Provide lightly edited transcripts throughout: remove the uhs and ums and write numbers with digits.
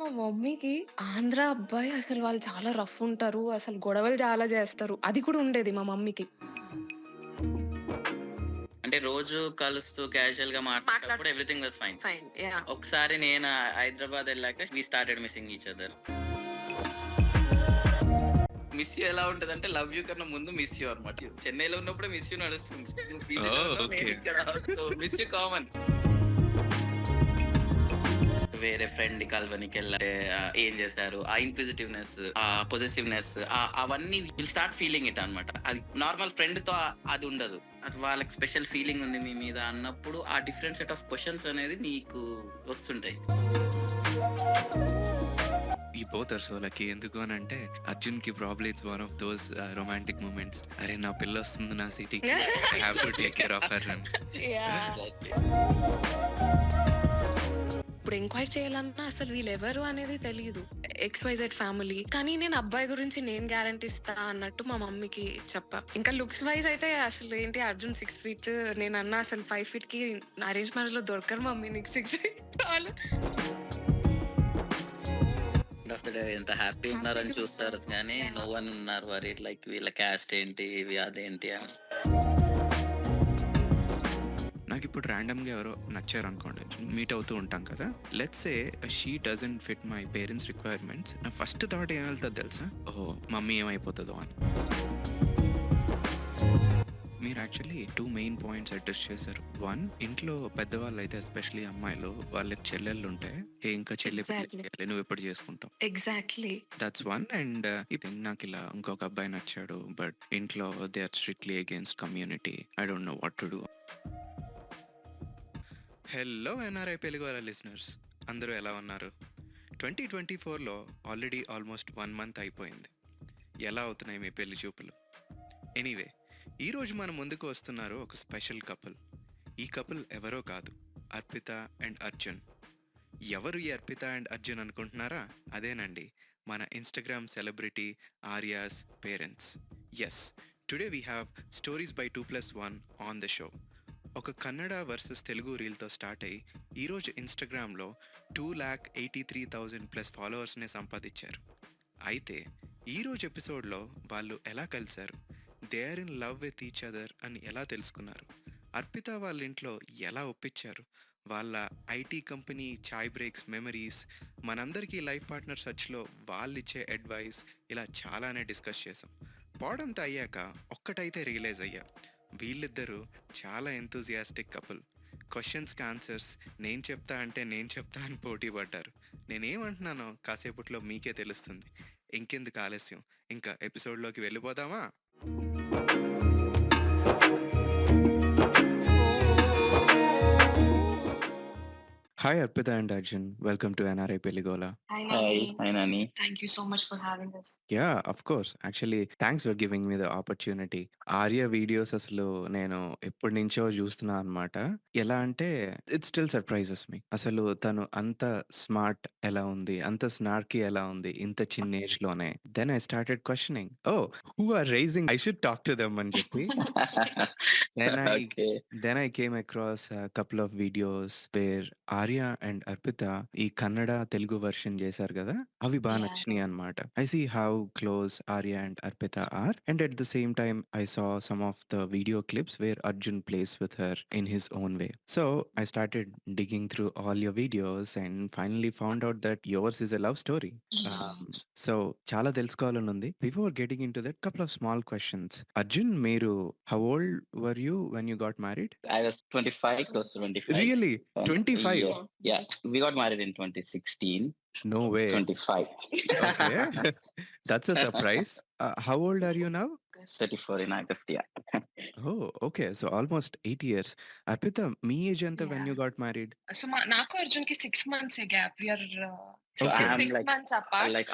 మా మమ్మీకి ఆంధ్ర అబ్బాయి అసలు వాళ్ళు చాలా రఫ్ ఉంటారు. అసలు గొడవలు చాలా జేస్తారు. అది కూడా ఉండేది మా మమ్మీకి. అంటే రోజు కలుస్తూ క్యాజువల్‌గా మాట్లాడేటప్పుడు everything was fine. Fine. Yeah! ఒకసారి నేను హైదరాబాద్ ఎళ్ళాక we started missing each other. Miss you ఎలా ఉంటదంటే లవ్ యూ కన్నా ముందు మిస్ యూ అన్నమాట. చెన్నైలో ఉన్నప్పుడే మిస్ యూ నడుస్తుంది. నువ్వు పీజీలో ఓహ్! ఉన్నావు. ఓకే. నేనిక్కడ. So miss you common. వేరే ఫ్రెండ్‌ని కలవనీకెళ్ళే ఏం చేశారు? ఆ ఇన్‌క్విజిటివ్‌నెస్, ఆ పొసెసివ్‌నెస్ అవన్నీ విల్ స్టార్ట్ ఫీలింగ్ ఇట్ అన్నమాట. అది నార్మల్ ఫ్రెండ్‌తో అది ఉండదు. అది వాళ్ళకి స్పెషల్ ఫీలింగ్ ఉంది మీ మీద అన్నప్పుడు ఆ డిఫరెంట్ సెట్ ఆఫ్ క్వెషన్స్ అనేది నీకు వస్తుంటాయి. ఈ బోత్ ఆర్ సో లక్కీ. ఎందుకు అనంటే 'అర్జున్‌కి probably it's one of those romantic moments. అరే! నా పిల్లొస్తుంది నా సిటీకి. I have to take care of her అని. యాహ్! ఎగ్జాక్ట్‌లీ. ఇప్పుడు ఎంక్వైరీ చేయాలన్నా అసలు వీళ్ళెవరు అనేది తెలీదు. XYZ family. కానీ నేను అబ్బాయి గురించి నేను గ్యారంటీ ఇస్తా అన్నట్టు మా మమ్మీకి చెప్పా. ఇంకా లుక్స్ వైస్ అయితే అసలు ఏంటి అర్జున్ 6 ఫీట్ నేనన్నా అసలు 5 ఫీట్‌కి అరేంజ్ మ్యారేజ్‌లో దొరకరు మమ్మీ నీకు 6 ఫీట్ చాలు. ఎండ్ ఆఫ్ ద డే ఎంత హ్యాపీ ఉన్నారని చూస్తారు గానీ, యాహ్! నో వన్ ఉన్నారు వరీడ్ లైక్ వీళ్ళ క్యాస్ట్ ఏంటి? ఇవి అదేంటి అని. నాకిప్పుడు ర్యాండమ్‌గా ఎవరో నచ్చారనుకోండి. మీట్ అవుతూ ఉంటాం కదా! Let's say she doesn't fit my parents requirements. నా ఫస్ట్ థాట్ ఏమెళ్తది తెలుసా? ఓహ్! మమ్మీ ఏమైపోతదో అని. మీరు యాక్చువల్లీ 2 మెయిన్ పాయింట్స్ అడ్రెస్ చేశారు. 1 ఇంట్లో పెద్దవాళ్ళైతే ఎస్పెషల్లీ అమ్మాయిలు వాళ్ళకి చెల్లెళ్ళుంటే, "ఏ ఇంకా చెల్లి పెళ్లి ఎగ్జాక్ట్‌లీ. చేయాలి. నువ్వెప్పుడు చేసుకుంటావు?" ఎగ్జాక్ట్‌లీ. దట్స్ 1 అండ్ ఈ థింగ్ నాకిలా ఇంకొక అబ్బాయి నచ్చాడు. బట్ ఇంట్లో they are strictly against community. I don't know what to do. Hello NRI తెలుగువాల లిజనర్స్. అందరూ ఎలా ఉన్నారు? 2024లో ఆల్రెడీ ఆల్మోస్ట్ 1 మంత్ అయిపోయింది. ఎలా అవుతున్నాయి మీ పెళ్లి చూపులు? ఎనీవే, ఈరోజు మన ముందుకు వస్తున్నారు ఒక స్పెషల్ కపుల్. ఈ కపుల్ ఎవరో కాదు, అర్పిత అండ్ అర్జున్. ఎవరు ఈ అర్పిత అండ్ అర్జున్ అనుకుంటున్నారా? అదేనండి, మన Instagram celebrity Arya's parents. Yes, today we have stories by 2+1 on the show. ఒక కన్నడ వర్సెస్ తెలుగు రీల్తో స్టార్ట్ అయ్యి ఈరోజు ఇన్స్టాగ్రామ్లో 2,83,000+ ఫాలోవర్స్నే సంపాదించారు. అయితే ఈరోజు ఎపిసోడ్లో వాళ్ళు ఎలా కలిశారు, they are in love with each other అని ఎలా తెలుసుకున్నారు, అర్పిత వాళ్ళ ఇంట్లో ఎలా ఒప్పించారు, వాళ్ళ IT company chai breaks memories, మనందరికీ లైఫ్ పార్ట్నర్ సర్చ్లో వాళ్ళు ఇచ్చే అడ్వైస్, ఇలా చాలానే డిస్కస్ చేసాం. పాడంతా అయ్యాక ఒక్కటైతే రియలైజ్ అయ్యా, వీళ్ళిద్దరూ చాలా ఎంతూజియాస్టిక్ కపుల్. క్వశ్చన్స్కి ఆన్సర్స్ నేను చెప్తా అంటే నేను చెప్తా అని పోటీ పడ్డారు. నేనేమంటున్నానో కాసేపట్లో మీకే తెలుస్తుంది. ఇంకెందుకు ఆలస్యం, ఇంకా ఎపిసోడ్లోకి వెళ్ళిపోదామా? Hi Arpita and Arjun, welcome to NRI పెళ్లిగోల. Hi hi. Nani. Hi Nani. Thank you so much for having us. Yeah, of course. Actually thanks for giving me the opportunity. ఆర్య వీడియోస్ అసలు నేను ఎప్పటినుంచో చూస్తున్నా అనమాట. ఎలా అంటే ఇట్ స్టిల్ సర్ప్రైజెస్ మీ. అసలు తను అంత స్మార్ట్ ఎలా ఉంది, అంత స్నార్కీ ఎలా ఉంది ఇంత చిన్న ఏజ్‌లోనే. Then I started questioning, oh! Who are raising, I should talk to them అని చెప్పి. Then I okay. Then I came across couple of videos where Arya and Arpita ఈ కన్నడ, తెలుగు వెర్షన్ చేశారు గదా! అవి బా యాహ్! నచ్చినియి అన్నమాట. I see how close Arya and Arpita are, and at the same time I saw some of the video clips where Arjun plays with her in his own way. So I started digging through all your videos and finally found out that yours is a love story. Um, so చాలా తెలుసుకోవాలనుంది. Before getting into that, couple of small questions. Arjun, మీరు how old were you when you got married? I was 25, close to 25. Really? 25? Yeah, yeah. We got married in 2016. No way. 25. Okay. That's a surprise. How old are you now? 34 in August, yeah. Oh, okay. So almost 8 years. Arpita, మీ age ఎంత when yeah! you got married? So, నాకు అర్జున్‌కి 6 మంత్సే gap. We are So Okay. I'm 6 like months apart. like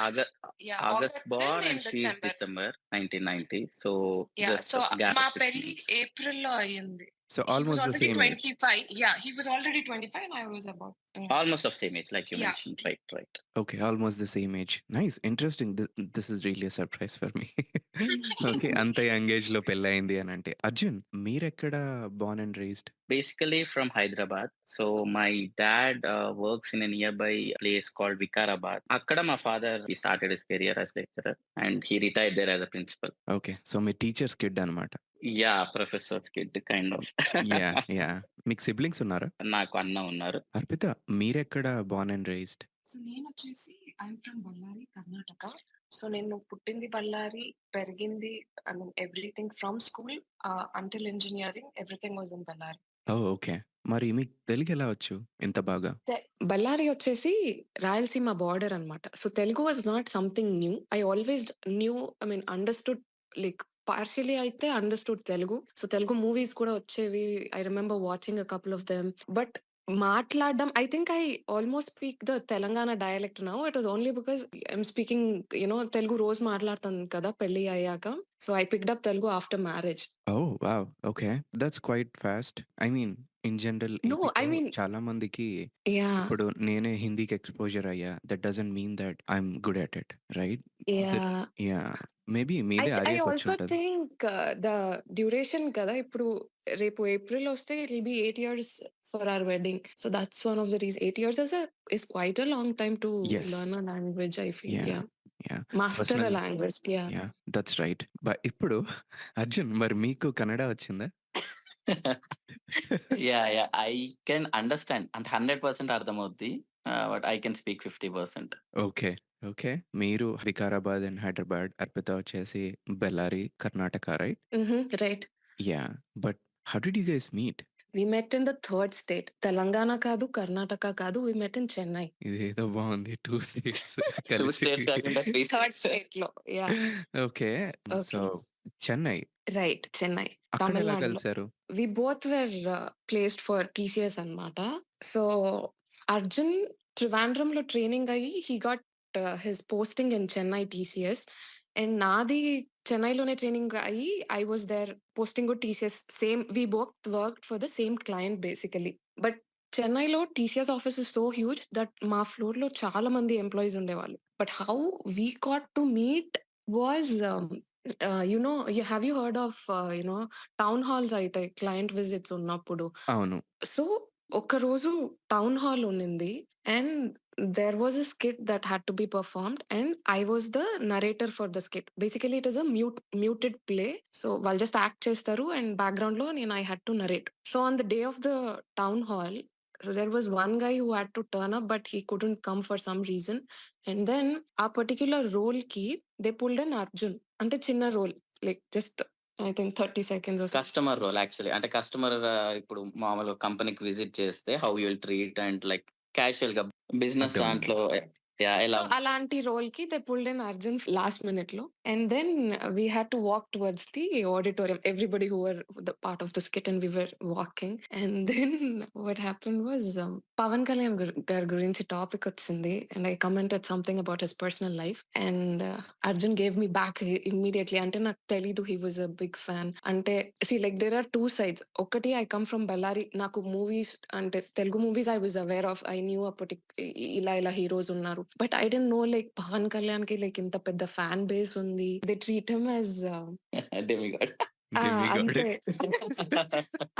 yeah! August August born and నేను she is December. December 1990. So yeah! just so, a gap మా of 6 పెళ్లి months. ఏప్రిల్‌లో అయింది. So He was almost the already same age. 25. Yeah, he was already 25 and I was about Almost of same age, like you yeah. mentioned. Right. Okay. Almost the same age. Nice. Interesting. This is really a surprise for me. Okay. అంత young ఏజ్‌లో పెళ్లయింది అనంటే. అర్జున్ మీరెక్కడ born and raised? Basically from Hyderabad. So my dad works in a nearby place called Vikarabad. Akkada my father, he started his career as lecturer and he retired there as a principal. Okay. So మీరు teacher's kid అనమాట. Yeah, professor's kid kind of. Yeah! మీకు siblings ఉన్నారా? నాకు అన్న ఉన్నారు. అర్పిత మీరెక్కడ born and raised? So నేనొచ్చేసి I'm from Bellary, Karnataka. So నేను పుట్టింది బళ్ళారి, పెరిగింది I mean everything from school until engineering everything was in Bellary. Oh! Okay. మరి మీకు తెలుగెలా వచ్చు ఇంత బాగా? బళ్ళారి వచ్చేసి రాయలసీమ బార్డర్ అన్నమాట. So Telugu was not something new. I always new I mean understood like partially అయితే understood Telugu. So Telugu movies కూడా వచ్చేవి. I remember watching a couple of them. But మాట్లాడడం I think I almost speak the Telangana dialect now. It was only because I'm speaking Telugu రోజు మాట్లాడతాను కదా పెళ్లి అయ్యాక. So I picked up Telugu after marriage. Oh! Wow! Okay. That's quite fast. I mean in general no I ఏపీలో mean చాలా మందికి yeah! ఇప్పుడు నేనే హిందీకి ఎక్స్‌పోజర్ అయ్యా. That doesn't mean that I'm good at it. Right? That yeah! Yeah! Maybe I మీదే I ఆర్యకి also వచ్చుంటది. think the duration కదా ఇప్పుడు రేపు ఏప్రిల్ వస్తే it will B 8 years for our wedding. So that's one of the reasons. 8 years is quite a long time to yes. learn a language, I feel. Yeah! Yeah. Yeah! Master a personal language. Yeah. Yeah! That's right. ఇప్పుడు అర్జున్ మరి మీకు కన్నడ వచ్చిందా? Yeah. I can understand and 100% అర్థమవుద్ది. But I can speak 50%. Okay. Okay. మీరు Vikarabad and Hyderabad. Arpita వచ్చేసి Bellary, Karnataka right? Right. Yeah! But how did you guys meet? We met in the third state. Telangana కాదు, కర్ణాటక కాదు. We met in Chennai. ఇదేదో బావుంది. 2 states 2 కలిసి. states కాకుండా 3 Third states. state లో. Yeah. Okay. So Okay. Chennai. Right. Chennai. అక్కడెలా తమిళనాడులో. కలిసారు? We both were placed for TCS అన్నమాట. So Arjun Trivandramలో ట్రైనింగ్ అయ్యి he got his posting in Chennai TCS and నాది చెన్నైలోనే ట్రైనింగ్ అయ్యి I was there posting కూడా TCS same we both worked for the same client basically. But చెన్నైలో TCS office is so huge that మా floor లో చాలా మంది employees ఉండేవాళ్ళు. But how we got to meet was have you heard of town halls అయితాయి client visits ఉన్నప్పుడు. అవును. So ఒకరోజు టౌన్ హాల్ ఉన్నింది and there was a skit that had to be performed and I was the narrator for the skit. Basically it is a muted play. So వాళ్ళు just act చేస్తారు and background లో నేను I had to narrate. So on the day of the town hall, so there was one guy who had to turn up but he couldn't come for some reason. And then ఆ particular role కి they pulled an Arjun. అంటే చిన్న role like just I think 30 seconds or something. Customer role actually. అంటే customer ఇప్పుడు మామూలుగా కంపెనీకి visit చేస్తే how you will treat and like casual గా బిజినెస్ అర్థమైంది. దాంట్లో ఎలా So అలాంటి రోల్ కి they pulled in Arjun last minute లో and then we had to walk towards the auditorium everybody who were the part of the skit and we were walking and then what happen was Pawan Kalyan గారి గురించి topic వచ్చింది and I commented something about his personal life and Arjun gave me back immediately. అంటే నాకు తెలీదు he was a big fan. అంటే see like there are two sides. ఒకటి I come from Bellary. నాకు movies అంటే Telugu movies I was aware of. I knew అప్పటి ఇలా heroes ఉన్నారు. But I don't know like Pawan Kalyan కి లైక్ ఇంత పెద్ద ఫ్యాన్ బేస్ ఉంది. They treat him as demigod. Demigod. అంతే.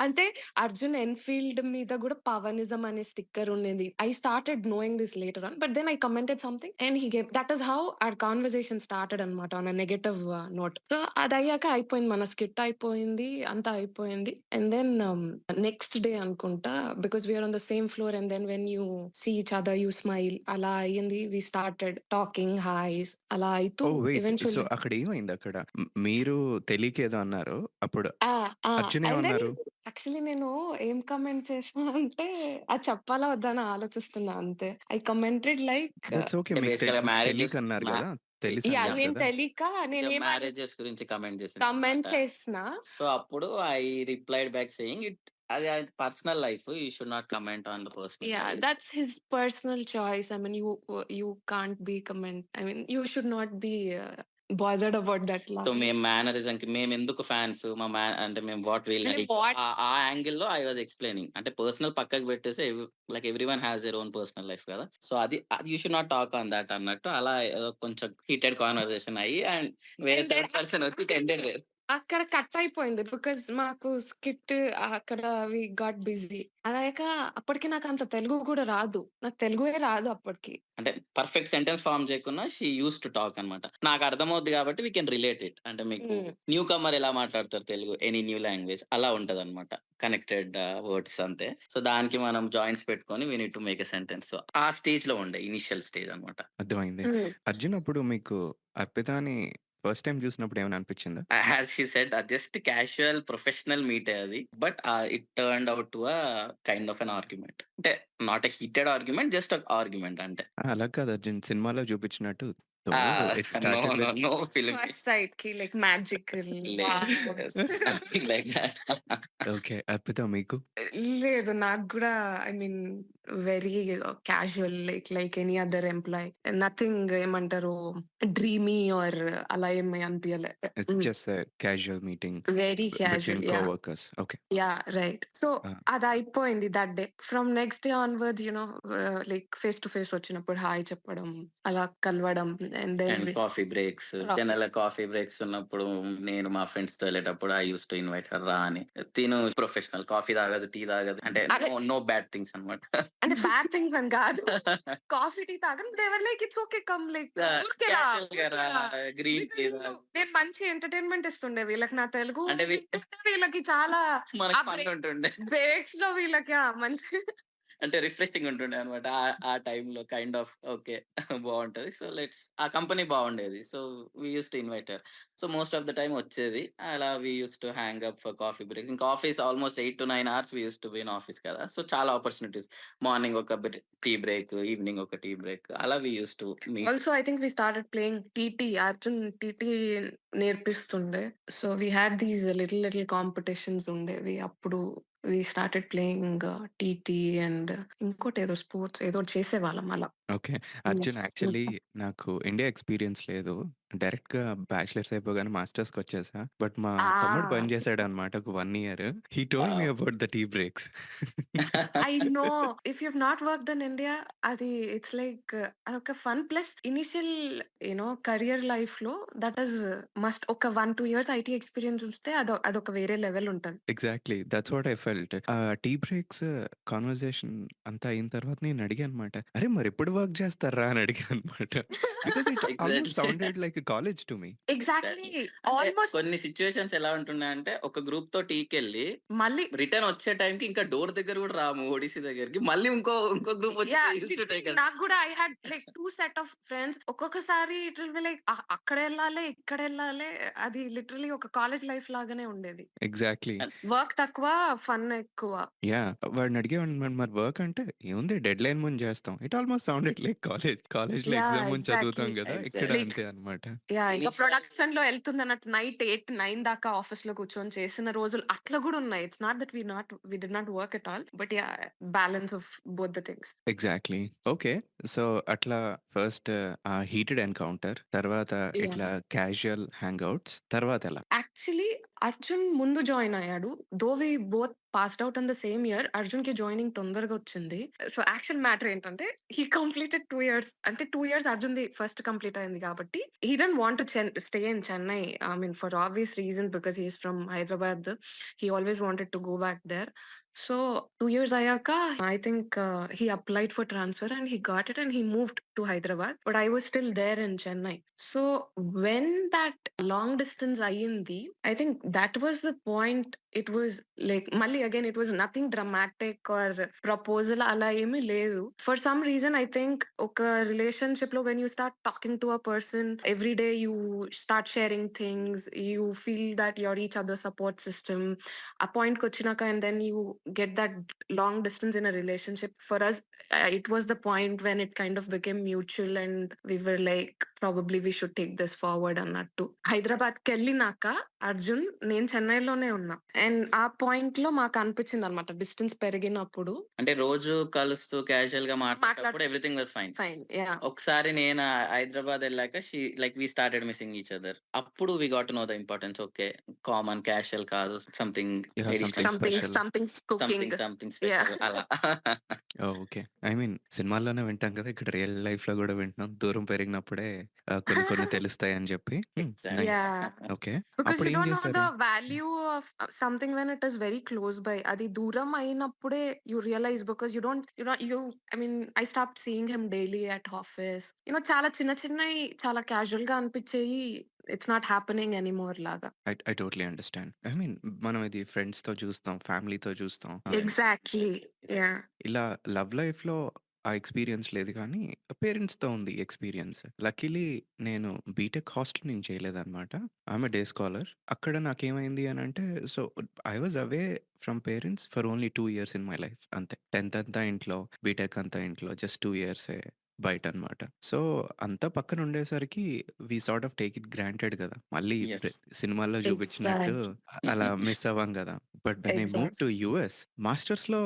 అంటే అర్జున్ ఎన్ఫీల్డ్ మీద కూడా పవనిజం అనే స్టిక్కర్ ఉండేది. I started knowing this later on but then I commented something and he gave that is how our conversation started అనమాట on a negative note. So అది అయ్యాక అయిపోయింది. మన స్కిట్ అయిపోయింది. అంతా అయిపోయింది. అండ్ దెన్ నెక్స్ట్ డే అనుకుంటా because we're on the same floor and then when you see each other you smile అలా అయ్యింది. వి స్టార్టెడ్ టాకింగ్ హాయ్స్ అలా అయితూ ఓహ్! వెయిట్. సో ఈవెన్చువల్లీ అక్కడ ఏమైంది అక్కడ? మీరు తెలియకేదో అన్నారు. అప్పుడు అర్జున్ అండ్ దెన్ ఏమన్నారు? యాక్చువల్లీ నేను ఏం కమెంట్ చేసినా అంటే అది చెప్పాలా వద్దా అని ఆలోచిస్తున్నా అంతే. I commented like that's okay. మీకు బేసికల్గా మ్యారేజెస్ తెలియకన్నారు గదా! తెలిసన్నారు నేను కదా! తెలియక నేనేం మ్యారేజెస్ గురించి కమెంట్ కమెంట్ చేసింది. చేసిన సో అప్పుడు I replied back saying it అది personal life, you should not comment on the personal life. that's his personal choice. I mean you can't be comment. I mean you should not be bothered about that so లాగా. మేము mannerism కి మేము ఎందుకు fans అంటే మేము what wheel అంటే like what ఆ angle లో ఐ వాజ్ ఎక్స్ప్లెయినింగ్. అంటే పర్సనల్ పక్కకు పెట్టేసి like every one has their own personal life కదా. సో అది you should not talk on that అన్నట్టు అలా ఏదో కొంచెం హీటెడ్ కాన్వర్సేషన్ అయ్యి అండ్ వేరే అండ్ థర్డ్ పర్సన్ వచ్చి ఎండెడ్ వేర్. అక్కడ కట్ అయిపోయింది. బికాజ్ మాకు స్కిట్ అక్కడ వి గాట్ బిజీ. అదయ్యాక అప్పటికి నాకు అంత తెలుగు కూడా రాదు. నాకు తెలుగుయే రాదు అప్పటికి. అంటే పర్ఫెక్ట్ సెంటెన్స్ ఫార్మ్ చేయకుండా షీ యూస్ టు టాక్ అన్నమాట. నాకు అర్థమవుద్ది కాబట్టి వీ కెన్ రిలేట్ ఇట్. అంటే మీకు హ్మ్. న్యూ కమర్ ఎలా మాట్లాడతారు తెలుగు ఎనీ న్యూ లాంగ్వేజ్ అలా ఉంటదన్నమాట. కనెక్టెడ్ వర్డ్స్ అంతే. సో దానికి మనం జాయింట్స్ పెట్టుకొని we need to make a sentence. So ఆ స్టేజ్ లో ఉండే ఇనిషియల్ స్టేజ్ అన్నమాట. అర్థమైంది. హ్మ్. అర్జున్ అప్పుడు మీకు అర్పితాని ఫస్ట్ టైమ్ చూసినప్పుడు ఏమైనా అనిపించిందా? As she said just casual professional మీటే అది. But it turned out to kind of an argument. అంటే not a heated argument, just argument అంతే. అలా కాదు అర్జున్. సినిమాలో చూపించినట్టు so it no started no with no film. First sight కి like magical nothing like that. Okay. Arpita మీకు? లేదు. నాకు గూడా I mean very casual like any other employee. Nothing ఏమంటారు డ్రీమీ ఆర్ అలా ఏమి అనిపియలే. It's just a casual meeting very between casual. Yeah! Coworkers. Okay. Right. So ఆ! అదయిపోయింది that day. From next day onwards like face to face వచ్చినప్పుడు hi చెప్పడం, అలా కలవడం and then and coffee breaks, coffee. General coffee breaks ఉన్నప్పుడు నేను మా friends తో వెళ్ళేటప్పుడు I use to invite her రా అని. తిను ప్రొఫెషనల్ కాఫీ తాగదు, టీ తాగదు. అంటే అరే! నో బ్యాడ్ థింగ్స్ అన్నమాట. అంటే బ్యాడ్ థింగ్స్ అని కాదు. కాఫీ, టీ తాగను. They were like it's okay come like ఊరికే రా. క్యాజువల్ గా రా, గ్రీన్ టీ బికాజ్ నేను మంచి ఎంటర్‌టైన్‌మెంట్ ఇస్తుండే వీళ్ళకి. నా తెలుగు అంటే వింటుంటే వీళ్ళకి చాలా మనకి ఆ ఫన్ ఉంటుండే. బ్రేక్స్ లో వీళ్ళకి మంచి అంటే రిఫ్రెషింగ్ ఉంటుండే అనమాట. ఆ టైంలో కైండ్ ఆఫ్ ఓకే. బావుంటది. సో ఆ కంపెనీ బావుండేది. So we used to invite her. So most of the time వచ్చేది. అలా we used to hang up for coffee breaks. ఇంకా office almost 8-9 hours we used to be in office కదా. So చాలా opportunities. Morning ఒక tea break, evening ఒక tea break అలా we used to meet. Also I think we started playing TT. Arjun TT నేర్పిస్తుండే. So we had these little competitions ఉండేవి. అప్పుడు we started playing TT and ఇంకోటేదో sports ఏదో చేసేవాళ్ళం అలా. Okay. Arjun next actually నాకు India experience లేదు. డైరెక్ట్‌గా బ్యాచిలర్స్ అయిపోగానే మాస్టర్స్‌కొచ్చేసా. బట్ మా తమ్ముడు ఆ! పని చేసాడన్నమాట ఒక 1 year. He told me wow! About the tea breaks. I know. If you have not worked in India అది ఇట్స్ లైక్ అదొక ఫన్ ప్లస్ ఇనిషియల్ కెరియర్ లైఫ్‌లో దట్ ఈస్ మస్ట్. ఒక 1, 2 ఇయర్స్ ఐటీ ఎక్స్‌పీరియన్స్ వస్తే అదొక వేరే లెవెల్ ఉంటది. Exactly. That's what I felt. Tea breaks conversation అంతా అయిన తర్వాత నేను అడిగానన్నమాట. అరే! మరెప్పుడు వర్క్ చేస్తార్రా అని అడిగానన్నమాట. Because it almost exactly. Sounded like a college to me. Exactly. అంటే ఆల్‌మోస్ట్ కొన్ని సిట్యుయేషన్స్ ఎలా ఉంటున్నాయంటే ఒక గ్రూప్ తో టీకెళ్ళి మళ్ళీ రిటర్న్ వచ్చే టైంకి ఇంకా డోర్ దగ్గర కూడా రాము ఓడిసి దగ్గరికి. మళ్ళీ ఇంకో గ్రూప్ వచ్చి యూజ్డ్ టు టేక్. నాకు గూడా I had like 2 set of friends. ఒక్కొక్కసారి ఇట్ విల్ బి లైక్ అక్కడెళ్ళాలి, ఇక్కడెళ్ళాలి. అది లిటరల్లీ ఒక కాలేజ్ లైఫ్ లాగానే ఉండేది. ఎగ్జాక్ట్‌లీ. వర్క్ తక్కువ, ఫన్ ఎక్కువ. యాహ్! వాడినడిగేవాడిని మరి వర్క్ అంటే, "ఏముంది డెడ్‌లైన్ ముందు చేస్తాం." It almost sounded like college. కాలేజ్‌లో ఎగ్జామ్ ముందు ఎగ్జాక్ట్‌లీ. చదువుతాం గదా! ఇక్కడ ఎగ్జాక్ట్‌లీ. లైక్ అంతే అన్నమాట. ఇంకా ఇనిషియల్ ప్రొడక్షన్‌లో ఎళ్తుందన్నట్టు నైట్ 8, 9 దాకా ఆఫీస్‌లో కూర్చొని చేసిన రోజులు అట్లా గూడా ఉన్నాయి. It's not that we did not work at all. But balance of both the things. Exactly. Okay. So, అట్లా ఫస్ట్ హీటెడ్ ఎన్‌కౌంటర్. తర్వాత ఇట్లా క్యాజువల్ హ్యాంగౌట్స్. తర్వాతెలా? యాక్చువల్లీ అర్జున్ ముందు జాయిన్ అయ్యాడు. Though we both passed out on the same year. అర్జున్‌కి joining తొందరగా వచ్చింది. So, actual matter ఏంటంటే హి కంప్లీటెడ్ 2 ఇయర్స్. అంటే 2 ఇయర్స్ అర్జున్‌ది ఫస్ట్ కంప్లీట్ అయింది కాబట్టి he don't want to stay in Chennai. I mean for obvious reason because he is from Hyderabad. He always wanted to go back there. So 2 years అయ్యాక I think he applied for transfer and he got it and he moved to Hyderabad. But I was still there in Chennai. So when that long distance అయ్యింది, I think that was the point. It was like మళ్ళీ again it was nothing dramatic or proposal అలా ఏమీ లేదు. For some reason I think ఒక రిలేషన్‌షిప్‌లో when you start talking to a person every day, you start sharing things, you feel that you're each other's support system. ఆ పాయింట్‌కి వచ్చినాక and then you get that long distance in a relationship. For us, it was the point when it kind of became mutual and we were like probably we should take this forward అన్నట్టు. హైదరాబాద్‌కెళ్ళినాక అర్జున్ నేను చెన్నైలోనే ఉన్నా. And ఆ పాయింట్‌లో మాకనిపించిందనమాట distance పెరిగినప్పుడు. అంటే రోజు కలుస్తూ క్యాజువల్‌గా మాట్లాడేటప్పుడు మాట్లాడుతూ everything was fine. Fine. Yeah! ఒకసారి నేను హైదరాబాద్ ఎళ్ళాక we started missing each other. అప్పుడు we got to know the importance. Okay. Common casual కాదు. Something yeah! Very something special. Something special. Something cooking. Something yeah! Special అలా. Okay. I mean సినిమాల్లోనే వింటాం కదా! ఇక్కడ రియల్ లైఫ్‌లో గూడా వింటున్నాం. దూరం పెరిగినప్పుడే కొన్ని కొన్ని తెలుస్తాయని జెప్పి. Exactly. Nice. Yeah! Okay. Because you అప్పుడేం డోంట్ నో ద జేశారు? Value of something when it is very close by. అది దూరం అయినప్పుడే you realise because I mean I start seeing him daily at office. చాలా చిన్న చిన్నయి చాలా క్యాజువల్‌గా అనిపించేయి. ఇట్స్ నాట్ హ్యాపెనింగ్ ఎనీమోర్ లాగా. I totally understand. I mean మనం ఇది ఫ్రెండ్స్‌తో చూస్తాం, ఫ్యామిలీతో చూస్తాం. ఎగ్జాక్ట్‌లీ. యాహ్! ఇలా లవ్ లైఫ్‌లో ఆ ఎక్స్‌పీరియన్స్ లేదు కానీ, పేరెంట్స్‌తో ఉంది ఎక్స్‌పీరియన్స్. లక్కీలీ నేను బీటెక్ హాస్టల్ నేను చేయలేదనమాట. I'm a day scholar. అక్కడ నాకేమైంది అనంటే, so, I was away from parents for only 2 years in my life అంతే. 10థ్ అంతా ఇంట్లో, బీటెక్ అంతా ఇంట్లో. జస్ట్ 2 ఇయర్సే బయటనమాట. సో, అంతా పక్కనుండేసరికి we sort of take it granted గదా! మళ్ళీ యెస్. సినిమాల్లో చూపించినట్టు ఎగ్జాక్ట్‌లీ. అలా మిస్ అవ్వం గదా! But when I moved to exactly. US మాస్టర్స్‌లో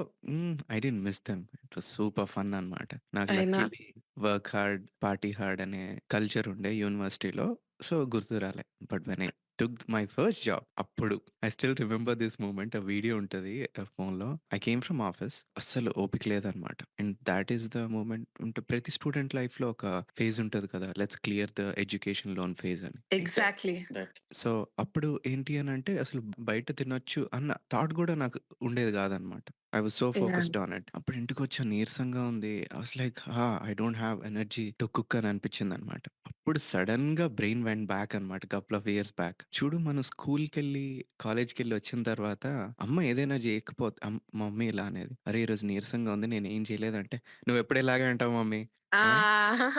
I didn't miss them. It was super fun అన్నమాట. నాకు అయినా luckily work hard, party hard అనే కల్చర్ ఉండే యూనివర్సిటీలో. సో, గుర్తు రాలే. But when I took my first job అప్పుడు I still remember this moment. ఆ వీడియో ఉంటది ఫోన్‌లో. I came from office. అస్సలు ఓపిక లేదన్నమాట. And thought is the moment. ప్రతి స్టూడెంట్ లైఫ్‌లో ఒక ఫేజ్ ఉంటది కదా! Let's clear the education loan phase అని. ఎగ్జాక్ట్‌లీ. రైట్. సో, అప్పుడు ఏంటి అనంటే అసలు బయట తినొచ్చు అన్న థాట్ గూడా నాకు ఉండేది గాదనమాట. I was so yeah! Focused on it. అప్పుడు ఇంటికొచ్చా నీరసంగా ఉంది. I was like I don't have energy to cook అని అనిపించిందనమాట. అప్పుడు సడెన్‌గా బ్రెయిన్ వెంట్ బ్యాక్ అనమాట. Couple of years back. చూడు మనం స్కూల్‌కెళ్ళి, కాలేజ్‌కెళ్ళి వచ్చిన తర్వాత అమ్మ ఏదైనా చేయకపోతే మమ్మీ ఇలా అనేది. "అరే! ఈరోజు నీరసంగా ఉంది నేనేం చేయలేదంటే" "నువ్వెప్పుడు ఇలాగే అంటావు మమ్మీ." ఆ! ఆ!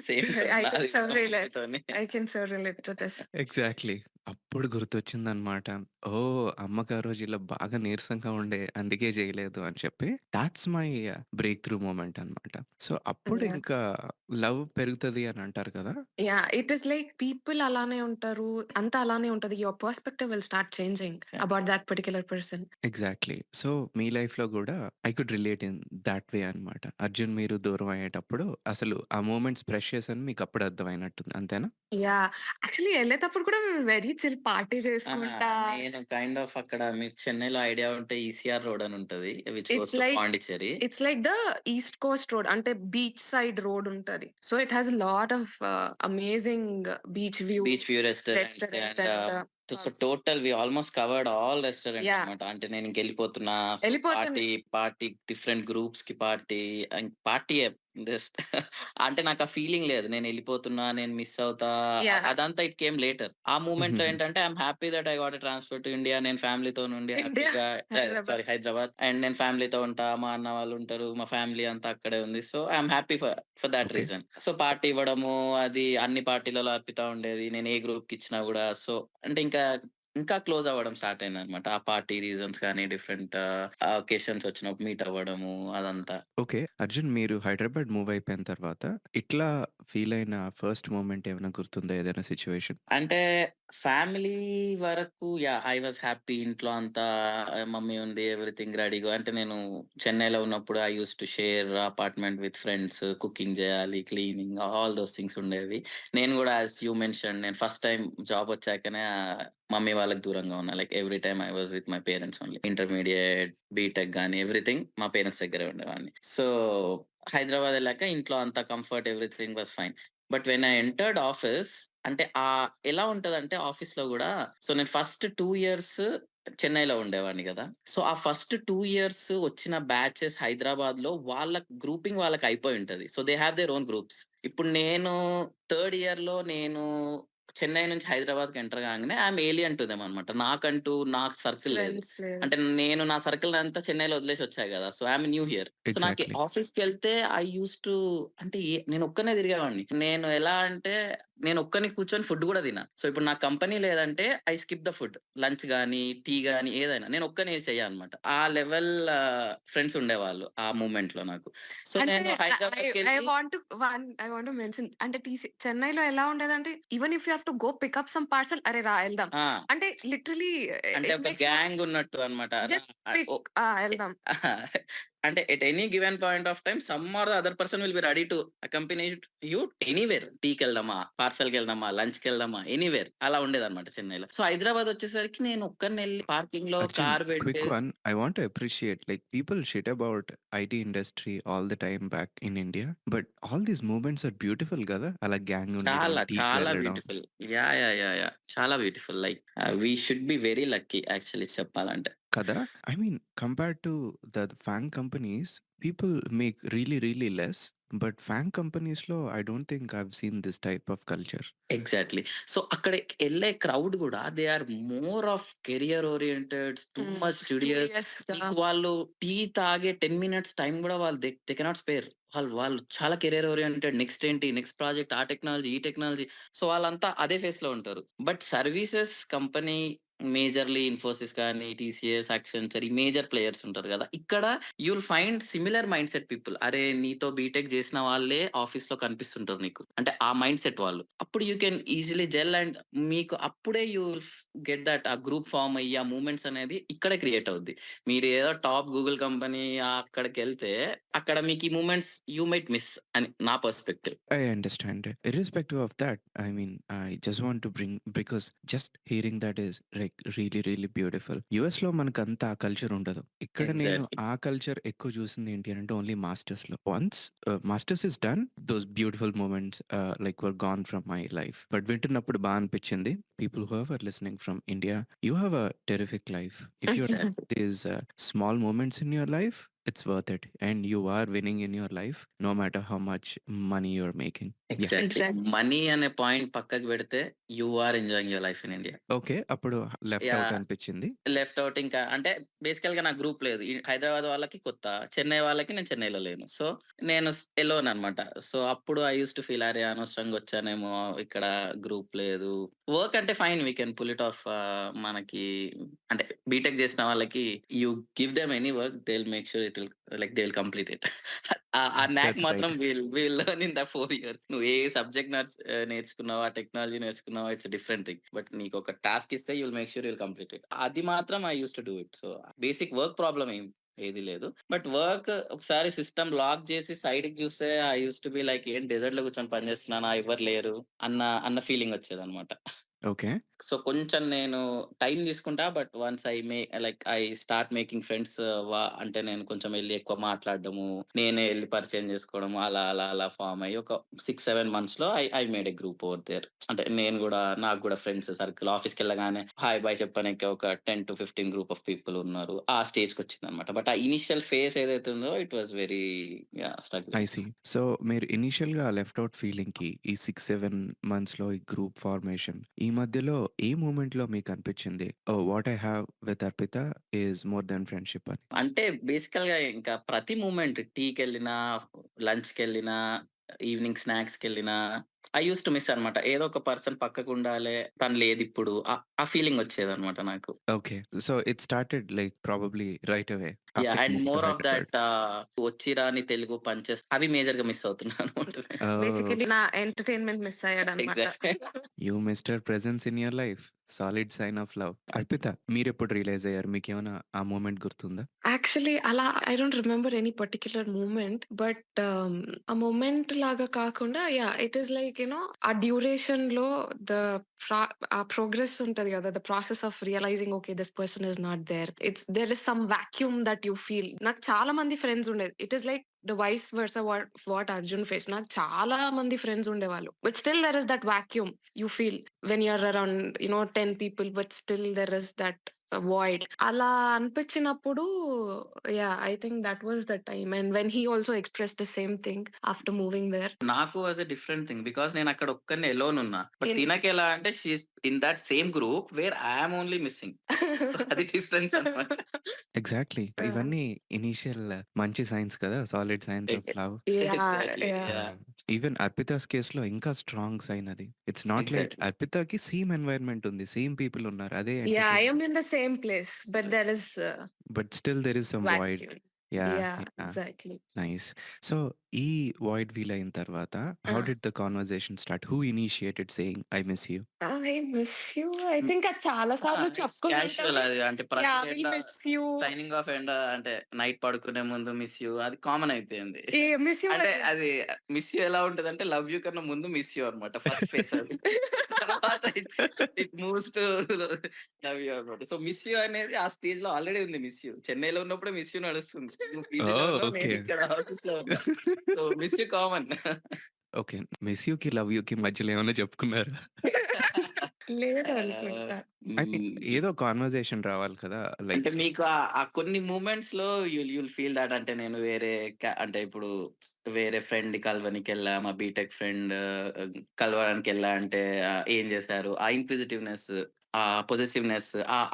సేమ్ ఐ కెన్ నాది సో కూడా రిలేట్. మమ్మీతోని. I can so relate to this. Exactly. అప్పుడు గుర్తొచ్చిందనమాట. ఓహ్! అమ్మకి ఆ రోజు ఇలా బాగా నీరసంగా ఉండే. అందుకే జేయలేదు అని చెప్పి. Thoughts my break through moment అనమాట. సో, అప్పుడు యాహ్! ఇంకా లవ్ పెరుగుతది అని అంటారు కదా! ఇట్ ఈస్ లైక్ పీపుల్ అలానే ఉంటారు. అంతా అలానే ఉంటది. Your perspective will start changing exactly. About that particular person. Exactly. So, మీ లైఫ్‌లో గూడా I could relate in that way అనమాట. అర్జున్ మీరు దూరం అయ్యేటప్పుడు అసలు ఆ మూమెంట్స్ ప్రెషియస్ అని మీకప్పుడు అర్థమైనట్టుంది. అంతేనా? యాహ్! యాక్చువల్లీ ఎళ్ళేటప్పుడు కూడా మేము వెరీ చిల్ పార్టీ ఆహా! చేసుకుంటా. నేను కైండ్ ఆఫ్ అక్కడ మీకు చెన్నైలో ఐడియా ఉంటే ఈసీఆర్ రోడ్ అని ఉంటది. Which it's goes to like Pondicherry. The east coast road. అంటే బీచ్ సైడ్ రోడ్ ఉంటది. So it has lot of amazing beach view beach view restaurants restaurants and and so total we almost covered all restaurants yeah! అన్నమాట. అంటే నేను ఇంకెళ్ళిపోతున్నా. So ఎళ్ళిపోతున్నా. Party different గ్రూప్స్‌కి party పార్టీయే just అంటే నాకు ఆ ఫీలింగ్ లేదు. నేను ఎళ్ళిపోతున్నా, నేను మిస్ అవుతా యాహ్! అదంతా ఇట్ కేమ్ లేటర్. ఆ మూవ్‌మెంట్‌లో ఏంటంటే I'm happy that I got a transfer to India. నేను ఫ్యామిలీతో నుండి ఇండియా, హ్యాపీగా హైదరాబాద్. సారీ హైదరాబాద్. అండ్ నేను ఫ్యామిలీతో ఉంటా. మా అన్న వాళ్ళు ఉంటారు. మా ఫ్యామిలీ అంతా అక్కడే ఉంది. So I'm happy for thought okay. Reason. So party ఇవ్వడము, అది అన్ని పార్టీలలో అర్పిత ఉండేది. నేను ఏ గ్రూప్‌కి ఇచ్చినా గూడా. సో అంటే ఇంకా క్లోజ్ అవ్వడం స్టార్ట్ అయిందన్నమాట. ఆ పార్టీ రీజన్స్ కానీ, డిఫరెంట్ అకేషన్స్ వచ్చినప్పుడు మీట్ అవ్వడము అదంతా. ఓకే. అర్జున్ మీరు హైదరాబాద్ మూవ్ అయిపోయిన తర్వాత ఇట్లా ఫీల్ అయిన ఫస్ట్ మూమెంట్ ఏమైనా గుర్తుందా ఏదైనా సిట్యుయేషన్? అంటే ఫ్యామిలీ వరకు యాహ్! I was happy. ఇంట్లో అంతా మమ్మీ ఉంది. ఎవ్రీథింగ్ రెడీగా అంటే నేను చెన్నైలో ఉన్నప్పుడు I used to share apartment with friends. Cooking జేయాలి, క్లీనింగ్ ఆల్ దోస్ థింగ్స్ ఉండేవి. నేను గూడా యాస్ యూ మెన్షన్డ్ నేను ఫస్ట్ టైమ్ జాబ్ వచ్చాకనే మమ్మీ వాళ్ళకి దూరంగా ఉన్నా. Like every time I was with my parents only. Intermediate, BTech గాని ఎవ్రీథింగ్ మా పేరెంట్స్ దగ్గరే ఉండేవాడిని. సో హైదరాబాద్ ఎళ్ళాక ఇంట్లో అంతా comfort everything was fine. But when I entered office అంటే ఎలా ఉంటదంటే ఆఫీస్‌లో గూడా సో నేను ఫస్ట్ 2 ఇయర్స్ చెన్నైలో ఉండేవాడిని గదా! సో ఆ ఫస్ట్ 2 ఇయర్స్ వచ్చిన బ్యాచెస్ హైదరాబాద్‌లో వాళ్ళ గ్రూపింగ్ వాళ్ళకి అయిపోయి ఉంటది. So they have their own groups. ఇప్పుడు నేను థర్డ్ ఇయర్‌లో నేను చెన్నై నుంచి హైదరాబాద్‌కి ఎంటర్ కాంగానే ఐయామ్ ఏలియన్ టు దెమ్ అన్నమాట. నాకు సర్కిల్ లేదు. ఫ్రెండ్స్ లేరు. అంటే నేను నా సర్కిల్ అంతా చెన్నైలో వదిలేసి వచ్చా గదా! So I'm new here. So నాకి ఎగ్జాక్ట్‌లీ. ఆఫీస్‌కెళ్తే ఐ యూజ్డ్ టు అంటే నేను ఒక్కడినే తిరిగేవాడిని. నేను ఎలా అంటే నేను ఒక్కడిని కూర్చొని ఫుడ్ కూడా తినా. సో ఇప్పుడు నా కంపెనీ లేదంటే I skip the food. Lunch గాని, టీ గాని ఏదైనా. నేను ఒక్కడినే చెయ్య అనమాట. ఆ లెవెల్ ఫ్రెండ్స్ ఉండేవాళ్ళు ఆ మూవ్‌మెంట్‌లో నాకు. సో అంటే నేను హైదరాబాద్‌కెళ్ళి ఐ వాంట్ టు మెన్షన్ అంటే చెన్నైలో ఎలా ఉండేదంటే even if you have to go pick up some parcel అరే రా ఎళ్దాం. ఆ! అంటే లిటరల్లీ అంటే ఇట్ ఒక మేక్స్ యూ గ్యాంగ్ ఉన్నట్టు అన్నమాట. జస్ట్ పిక్ ఎళ్దాం. అంటే at any given point of time some or the other person will be ready to accompany you anywhere. టీకెళ్దామా, పార్సల్‌కెళ్దామా, లంచ్‌కెళ్దామా, ఎనీవేర్ అలా ఉండేదన్నమాట చెన్నైలో. సో హైదరాబాద్ వచ్చేసరికి నేను ఒక్కడినే ఎళ్లి పార్కింగ్‌లో Arjun, కార్ quick పెట్టేసి one. I want to appreciate like people shit about IT industry all the time back in India, but all these movements are beautiful కదా, అలా గ్యాంగ్ ఉండడం, చాలా టీకి చాలా వెళ్ళడం బ్యూటిఫుల్. యాహ్! చాలా beautiful. Like we should be very lucky actually చెప్పాలంటే. కదా. I mean, compared to the FAANG companies, people make really, really less. But FAANG companies లో I don't think I've seen this type of culture. Exactly. So అక్కడికెళ్ళే crowd గూడా they are more of career oriented, too much studious. స్టూడియస్‌గా నీకు వాళ్ళు tea తాగే 10 minutes time గూడా వాళ్ళు they cannot spare. వాళ్ళు చాలా కెరియర్ ఓరియెంటెడ్. నెక్స్ట్ ఏంటి? నెక్స్ట్ ప్రాజెక్ట్ ఆ టెక్నాలజీ, ఈ టెక్నాలజీ. సో వాళ్ళంతా అదే ఫేస్‌లో ఉంటారు. But services company majorly Infosys కానీ, టీసీఎస్, యాక్సెంచర్ ఈ మేజర్ ప్లేయర్స్ ఉంటారు గదా! ఇక్కడ you will find similar mind set people. అరే! నీతో బీటెక్ జేసిన వాళ్ళే ఆఫీస్‌లో కనిపిస్తుంటారు నీకు. అంటే ఆ మైండ్ సెట్ వాళ్ళు. అప్పుడు you can easily gel and మీకు అప్పుడే యూ విల్ గెట్ దట్ ఆ గ్రూప్ ఫార్మ్ అయ్యి, ఆ మూవ్‌మెంట్స్ అనేది ఇక్కడే క్రియేట్ అవుద్ది. మీరు ఏదో టాప్ గూగుల్ కంపెనీ అక్కడికెళ్తే అక్కడ మీకు ఈ మూవ్‌మెంట్స్ యూ మైట్ మిస్ అని నా perspective. I understand. Irrespective of that, I mean, I just want to bring because just hearing that is like really, really beautiful. US లో మనకంత ఆ కల్చర్ ఉండదు. ఇక్కడ నేను ఎగ్జాక్ట్‌లీ. ఆ కల్చర్ ఎక్కువ చూసింది ఏంటి అంటే ఓన్లీ మాస్టర్స్‌లో. Once masters is done, those beautiful moments like were gone from my life. But వింటున్నప్పుడు బాగా అనిపించింది. People who are listening from India, you have a terrific life. If you're exactly. these small moments in your life, it's worth it, and you are winning in your life no matter how much money you're making. Yeah. Exactly. Exactly. Money అనే point పక్కకు పెడితే you are enjoying your life in India. Okay. అప్పుడు left out yeah! అనిపించింది. Left out ఇంకా అంటే బేసికల్‌గా నాకు group లేదు. ఈ హైదరాబాద్ వాళ్ళకి కొత్త. చెన్నై వాళ్ళకి నేను చెన్నైలో లేను. సో నేను ఎలోన్ అన్నమాట. సో అప్పుడు ఐ యూజ్డ్ టు ఫీల్ అరే! అనవసరంగా వచ్చానేమో ఇక్కడ గ్రూప్ లేదు. వర్క్ అంటే fine we can pull it off. మనకి అంటే బీటెక్ చేసిన వాళ్ళకి you give them any work they will make sure it will like they will complete it. ఆ న్యాక్ దట్స్ మాత్రం right. We will learn in the 4 years. నువ్వు ఏ subject నేర్చుకున్నావా, technology నేర్చుకున్నావా ఇట్స్ డిఫరెంట్ థింగ్. బట్ నీకు ఒక task ఇస్తే you will make sure you will complete it. అది మాత్రం I used to do it. So basic work problem ఏది లేదు. బట్ వర్క్ ఒకసారి సిస్టమ్ లాక్ చేసి సైడ్‌కి చూస్తే I used to be like ఏం డెజర్ట్‌లో కూర్చొని పని చేస్తున్నానా ఎవ్వరు లేరు అన్న ఫీలింగ్ వచ్చేదన్నమాట. ఓకే. సో కొంచెం నేను టైం తీసుకుంటా. But once I start making friends. అంటే నేను కొంచెం ఎళ్లి ఎక్కువ మాట్లాడడము, నేనే ఎళ్లి పరిచయం చేసుకోవడము అలా ఫార్మ్ అయ్యి ఒక 6, 7 మంత్స్‌లో I made a group over there. అంటే నాకు గూడా ఫ్రెండ్స్ సర్కిల్ ఆఫీస్‌కెళ్ళగానే హాయ్, బాయ్ చెప్పనీకి ఒక 10-15 గ్రూప్ ఆఫ్ పీపుల్ ఉన్నారు. ఆ స్టేజ్‌కొచ్చిందనమాట. బట్ ఆ ఇనీషియల్ ఫేజ్ ఏదైతే ఉందో it was very I struggling. See. So మీరు ఇనీషియల్‌గా లెఫ్ట్ అవుట్ ఫీలింగ్‌కి ఈ 6, 7 మంత్స్‌లో ఈ గ్రూప్ ఫార్మేషన్ ఈ మధ్యలో ఏ మూమెంట్‌లో మీకు అనిపించింది? Oh! What I have with Arpita is more than friendship అని? అంటే బేసికల్‌గా ఇంకా ప్రతి మూమెంట్ టీకెళ్ళినా, లంచ్‌కెళ్ళినా, ఈవినింగ్ స్నాక్స్‌కెళ్ళినా ఐ యూజ్డ్ టు మిస్ అనమాట. ఏదో ఒక పర్సన్ పక్కకుండాలే, తను లేదిప్పుడు. ఆ ఫీలింగ్ వచ్చేదనమాట నాకు. Okay. So it started like probably right away after you and moved to more of Hyderabad. That వచ్చి రాని తెలుగు పంచెస్ అవి మేజర్‌గా మిస్ అవుతున్నాననమాట. ఓహ్! బేసికల్లీ నా ఎంటర్‌టైన్‌మెంట్ మిస్ అయ్యాడన్నమాట. Exactly. You missed her presence in your life. Solid sign of love. Arpita, మీరెప్పుడు realise అయ్యారు? మీకేమైనా ఆ మూమెంట్ గుర్తుందా? యాక్చువల్లీ అలా I don't remember any particular moment. But ఆ మూమెంట్ లాగా కాకుండా ఇట్ ఈస్ లైక్ ఆ డ్యూరేషన్‌లో ద ప్రా ఆ ప్రోగ్రెస్ ఉంటది గదా! The process of realising okay this person is not there is some vacuum that you feel. నాకు చాలా మంది ఫ్రెండ్స్ ఉండేది. It is like the vice versa what Arjun face. నాకు చాలా మంది ఫ్రెండ్స్ ఉండేవాళ్ళు. But still there is that vacuum you feel when you are around 10 people. But still there is that void అలా అనిపించినప్పుడు I think that was the time and when he also expressed the same thing after moving there. నాకు అది different thing. Because నేనక్కడ ఒక్కడినే alone ఉన్నా. But తినకెలా అంటే she is in that same group where I am only missing. So అది difference అన్నమాట. Exactly. ఇవన్నీ ఇనీషియల్ మంచి సైన్స్ కదా! Solid signs of love. Exactly. Yeah! Even 'Arpita's' కేస్‌లో ఇంకా స్ట్రాంగ్ సైన్ అది. It's not like exactly. 'అర్పితకి' సేమ్ ఎన్వైర్న్‌మెంట్ ఉంది. సేమ్ పీపుల్ ఉన్నారు. అదే I entertain am in the same place but there is but still there is some void. Vacuum. Yeah! Yeah! Yeah! Exactly. Nice. So, ఈ void feel అయిన తర్వాత how ఆ! Did the conversation start? Who initiated saying I miss you? I miss you. I think అది చాలా సార్లు it's casual చెప్పుకునుంటాం. అది. అంటే ప్రతి యాహ్! విల్ ఎండ మిస్ యూ. సైనింగ్ ఆఫ్ ఎండ అంటే నైట్ పడుకునే ముందు మిస్ యూ అది కామన్ అయిపోయింది. మిస్ యూ అంటే అది మిస్ యూ ఎలా ఉంటదంటే లవ్ యూ కన్నా ముందు మిస్ యూ అన్నమాట. ఫస్ట్ ఫేజ్ అది. తర్వాత it moves to love you అన్నమాట. సో మిస్ యూ అనేది ఆ స్టేజ్‌లో ఆల్రెడీ ఉంది మిస్ యూ. చెన్నైలో ఉన్నప్పుడే మిస్ యూ నడుస్తుంది. నువ్వు పీజీలో ఓహ్! ఉన్నావు. ఓకే. నేను ఇక్కడ ఆఫీస్‌లో ఉన్నా. So miss you common. Okay. Miss యూకి, లవ్ యూకి మధ్యలో ఏమన్నా చెప్పుకున్నారా? లేదనుకుంటా. ఐ మీన్ హ్మ్. ఏదో కాన్వర్జేషన్ రావాలి కదా! లైక్ అంటే మీకు ఆ కొన్ని మూమెంట్స్‌లో యుల్ ఫీల్ థట్ అంటే నేను వేరే అంటే ఇప్పుడు వేరే ఫ్రెండ్‌ని కలవనీకెళ్ళా. మా బీటెక్ ఫ్రెండ్ కలవడానికెళ్ళా అంటే ఏం చేశారు? ఆ ఇన్‌క్విజిటివ్‌నెస్, ఆ పొసెసివ్‌నెస్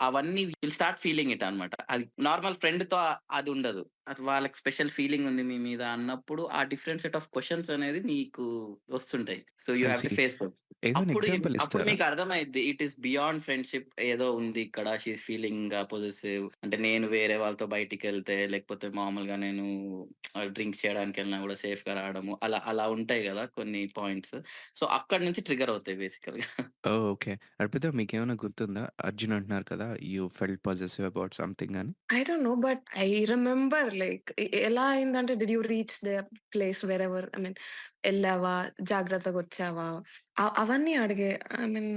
అవన్నీ విల్ స్టార్ట్ ఫీలింగ్ ఇట్ అన్నమాట. అది నార్మల్ ఫ్రెండ్‌తో అది ఉండదు. అది వాళ్ళకి స్పెషల్ ఫీలింగ్ ఉంది మీ మీద అన్నప్పుడు ఆ డిఫరెంట్ సెట్ ఆఫ్ క్వెషన్స్ అనేది మీకు వస్తుంటాయి. So you I have see. To face them. ఏదైనా అప్పుడు ఎగ్జాంపుల్ అప్పుడు ఇస్తారా? మీకు అర్థమైద్ది. ఇట్ ఈస్ బియాండ్ ఫ్రెండ్‌షిప్ ఏదో ఉంది ఇక్కడ. She is feeling possessive. అంటే నేను వేరే వాళ్ళతో బయటికెళ్తే లేకపోతే మామూలుగా నేను డ్రింక్స్ చేయడానికెళ్ళినా గూడా సేఫ్‌గా రావడము. అలా అలా ఉంటాయి గదా! కొన్ని పాయింట్స్. సో అక్కడి నుంచి ట్రిగ్గర్ అవుతాయి బేసికల్‌గా. ఓహ్! ఓకే. అర్పిత మీకేమైనా గుర్తుందా? 'అర్జున్' అంటున్నారు కదా! You felt possessive about something అని. I don't know but I remember like ఎలా అయిందంటే did you reach the place wherever I mean ఎళ్ళావా? జాగ్రత్తగొచ్చావా? అవన్నీ అడిగే ఐ మీన్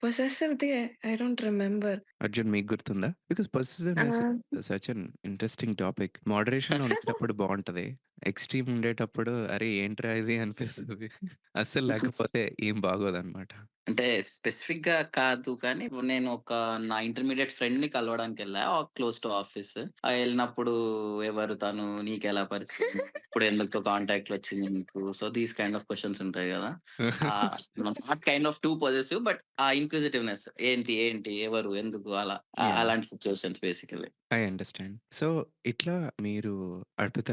పొసెసివ్‌ది ఐ డోంట్ రిమెంబర్. 'అర్జున్' మీకు గుర్తుందా? Because possessiveness such an interesting topic. మోడరేషన్‌లో ఉండేటప్పుడు బావుంటది. ఎక్స్‌ట్రీమ్ ఉండేటప్పుడు అరే! ఏంట్రా ఇది అనిపిస్తది. అస్సలు లేకపోతే ఏం బాగోదనమాట. అంటే స్పెసిఫిక్‌గా కాదు కానీ, నేను నా ఇంటర్మీడియేట్ ఫ్రెండ్‌ని కలవడానికెళ్ళా. Close to office. ఎళ్ళినప్పుడు ఎవరు తను? నీకెలా పరిచయం? ఇప్పుడెందుకు కాంటాక్ట్‌లో వచ్చింది నీకు? So, these kind of questions ఉంటాయి గదా! Not kind of two possessive but ఆ ఇన్‌క్విజిటివ్‌నెస్ ఏంటి? ఏంటి? ఎవరు? ఎందుకు? అలా యాహ్! అలాంటి situations basically. I understand. So, ఇట్లా మీరు అర్పిత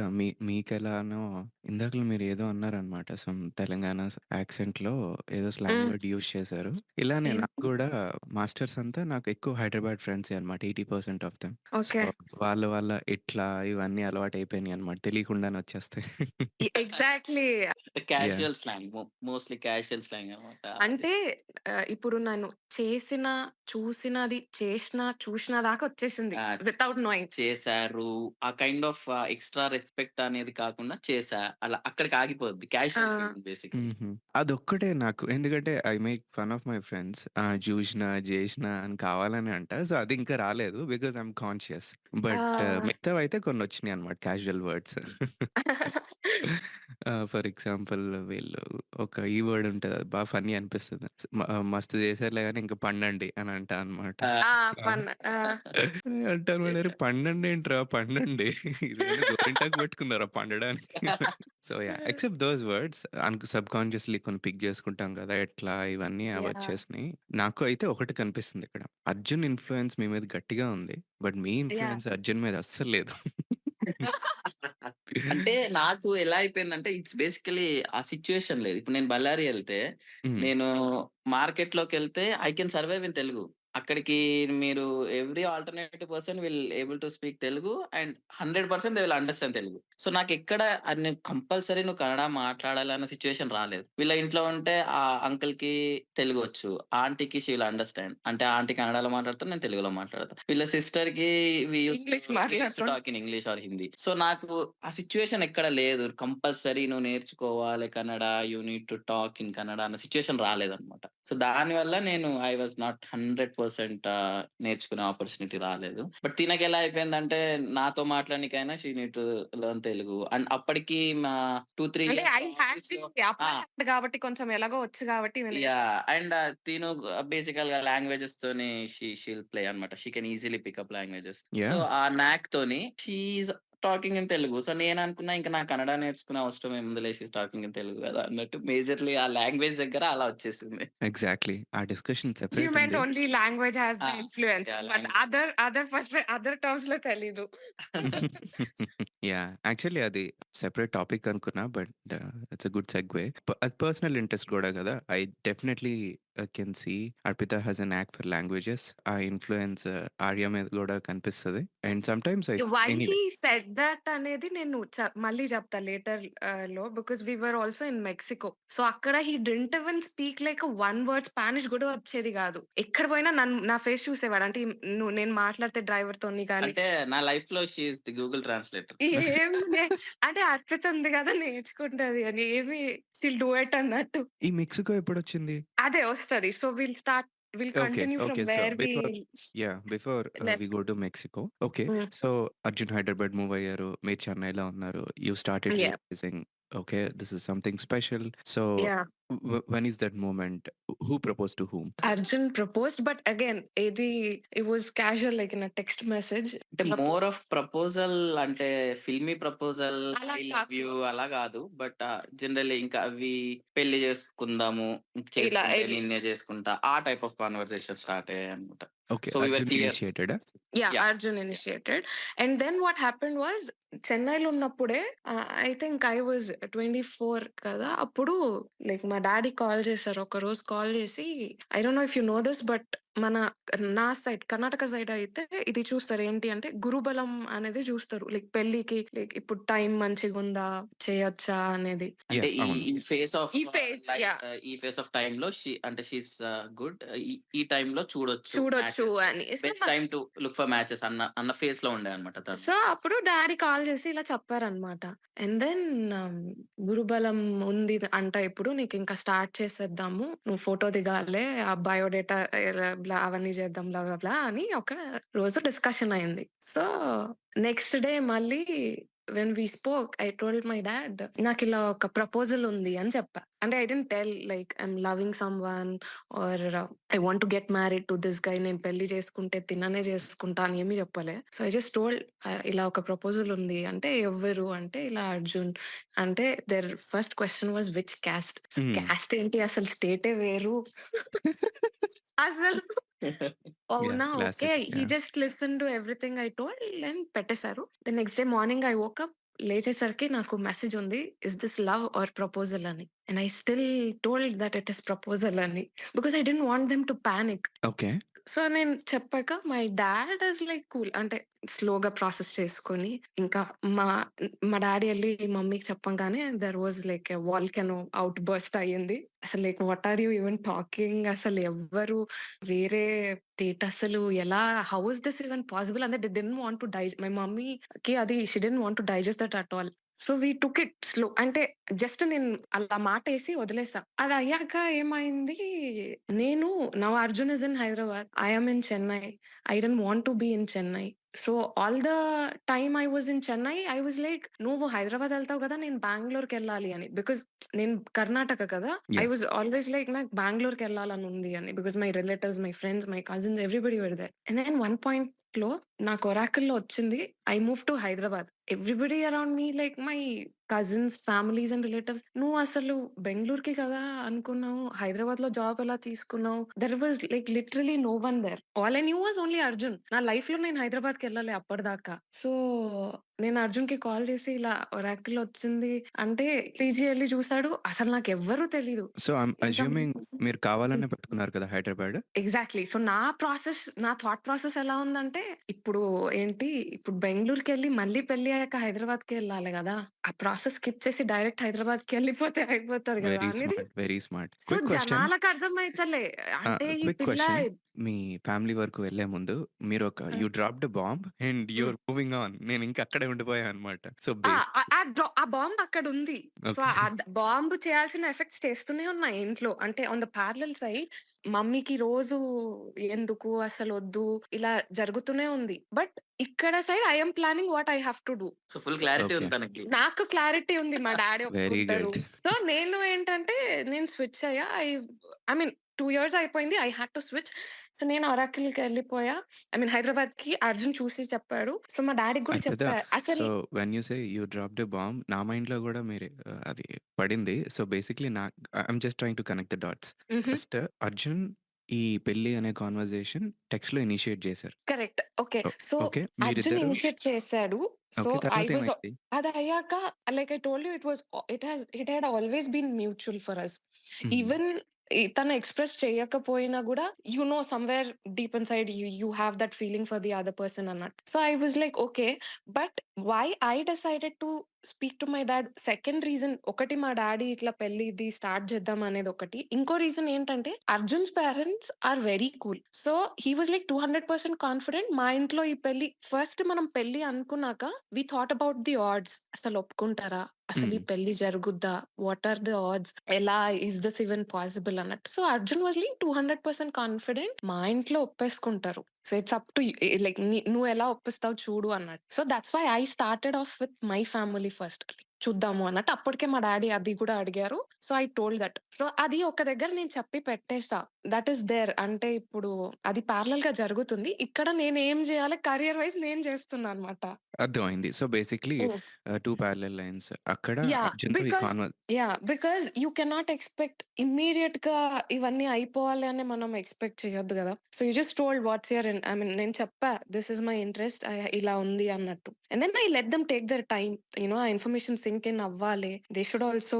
మీకెలానో ఇందాకల మీరేదో అన్నారనమాట. సమ్ తెలంగాణ యాక్సెంట్‌లో ఏదో స్లాంగ్ హ్మ్. వర్డ్ యూజ్ చేశారు. ఇలానే ఏం నాకు గూడా మాస్టర్స్ అంతా నాకు ఎక్కువ హైదరాబాద్ ఫ్రెండ్సే అనమాట. 80% ఆఫ్ దెమ్. So, okay. వాళ్ళ ఇట్లా ఇవన్నీ అలవాటయిపోయినాయనమాట. తెలియకుండానే వచ్చేస్తాయి. Exactly. Yeah! Casual slang. Mostly casual slang అన్నమాట అది. అంటే ఇప్పుడు నేను చేసిన, చూసినది, చూషిన దాకా వచ్చేసింది. ఆ! Without knowing. చేశారు. ఆ కైండ్ ఆఫ్ ఎక్స్‌ట్రా రెస్పెక్ట్ అనేది కాకుండా చేశా. అలా అక్కడికి ఆగిపోద్ది. ఆ! Casual feeling basically. హుహు. అదొక్కటే నాకు. ఎందుకంటే I make fun of my friends. జూషినా, జేషినా అని కావాలనే అంట. సో, అది ఇంకా రాలేదు. Because I'm conscious. బట్ ఆ! మిగతావైతే కొన్నొచ్చినాయన్నమాట క్యాజువల్ వర్డ్స్. ఫర్ ఎగ్జాంపుల్ వీళ్ళు ఒక ఈ వర్డ్ ఉంటది. అది బా ఫన్నీ అనిపిస్తది. మస్తు చేశారులే గాని ఇంక పండండి అని అంటా అనమాట. ఆ! ఆ! ఆ! ఆ! అంటాను మేడం, "అరే పండండి ఏంట్రా పండండి. ఇదేమన్నా గోరింటాకు పెట్టుకున్నారా పండడానికి?" So, yeah! Except those words subconsciously కొన్ని పిక్ చేసుకుంటాం కదా! ఎట్లా ఇవన్నీ యాహ్! అవొచ్చేసినాయి. నాకు అయితే ఒకటి కనిపిస్తుంది ఇక్కడ. 'అర్జున్' ఇన్‌ఫ్లూయెన్స్ మీ మీద గట్టిగా ఉంది. But me yeah! Influence 'Arjun' మీద అస్సలు లేదు. అంటే నాకు ఎలా అయిపోయిందంటే ఇట్స్ బేసికల్లీ ఆ సిట్యుయేషన్ లేదు. ఇప్పుడు నేను బళ్ళారి ఎళ్తే, హ్మ్. నేను మార్కెట్‌లోకెళ్తే I can survive in Telugu. అక్కడికి మీరు every alternative person will able to speak Telugu and 100% they will understand Telugu. So, నాకెక్కడ అది నేను కంపల్సరీ నువ్వు కన్నడ మాట్లాడాలన్న సిట్యుయేషన్ రాలేదు. వీళ్ళ ఇంట్లో ఉంటే ఆ అంకుల్‌కి తెలుగొచ్చు. ఆంటీకి షీ విల్ అండర్‌స్టాండ్. అంటే ఆంటీ కన్నడలో మాట్లాడతారు. నేను తెలుగులో మాట్లాడతా. వీళ్ళ సిస్టర్‌కి ఇంగ్లీష్ వి యూజ్డ్ టు మాట్లాడతాం. Talk in English are Hindi. So, నాకు ఆ సిట్యుయేషన్ ఎక్కడ లేదు. కంపల్సరీ నువ్వు నేర్చుకోవాలి Kannada. You need to talk in Kannada అన్న సిట్యుయేషన్ రాలేదన్నమాట. సో దానివల్ల నేను ఐ వాజ్ నాట్ 100% నేర్చుకునే ఆపర్చునిటీ రాలేదు. బట్ తినకెలా అయిపోయిందంటే నాతో మాట్లాడనీకైనా she need to learn Telugu. And అప్పటికి మా 2, 3 అంటే ఇయర్స్ ఐ హ్యాడ్ ది ఆఫీస్‌లో అప్పర్ ఆ! హ్యాండ్ కాబట్టి కొంచెం ఎలాగో వచ్చు కాబట్టి వినేసి. యాహ్! అండ్ తిను బేసికల్‌గా లాంగ్వేజెస్‌తోని షీ'ల్ ప్లే అనమాట. She can easily pick up languages. So, yeah! ఆ నాక్‌తోని she is talking in Telugu. So, నేననుకున్నా ఇంక నాకు కన్నడ నేర్చుకునే అవసరం ఏముందిలే she is talking in Telugu గదా! అన్నట్టు మేజర్‌లీ ఆ లాంగ్వేజ్ దగ్గర అలా వచ్చేసింది. ఎగ్జాక్ట్‌లీ. ఆ డిస్కషన్ యూ సెపరేట్ మెంట్ ఉంది. Only language has ah! The influence. Yeah! But other terms లో తెలీదు. యాహ్! యాక్చువల్లీ అది సెపరేట్ టాపిక్ అనుకున్నా. But it's a good segue. అది పర్సనల్ ఇంట్రెస్ట్ గూడా గదా! I definitely can see Arpita has a knack for languages. ఆ ఇన్‌ఫ్లూయెన్స్ ఆర్య మీద గూడా కనిపిస్తది. And sometimes why he anyway. Said that అనేది నేను మళ్ళీ చెప్తా లేటర్ లో, because we were also in Mexico. So అక్కడ he didn't even speak like one word Spanish కూడా వచ్చేది కాదు. ఎక్కడ పోయినా నన్ను నా ఫేస్ చూసేవాడు. అంటే నేను మాట్లాడితే డ్రైవర్ తోని కానీ అంటే నా లైఫ్‌లో she is the Google translator. ఏమి అంటే అర్పిత ఉంది కదా నేర్చుకుంటది అని, ఏమి షీల్ డూ ఇట్ అన్నట్టు. ఈ మెక్సికో ఎప్పుడొచ్చింది? అదే వస్తది. So will okay. Continue okay. From so, where we before we left. Go to Mexico. Okay. So, Arjun Hyderabad move అయ్యారు. మీరు చెన్నైలో ఉన్నారు. You started ya realising okay. This is something special. So, ya when is that moment? Who proposed to whom? Arjun proposed, but again, it was casual, like in a text message. అంటే more of proposal అంటే filmy proposal అలా I love కాకుండా you అలా కాదు. But generally ఇంకా అవి పెళ్లి చేసుకుందాము, ఇలా చేసుకుంటే నిన్నే చేసుకుంటా ఆ టైప్ ఆఫ్ కన్వర్సేషన్ స్టార్ట్ అయ్యాయి అనమాట. Okay. So we were Arjun clear. ఇనిషియేటెడా? yeah, yeah! Arjun initiated. And then what happened was, చెన్నైలో ఉన్నప్పుడే ఐ థింక్ ఐ వాజ్ 24 కదా అప్పుడు, లైక్ మా డాడీ కాల్ చేశారు ఒక రోజు. కాల్ చేసి, I don't no if you know this, but మన నా సైడ్ కర్ణాటక సైడ్ అయితే ఇది చూస్తారు. ఏంటి అంటే గురుబలం అనేది చూస్తారు. లైక్ పెళ్లికి లైక్ ఇప్పుడు టైం మంచిగా ఉందా, చేయొచ్చా అనేది. అంటే ఈ అవును. ఈ ఫేస్ ఆఫ్ ఈ ఫేజ్ లైఫ్, యా ఈ ఫేస్ ఆఫ్ టైమ్‌లో అంటే షీస్ గుడ్. ఈ టైమ్‌లో చూడొచ్చు చూడొచ్చు మ్యాచెస్. అని. So best time to look for matches అన్న ఫేస్‌లో ఉండే అనమాట తను. సో అప్పుడు డాడీ కాల్ చేసి ఇలా చెప్పారనమాట. అండ్ దెన్ గురుబలం ఉంది అంట, ఇప్పుడు నీకు ఇంకా స్టార్ట్ చేసేద్దాము, నువ్వు ఫోటో దిగాలే, ఆ బయోడేటా అవన్నీ చేద్దాం బ్లా బ్లా బ్లా అని ఒక రోజు డిస్కషన్ అయింది. సో నెక్స్ట్ డే మళ్ళీ when we spoke, I told my dad నాకు ఇలా ఒక ప్రపోజల్ ఉంది అని చెప్పా. అంటే I didn't tell like I'm loving someone or I want to get married to this guy, నేను పెళ్లి చేసుకుంటే తిననే చేసుకుంటా అని ఏమీ చెప్పలే. సో ఐ జస్ట్ టోల్డ్ ఇలా ఒక ప్రపోజల్ ఉంది అంటే, ఎవ్వరు అంటే ఇలా అర్జున్ అంటే, their first question was which caste. Hmm. Caste ఏంటి అసలు, స్టేటే వేరు అసలు. యాహ్! అవునా, okay. Classic. He yeah! Just listen to everything I told and పెట్టేశారు. The next day morning I woke up, లేచేసరికి నాకు మెసేజ్ ఉంది, is this love or proposal అని. And I still told that it is proposal అని, because I don't want them to panic. Okay. So నేను చెప్పాక my dad is like cool. అంటే స్లోగా process చేసుకొని, ఇంకా మా మా డాడీ ఎళ్లి మమ్మీకి చెప్పంగానే there was like a volcano outburst అయ్యింది. అసలు like what are you even talking, అసలు ఎవ్వరు వేరే స్టేట్, అసలు ఎలా, how is this even possible అంటే they didn't want to my మమ్మీకి అది she didn't want to digest that at all. So we took it slow. అంటే జస్ట్ నేను అలా మాటేసి వదిలేసా. అది అయ్యాక ఏమైంది, నేను now Arjun is in Hyderabad, I am in Chennai. I don't want to be in Chennai. So all the time I was in Chennai, I was like నువ్వు హైదరాబాద్ వెళ్తావు కదా, నేను బెంగళూరుకి వెళ్ళాలి అని. బికాస్ నేను కర్ణాటక కదా, I yeah! Was always like నాకు బెంగళూరుకి వెళ్ళాలని ఉంది అని. Because my relatives, my friends, my cousins, everybody were there. And then one point లో నాకు ఒరాకిల్ లో వచ్చింది, I move to Hyderabad. Everybody around me like my cousins, families and relatives, నువ్వు అసలు బెంగళూరుకి కదా అనుకున్నావు, హైదరాబాద్ లో జాబ్ ఎలా తీసుకున్నావు? There was like literally no one there. All I knew was only Arjun. నా లైఫ్ లో నేను హైదరాబాద్ కి వెళ్ళాలి అప్పటిదాకా. సో నేను అర్జున్ కి కాల్ చేసి ఇలా ఒరాకిల్ వచ్చింది అంటే, పీజీ వెళ్ళి చూసాడు, అసలు నాకు ఎవ్వరూ తెలీదు. సో, ఐయామ్ ఇంకా అస్యూమింగ్ మీరు కావాలనే పెట్టుకున్నారు కదా హైదరాబాద్? ఎగ్జాక్ట్‌లీ. సో, నా థాట్ ప్రాసెస్ ఎలా ఉందంటే, ఇప్పుడు ఏంటి, ఇప్పుడు బెంగుళూరుకెళ్ళి మళ్ళీ పెళ్లి అయ్యాక హైదరాబాద్‌కెళ్ళాలి గదా! ఆ ప్రాసెస్ స్కిప్ చేసి డైరెక్ట్ హైదరాబాద్‌కెళ్ళిపోతే అయిపోతది గదా! వెరీ అనేది. Smart. Very smart. So, quick question. జనాలకు అర్థమైతలే. అంటే ఈ క్విక్ పిల్ల క్వెషన్. మీ ఫ్యామిలీ వరకు వెళ్ళే ముందు మీరొక hmm. You dropped a bomb and you hmm. Are moving on. నేనింక అక్కడే అక్కడే ఉండిపోయావనమాట. సో, ఆ! బేసిక్‌లీ ఆ బాంబ్ అక్కడుంది. So, okay. బాంబ్ చేయాల్సిన ఎఫెక్ట్స్ చేస్తూనే ఉన్నా ఇంట్లో. అంటే ఆన్ ద ప్యారలల్ సైడ్ మమ్మీకి రోజు ఎందుకు అసలొద్దు ఇలా జరుగుతూనే ఉంది. బట్ ఇక్కడ side I am planning what I have to do. So, full clarity okay. ఉంది తనకి. నాకు క్లారిటీ ఉంది. మా డ్యాడీ వెరీ ఒప్పుకుంటారు. గుడ్. సో, నేను ఏంటంటే నేను స్విచ్ అయ్యా. ఐ మీన్ 2 ఇయర్స్ అయిపోయింది. I had to switch. So, నేను ఒరాకిల్‌కెళ్ళిపోయా. ఐ మీన్ హైదరాబాద్‌కి అర్జున్ చూసి చెప్పాడు. సో, మా డ్యాడీకి గూడా అచ్చచ్చ! చెప్పా. సో, అసలు when you say you dropped a bomb నా మైండ్‌లో గూడా మీరు అది పడింది. So, basically I'm just trying to connect the dots. హుహు. ఫస్ట్ అర్జున్ ఈ పెళ్లి అనే కన్వర్జేషన్ టెక్స్ట్‌లో ఇనిషియేట్ చేశారు. Correct. Okay. Oh so, okay. Arjun మీరిద్దరు ఇనిషియేట్ చేసాడు. So, okay. ఐ వాస్ తర్వాతేమైంది? అదయ్యాక like I told you it had always been mutual for us. Hmm. Even తను ఎక్స్‌ప్రెస్ చేయకపోయినా గూడా somewhere deep inside you have that feeling for the other person అన్నట్టు. So, I was like okay. But why I decided to speak to my dad second reason ఒకటి మా daddy ఇట్లా పెళ్లిది start చేద్దాం అనేది ఒకటి. ఇంకో రీజన్ ఏంటంటే Arjun's parents are very cool. So, he was like 200% confident మా ఇంట్లో ఈ పెళ్లి ఫస్ట్ మనం పెళ్లి అనుకున్నాక we thought about the odds. అసలు ఒప్పుకుంటారా? అసలు హ్మ్. ఈ పెళ్లి జరుగుద్దా? What are the odds? ఎలా ఈస్ దిస్ ఈవెన్ పాసిబుల్ అన్నట్టు. So, Arjun was like 200% confident మా ఇంట్లో ఒప్పేసుకుంటారు. So, it's up to like నువ్వు ఎలా ఒప్పిస్తావు చూడు అన్నట్టు. So, that's why I started of with my family first. చూద్దాము అన్నట్టు. అప్పటికే మా డ్యాడీ అది కూడా అడిగారు. So, I told that. So, అది ఒక దగ్గర నేను చెప్పి పెట్టేసా. That is there. అంటే ఇప్పుడు అది పారలెల్‌గా జరుగుతుంది. ఇక్కడ నేనేం జేయాలి కెరియర్ వైస్ నేను జేస్తున్నా అన్నమాట. అర్థమైంది. సో, బేసిక్‌లీ హ్మ్. 2 పారలెల్ లైన్స్. అక్కడ యాహ్! అర్జున్‌తో ఈ బికాజ్ యూ కెనాట్ ఎక్స్‌పెక్ట్ ఇమ్మీడియేట్‌గా ఇవన్నీ అయిపోవాలి అని మనం ఎక్స్‌పెక్ట్ చేయొద్దు గదా! So, you just told what's your I mean నేను చెప్పా దిస్ ఈస్ మై ఇంట్రెస్ట్ ఇలా ఉంది అన్నట్టు. And then I let them take their time. ఆ ఇన్ఫర్మేషన్ సింక్ ఇన్ అవ్వాలి. దే షుడ్ ఆల్సో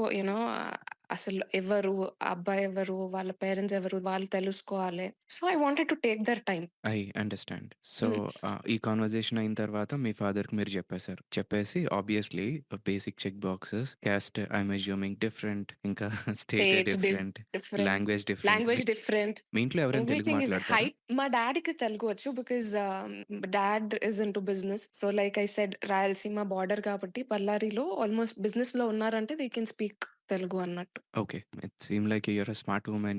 అసలు ఎవరు, ఆ అబ్బాయి ఎవరు, వాళ్ళ పేరెంట్స్ ఎవరు, వాళ్ళు తెలుసుకోవాలి. So, I wanted to take their time. I understand. So, హ్మ్. ఈ కన్వర్జేషన్ అయిన తర్వాత మీ ఫాదర్‌కి మీరు చెప్పేసారు. చెప్పేసి obviously basic check boxes, caste I'm assuming different ఇంకా state state different, different. Language different. Language different. మీ ఇంట్లో ఎవరైనా తెలుగు ఎవ్రీథింగ్ ఈస్ మాట్లాడతారా? హైప్. మా డాడీకి తెలుగు వచ్చు. Because dad is into business. So, like I said Rayalaseema border కాబట్టి బళ్ళారిలో ఆల్మోస్ట్ బిజినెస్‌లో ఉన్నారంటే దే కెన్ స్పీక్ తెలుగు అన్నట్టు. Okay, it seemed like you're a smart woman,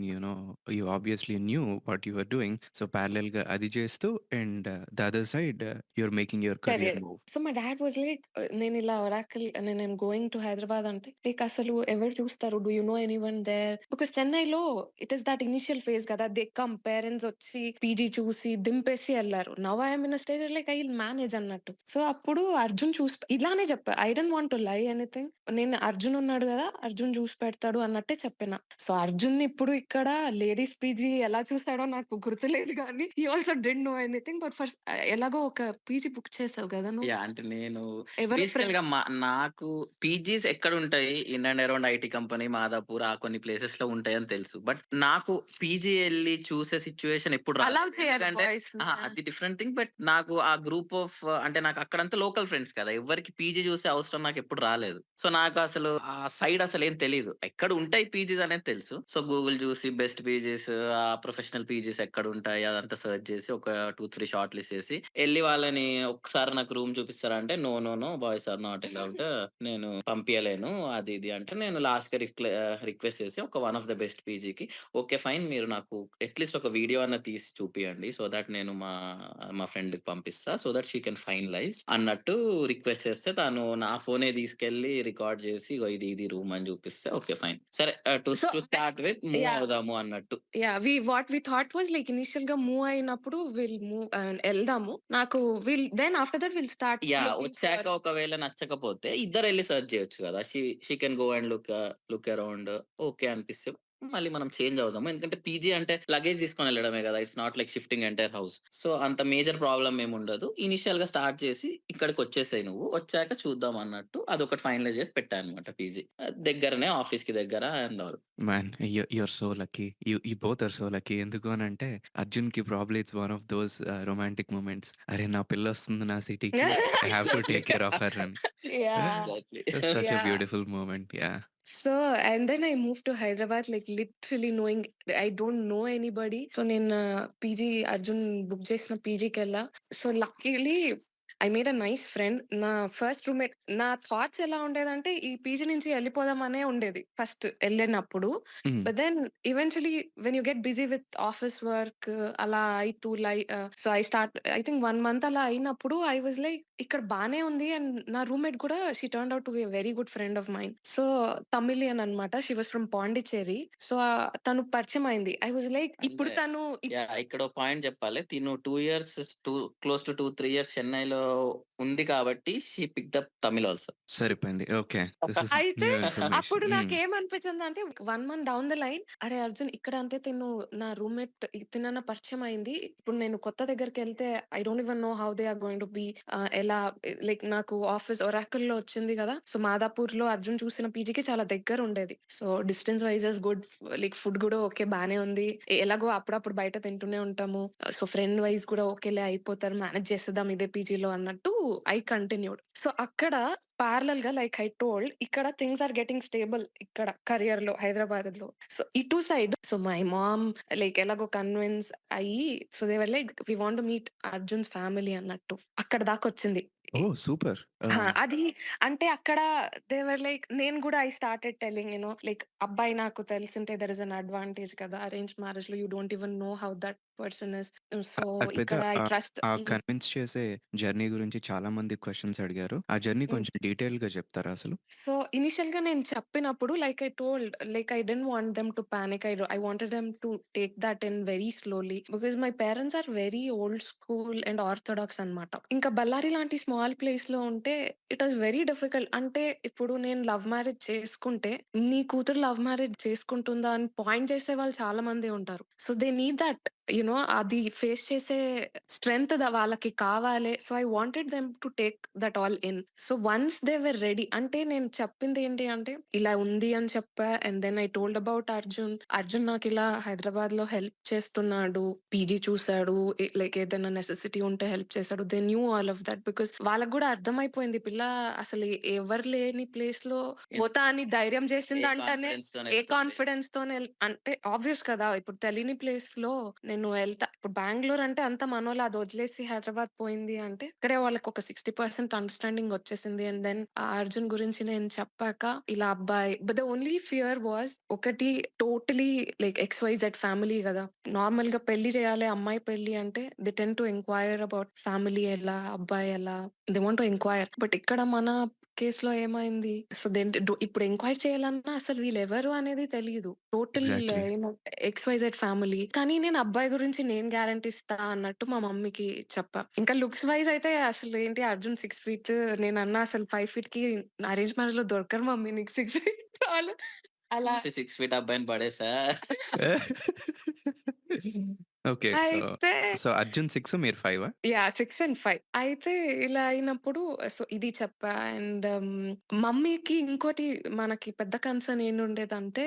you obviously knew what you were doing. So parallelగా అది చేస్తూ and the other side you're making your career career. move. So, మా dad was like నేనిలా Oracle నేను going to Hyderabad అంటే, like అసలు ఎవరు చూస్తారు? Do you know anyone there? Because చెన్నైలో it is that initial phase కదా! దే కమ్ పేరెంట్స్ వచ్చి పీజీ చూసి దింపేసి ఎళ్లారు. Now I am in a stage like I will manage అన్నట్టు. సో, అప్పుడు అర్జున్ చూసి ఇలానే చెప్పా. I don't want to lie anything. నేను అర్జున్ ఉన్నాడు గదా! అర్జున్ చూసి పెడతాడు అన్నట్టే చెప్పిన. సో, అర్జున్ ఇప్పుడు ఇక్కడ లేడీస్ పీజీ ఎలా చూసాడో నాకు గుర్తులేదు గానీ, హి also didn't know anything. But ఎలాగో ఒక పీజీ బుక్ చేసావు గదా నువ్వు. అంటే నేను ఎవరు ఫ్రెండ్ బేసికల్‌గా నాకు పీజీస్ ఎక్కడుంటాయి? In and around IT company, Madhapur ఆ కొన్ని ప్లేసెస్‌లో ఉంటాయని తెలుసు. బట్ నాకు పీజీ ఎళ్లి చూసే సిట్యుయేషన్ ఎప్పుడు అలౌ రాలేదు. చేయరు ఎందుకంటే బాయ్స్‌ని. అది డిఫరెంట్ థింగ్. బట్ నాకు ఆ గ్రూప్ ఆఫ్ అంటే నాకు అక్కడంతా లోకల్ ఫ్రెండ్స్ కదా! ఎవ్వరికీ పీజీ చూసే అవసరం నాకెప్పుడు రాలేదు. సో, నాకు అసలు ఆ సైడ్ అసలేం తెలీదు. ఎక్కడ ఉంటాయి పీజీస్ అనేది తెలుసు. సో, గూగుల్ చూసి బెస్ట్ పీజీస్, ప్రొఫెషనల్ పీజీస్ ఎక్కడుంటాయి అదంతా సెర్చ్ చేసి ఒక 2, 3 షార్ట్ లిస్ట్ చేసి ఎళ్లి వాళ్ళని "ఒక్కసారి నాకు రూమ్ చూపిస్తారా?" అంటే, "no, no, no boys are not allowed. నేను పంపియలేను." అది ఇది అంటే నేను లాస్ట్‌గా రిక్వెస్ట్ చేసి ఒక వన్ ఆఫ్ ద బెస్ట్ పీజీకి "ఓకే. ఫైన్. మీరు నాకు అట్‌లీస్ట్ ఒక వీడియో అన్నా తీసి చూపియండి. సో థట్ నేను మా ఫ్రెండ్‌కి పంపిస్తా. So that she can finalise" అన్నట్టు రిక్వెస్ట్ చేస్తే తను నా ఫోనే తీసుకెళ్ళి రికార్డ్ చేసి ఇగో ఇది రూమ్ అని చూపిస్తే ఓకే. ఫైన్. సరే to so to start with move yeah! అవుదాము అన్నట్టు. What we thought was like ఇనీషియల్‌గా మూవ్ అయినప్పుడు ఎళ్దాము. నాకు then after that will start looking వచ్చాక ఫర్ ఒకవేళ నచ్చకపోతే ఇద్దరెళ్లి సెర్చ్ చేయొచ్చు గదా! She can go and look around. Okay అనిపిస్తే మళ్ళీ మనం చేంజ్ అవుదాము. ఎందుకంటే పీజీ అంటే లగేజ్ తీసుకొని ఎళ్ళడమే గదా! It's not like shifting entire house. So, అంత మేజర్ ప్రాబ్లమ్ ఏముండదు. ఇనీషియల్‌గా స్టార్ట్ చేసి ఇక్కడికొచ్చేసేయి నువ్వు. వచ్చాక చూద్దాం అన్నట్టు అదొకటి ఫైనలైజ్ చేసి పెట్టా అనమాట పీజీ. దగ్గరనే ఆఫీస్‌కి దగ్గర and all. Man you are so lucky. You both are so lucky. ఎందుకు అనంటే అర్జున్‌కి probably it's one of those romantic moments. అరే! నా పిల్లొస్తుంది నా సిటీకి. I have to take care of her అని. Yeah! Exactly. Such a yeah! Beautiful moment. Yeah! So, and then I moved to Hyderabad like literally knowing I don't know anybody. So, నేను PG Arjun book చేసిన పీజీకెళ్ళా. So, luckily I made a nice friend. నా first roommate నా thoughts ఎలా ఉండేదంటే, ఈ PG నుంచి ఎళ్ళిపోదామనే ఉండేది ఫస్ట్ ఎళ్ళినప్పుడు. Hmm. But then eventually when you get busy with office work అలా అయితూ సో, ఐ థింక్ 1 మంత్ అలా అయినప్పుడు ఐ వాస్ లైక్ ఇక్కడ బానే ఉంది. అండ్ నా రూమ్‌మేట్ కూడా she turned out to be a very good friend of mine. So, Tamilian అనమాట. She was from Pondicherry. So, తను పరిచయం అయింది. ఐ వాస్ లైక్ ఇప్పుడు అంటే తను యాహ్! ఇక్కడో పాయింట్ జెప్పాలి. తిను 2 ఇయర్స్ క్లోజ్ టు 2, 3 ఇయర్స్ చెన్నైలో ఉంది కాబట్టి she picked up Tamil also. సరిపోయింది. ఓకే. దిస్ ఈస్ అయితే న్యూ ఇన్ఫర్మేషన్. అప్పుడు హ్మ్. నాకేమనిపించిందంటే 1 మంత్ డౌన్ ద లైన్ అరే అర్జున్ ఇక్కడ అంటే నా రూమ్‌మేట్ తినన్న పరిచయం అయింది. ఇప్పుడు నేను కొత్త దగ్గరికెళ్తే I don't even know how they are going to be ఎలా లైక్ నాకు ఆఫీస్ ఒరాకిల్‌లో వచ్చింది గదా! సో, మాదాపూర్‌లో అర్జున్ చూసిన పీజీకి చాలా దగ్గర ఉండేది. So, distance wise is good. Like food గూడా ఓకే బానే ఉంది. ఎలాగో అప్పుడప్పుడు బయట తింటూనే ఉంటాము. సో, ఫ్రెండ్ వైస్ కూడా ఓకేలే అయిపోతారు. మేనేజ్ చేసేద్దాం ఇదే పీజీలో అన్నట్టు ఐ కంటిన్యూడ్. సో, అక్కడ పారలెల్‌గా లైక్ ఐ టోల్డ్ ఇక్కడ థింగ్స్ ఆర్ గెట్టింగ్ స్టేబుల్ ఇక్కడ కెరియర్‌లో హైదరాబాద్‌లో. సో, ఇటు సైడ్ సో, మై మామ్ లైక్ ఎలాగో కన్విన్స్ అయ్యి so, they were like we want to meet Arjun's family అన్నట్టు. అక్కడి దాకొచ్చింది. ఓహ్! సూపర్. ఆ! అది అంటే అక్కడ దే వర్ లైక్ నేను గూడా ఐ స్టార్టెడ్ టెల్లింగ్ లైక్ అబ్బాయి నాకు తెలిసుంటే దేర్ ఇస్ అన్ అడ్వాంటేజ్ కదా! అరేంజ్డ్ మ్యారేజ్‌లో you don't even know how that person is. So, Arpita ఇక్కడ ఐ ట్రస్ట్ ఆ కన్విన్స్ చేసే జర్నీ గురించి చాలా మంది క్వెషన్స్ అడిగారు. ఆ జర్నీ కొంచెం డీటెయిల్‌గా చెప్తారా అసలు? సో, ఇనీషియల్‌గా నేను చెప్పినప్పుడు like I told like I didn't want them to panic. I wanted them to take that in very slowly. Because my parents are very old school and orthodox అన్నమాట. ఇంకా బళ్ళారి లాంటి స్మాల్ ప్లేస్‌లో ఉంటే ఇట్ ఈస్ వెరీ డిఫికల్ట్. అంటే ఇప్పుడు నేను love marriage చేసుకుంటే, నీ కూతురు లవ్ మ్యారేజ్ చేసుకుంటుందా అని పాయింట్ చేసేవాళ్ళు చాలా మందే ఉంటారు. సో, దే నీడ్ దట్ అది ఫేస్ చేసే స్ట్రెంగ్త్ వాళ్ళకి కావాలి. So, I wanted them to take that all in. So, once they were ready అంటే నేను చెప్పింది ఏంటి అంటే, ఇలా ఉంది అని చెప్పా. And then I told about Arjun. Arjun నాకిలా హైదరాబాద్‌లో హెల్ప్ చేస్తున్నాడు. పీజీ చూసాడు. లైక్ ఏదైనా నెసెసిటీ ఉంటే హెల్ప్ చేసాడు. They knew all of that because వాళ్ళకి గూడా అర్థమైపోయింది. పిల్ల అసలు ఎవరు లేని ప్లేస్‌లో పోతా అని ధైర్యం ఏ చేసిందంటేనే కాన్ఫిడెన్స్‌తోని ఏ ఎళ్తుంది. కాన్ఫిడెన్స్‌తోని అంటే ఆబ్వియస్ కదా! ఇప్పుడు తెలియని ప్లేస్‌లో నేను వెళ్తా. ఇప్పుడు బెంగుళూరు అంటే అంతా మనోళ్ళు అది వదిలేసి హైదరాబాద్ పోయింది అంటే, ఇక్కడే వాళ్ళకొక 60% అండర్‌స్టాండింగ్ వచ్చేసింది. అండ్ దెన్ ఆ అర్జున్ గురించి నేను చెప్పాక ఇలా అబ్బాయి but the only fear was ఒకటి టోటలీ లైక్ ఎక్స్-వై-జెడ్ ఫ్యామిలీ గదా! నార్మల్‌గా పెళ్లి చేయాలి, అమ్మాయి పెళ్లి అంటే they tend to enquire about family ఎలా, అబ్బాయి ఎలా they want to enquire. But ఇక్కడ మన కేస్‌లో ఏమైంది? సో, ఇప్పుడు ఎంక్వైరీ చేయాలన్నా అసలు వీళ్ళెవరు అనేది తెలీదు. Total exactly. X-why-Z family. కానీ నేను అబ్బాయి గురించి నేను గ్యారంటీ ఇస్తా అన్నట్టు మా మమ్మీకి చెప్పా. ఇంకా లుక్స్ వైస్ అయితే అసలు ఏంటి 'అర్జున్' 6 ఫీట్ నేనన్నా అసలు 5 ఫీట్‌కి అరేంజ్ మ్యారేజ్‌లో దొరకరు మమ్మీ నీకు 6 ఫీట్ చాలు. అలా చూసి 6 ఫీట్ అబ్బాయిని పడేసా. ఓకే. సో, అయితే సో 'అర్జున్ 6' మీరు 5ఆ? యాహ్! 6 అండ్ 5 అయితే ఇలా అయినప్పుడు సో, ఇది చెప్పా. అండ్ మమ్మీకి ఇంకోటి మనకి పెద్ద కన్సర్న్ ఏండుండేదంటే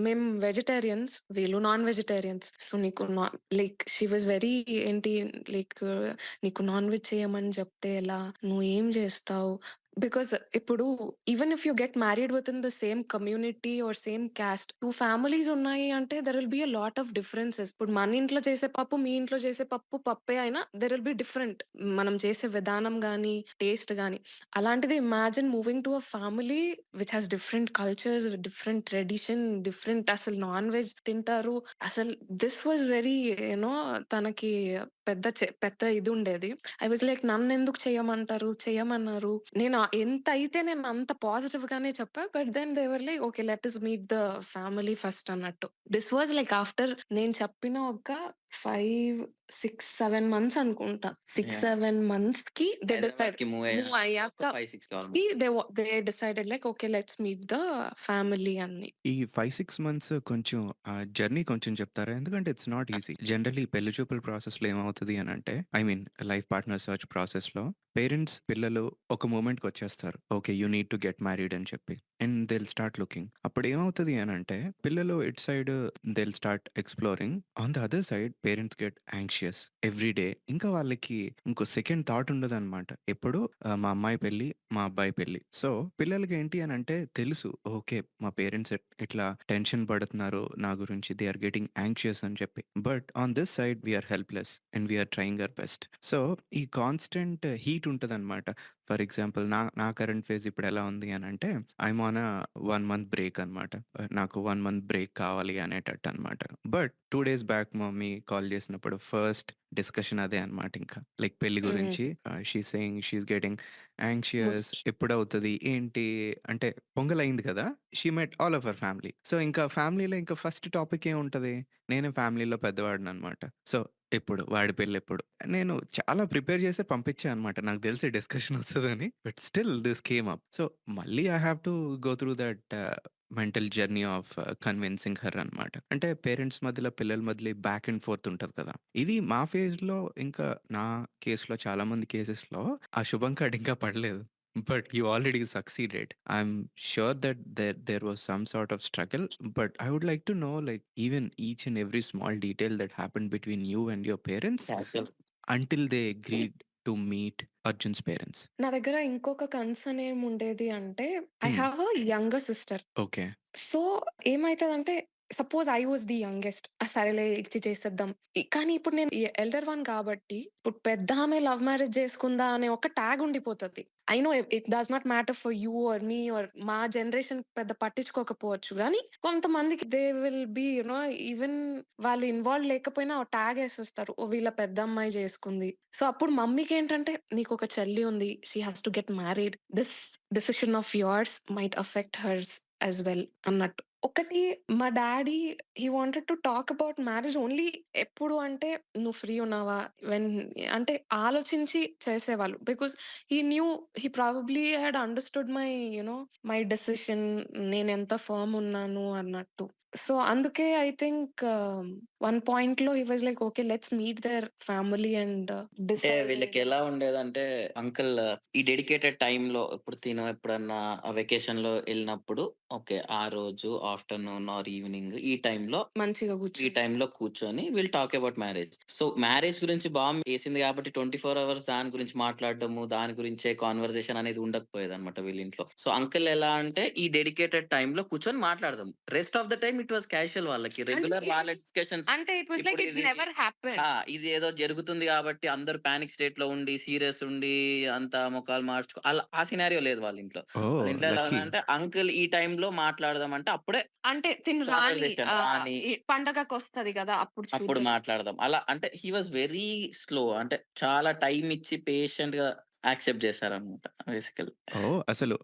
మేము వెజిటేరియన్స్, వీళ్ళు నాన్ వెజిటేరియన్స్. సో, నీకు లైక్ షీ వాస్ వెరీ ఏంటి లైక్ నీకు నాన్ వెజ్ చేయమని చెప్తే ఎలా? నువ్వేం చేస్తావు? బికాజ్ ఇప్పుడు even if you get married within the same community or same caste 2 families ఉన్నాయి అంటే there will be a lot of differences. ఇప్పుడు మన ఇంట్లో చేసే పప్పు, మీ ఇంట్లో చేసే పప్పు పప్పే అయినా దేర్ విల్ బి డిఫరెంట్. మనం చేసే విధానం గాని, టేస్ట్ గాని. అలాంటిది imagine moving to a family which has different cultures, different tradition, different అసలు నాన్ వెజ్ తింటారు. అసలు దిస్ వాస్ వెరీ తనకి పెద్ద ఇది ఉండేది. ఐ వాస్ లైక్ నన్నెందుకు చేయమంటారు? చేయమన్నారు. ఎంత అయితే నేను అంత పాజిటివ్ గానే చెప్పా. But then they were like okay let us meet the family first అన్నట్టు. దిస్ వాస్ లైక్ ఆఫ్టర్ నేను చెప్పిన ఒక 5, 6, 7 మంత్స్ అనుకుంటా. 6, యాహ్! 7 మంత్స్‌కి దే డిసైడ్ హైదరాబాద్‌కి మూవ్ అయ్యాక ఒక 5, 6 కావాలి. They decided like okay let's meet the family అని. ఈ 5, 6 మంత్స్ కొంచెం జర్నీ కొంచెం చెప్తారా? ఎందుకంటే ఇట్స్ నాట్ ఈజీ. జనరల్లీ పెళ్లి చూపుల ప్రాసెస్‌లో ఏమవుతది అనంటే, I mean life partner search ప్రాసెస్‌లో పేరెంట్స్, పిల్లలు ఒక మూమెంట్‌కొచ్చేస్తారు. Okay. You need to get married అని చెప్పి. And they will start looking. అప్పుడు ఏమవుతది అనంటే పిల్లలు ఇటు side they will start exploring. On the other side parents get anxious every day. ఇంకా వాళ్ళకి ఇంకో సెకండ్ థాట్ ఉండదనమాట. ఎప్పుడు మా అమ్మాయి పెళ్లి, మా అబ్బాయి పెళ్లి. సో, పిల్లలకి ఏంటి అనంటే తెలుసు. ఓకే. మా పేరెంట్స్ ఇట్లా టెన్షన్ పడుతున్నారు నా గురించి. దే ఆర్ గెట్టింగ్ యాంగ్షియస్ అని చెప్పి. But on this side we are helpless and we are trying our best. So, ఈ కాన్స్టెంట్ హీట్ ఉంటదనమాట. ఫర్ ఎగ్జాంపుల్ నా కరెంట్ ఫేజ్ ఇప్పుడెలా ఉంది అనంటే I'm on a 1 month break అనమాట. నాకు 1 మంత్ బ్రేక్ కావాలి అనేటట్టనమాట. బట్ 2 డేస్ బ్యాక్ మా మమ్మీ కాల్ చేసినప్పుడు ఫస్ట్ డిస్కషన్ అదే అనమాట ఇంకా. లైక్ పెళ్లి హ్మ్. గురించి she is saying she is getting anxious. Must ఎప్పుడవుతది? ఏంటి? అంటే పొంగలయింది కదా! She met all of her family. So, ఇంకా ఫ్యామిలీలో ఇంకా ఫస్ట్ టాపిక్ ఏముంటది? నేనే ఫ్యామిలీలో పెద్దవాడిననమాట. సో, ఎప్పుడు? వాడి పెళ్ళెప్పుడు? నేను చాలా ప్రిపేర్ చేసే పంపించా అనమాట. నాకు తెలిసి డిస్కషన్ వస్తదని. But still this came up. So, మళ్ళీ I have to go through that mental journey of convincing her అనమాట. అంటే పేరెంట్స్ మధ్యలో, పిల్లల మధ్యలో బ్యాక్ అండ్ ఫోర్త్ ఉంటది కదా! ఇది మా ఫేజ్‌లో ఇంకా నా కేస్‌లో చాలా మంది కేసెస్‌లో ఆ శుభం కార్డ్ ఇంకా పడలేదు. But you already succeeded. I'm sure that there was some sort of struggle. But I would like to know, like, even each and every small detail that happened between you and your parents actual until they agreed to meet Arjun's parents. నా దగ్గర ఇంకొక concern ఏముండేది అంటే, I Hmm. Have a younger sister. Okay. So, ఏమైతదంటే suppose I was the youngest. సరేలే ఇచ్చి చేసేద్దాం. కానీ ఇప్పుడు నేను ఎల్డర్ వన్ కాబట్టి, ఇప్పుడు పెద్దామె లవ్ మ్యారేజ్ చేసుకుందా అనే ఒక ట్యాగ్ ఉండిపోతది. I know it does not matter for you or me or మా జనరేషన్ పెద్ద పట్టించుకోకపోవచ్చు గానీ, కొంతమందికి దే విల్ బి ఈవెన్ వాళ్ళు ఇన్వాల్వ్ లేకపోయినా ఓ ట్యాగ్ ఏసేస్తారు. ఓహ్! వీళ్ళ పెద్దమ్మాయి చేసుకుంది. సో, అప్పుడు మమ్మీకేంటంటే నీకొక చెల్లి ఉంది. She has to get married. This decision of yours might affect hers as well అన్నట్టు. ఒకటి మా daddy he wanted to talk about marriage only ఎప్పుడు అంటే నువ్వు ఫ్రీ ఉన్నావా? వెన్ అంటే ఆలోచించి చేసేవాళ్ళు. Because he knew he probably had understood my my decision నేనెంత ఫర్మ్ ఉన్నాను అన్నట్టు. సో, అందుకే ఐ థింక్ వన్ పాయింట్‌లో he was like okay let's meet their family and అంటే డిసైడ్. వీళ్ళకెలా ఉండేదంటే అంకుల్ ఈ డెడికేటెడ్ టైమ్‌లో ఇప్పుడు తిను ఎప్పుడన్నా వెకేషన్‌లో ఎళ్ళినప్పుడు ఓకే. ఆ రోజు ఆఫ్టర్‌నూన్ ఆర్ ఈవినింగ్ మంచిగా ఈ కూర్చొని. టైంలో కూర్చొని will talk about marriage. So, marriage గురించి బాంబ్ ఏసింది కాబట్టి 24 అవర్స్ దాని గురించి మాట్లాడడము, దాని గురించే కాన్వర్జేషన్ అనేది ఉండకపోయేదన్నమాట వీళ్ళింట్లో. సో, అంకుల్ ఎలా అంటే ఈ డెడికేటెడ్ టైమ్‌లో కూర్చొని మాట్లాడదాం. Rest of the time it was casual వాళ్ళకి. రెగ్యులర్ వాళ్ళ డిస్కషన్స్ అంటే ఇట్ వాస్ లైక్ ఇప్పుడు ఇట్ ఇది నెవర్ హ్యాపెండ్. ఇది ఏదో జరుగుతుంది గాబట్టి అందరూ పానిక్ స్టేట్‌లో ఉండి, సీరియస్ ఉండి, అంతా మొఖాలు అలా ఆ సినారియో లేదు వాళ్ళ ఇంట్లో. వాళ్ళ Oh, ఇంట్లో ఎలా lucky. ఉందంటే, అంకుల్ ఈ టైంలో మాట్లాడదాం అంటే అప్పుడే అంటే తిను రాని కాన్వర్జేషన్ రాని, ఈ పండగకొస్తది గదా! అప్పుడు అప్పుడు చూద్దాం. మాట్లాడదాం. అలా అంటే హి వాస్ వెరీ స్లో. అంటే చాలా టైమ్ ఇచ్చి పేషెంట్‌గా యాక్సెప్ట్ చేశారన్నమాట బేసికల్లీ. అసలు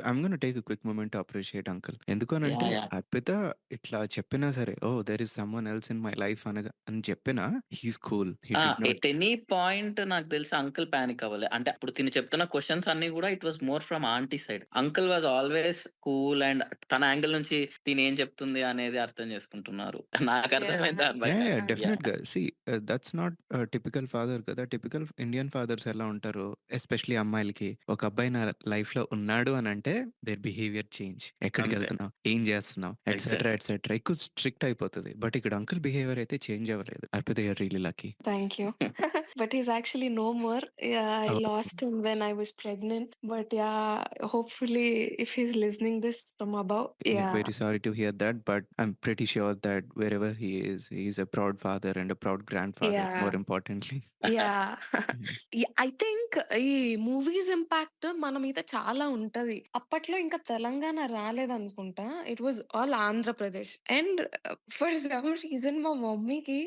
I'm gonna take a quick moment to appreciate uncle. ఎందుకనంటే యాహ్! అర్పిత ఇట్లా చెప్పినా సరే, oh! There is someone else in my life అని చెప్పినా he is cool. He did not. At any point నాకు తెలిసి అంకుల్ పానిక్ అవ్వలే. అంటే అప్పుడు తిను చెప్తున్న క్వెషన్స్ అన్నీ గూడా it was more from aunty side. Uncle was always cool and తన యాంగిల్ నుంచి తినేం చెప్తుంది అనేది అర్థం చేసుకుంటున్నారు. నాకర్థమైంది దాన్ని యాహ్! బట్టి. యాహ్! యాహ్! డెఫినెట్‌గా. See that's not typical father కదా! టిపికల్ ఇండియన్ ఫాదర్స్ ఎలా ఉంటారో, ఎస్పెషల్లీ అమ్మాయిలకి ఒక అబ్బాయి నా లైఫ్‌లో ఉన్నాడు అనంటే దేర్ బిహేవియర్ చేంజ్. అంతే. ఎక్కడికెళ్తున్నావు? ఏం చేస్తున్నావు? Etcetera, exactly. ఎట్సెట్రా ఎక్కువ స్ట్రిక్ట్ అయిపోతది. బట్ ఇక్కడ అంకుల్ బిహేవియర్ అయితే చేంజ్ అవ్వలేదు. Arpita you are really lucky. Thank you. But he is actually no more. Yeah! I oh! Lost him when I was pregnant. But yeah! Hopefully if he is listening this from above. Yeah! Very sorry to hear that, but I'm pretty sure that wherever he is a proud father and a proud grandfather, more yeah! importantly. Yeah! Yeah. I think ఈ movies impact మన మీద చాలా ఉంటది. అప్పట్లో ఇంకా తెలంగాణ రాలేదనుకుంటా. It was all Andhra Pradesh. And for some reason మా మమ్మీకి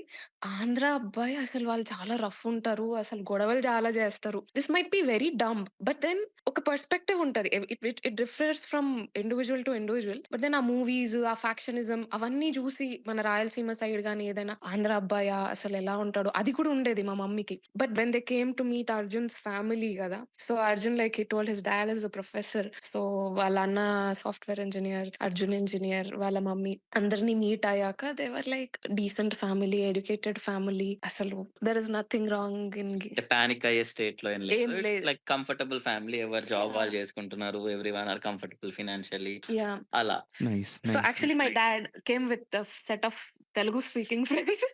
ఆంధ్ర అబ్బాయి అసలు వాళ్ళు చాలా రఫ్ ఉంటారు. అసలు గొడవలు చాలా చేస్తారు. This might be very dumb. But then ఒక పర్స్పెక్టివ్ ఉంటది. It it it difference from individual to individual. But then ఆ మూవీస్, ఆ ఫ్యాక్షనిజం అవన్నీ చూసి మన రాయలసీమ సైడ్ గాని ఏదైనా ఆంధ్ర అబ్బాయా అసలు ఎలా ఉంటాడో అది కూడా ఉండేది మా మమ్మీకి. But when they came to meet Arjun's family కదా! So, Arjun like he told his dad is a professor. So, వాళ్ళ అన్న సాఫ్ట్‌వేర్ ఇంజినియర్, అర్జున్ ఇంజినియర్, వాళ్ళ మమ్మీ అందరిని మీట్ అయ్యాక they were like decent family, educated family. అసలు there is nothing wrong in అంటే panic అయ్యే స్టేట్‌లో ఏం లేదు. ఏం ఇట్స్ లేదు. Like comfortable family. ఎవరి జాబ్ యాహ్! వాళ్ళు చేసుకుంటున్నారు. Everyone are comfortable financially yeah! అలా. Nice. So, nice. Actually my dad came with a set of Telugu speaking friends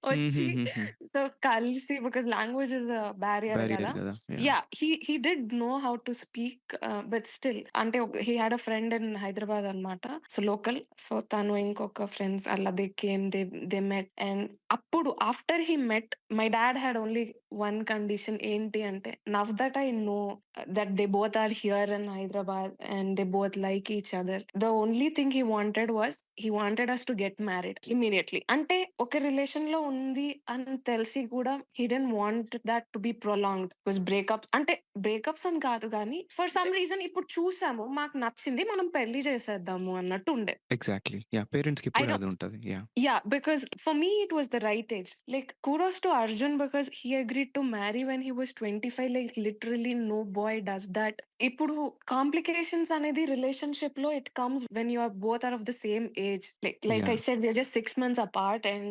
వచ్చి హుహుహుహు. సో, కలిసి because language is a barrier barrier గదా! గదా! Yeah! Yeah! He did know how to speak but still అంటే he had a friend in Hyderabad అన్నమాట. So, local. So, తను ఇంకొక friends అలా they came they met and అప్పుడు after he met my dad had only one condition ఏంటి అంటే now that I no that they both are here in Hyderabad and they both like each other. The only thing he wanted was he wanted us to get married immediately. అంటే ఒక relation లో ఉంది అని తెలిసి కూడా he didn't want that to be prolonged. Because breakups అంటే breakups అని కాదు కానీ ఫర్ సమ్ రీజన్ ఇప్పుడు చూసాము మాకు నచ్చింది మనం పెళ్లి చేసేద్దాము అన్నట్టు ఉండే. ఎగ్జాక్ట్‌లీ. యాహ్! పేరెంట్స్‌కి I ఎప్పుడు don't అది ఉంటది. Yeah! Yeah, because for me it was the right age. Like kudos to Arjun because he agreed to marry when he was 25. Like literally no boy does that. ఇప్పుడు complications అనేది relationship లో it comes when you are both are of the same age. Like I yeah! Said we just 6 months apart and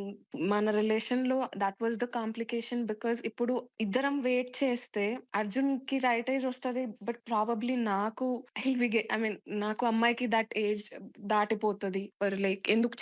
మన relation లో that was the complication because ఇప్పుడు ఇద్దరం wait చేస్తే అర్జున్ కి right age వస్తది. But probably నాకు I mean నాకు అమ్మాయికి దట్ ఏజ్ దాటిపోతది. లైక్ ఎందుకు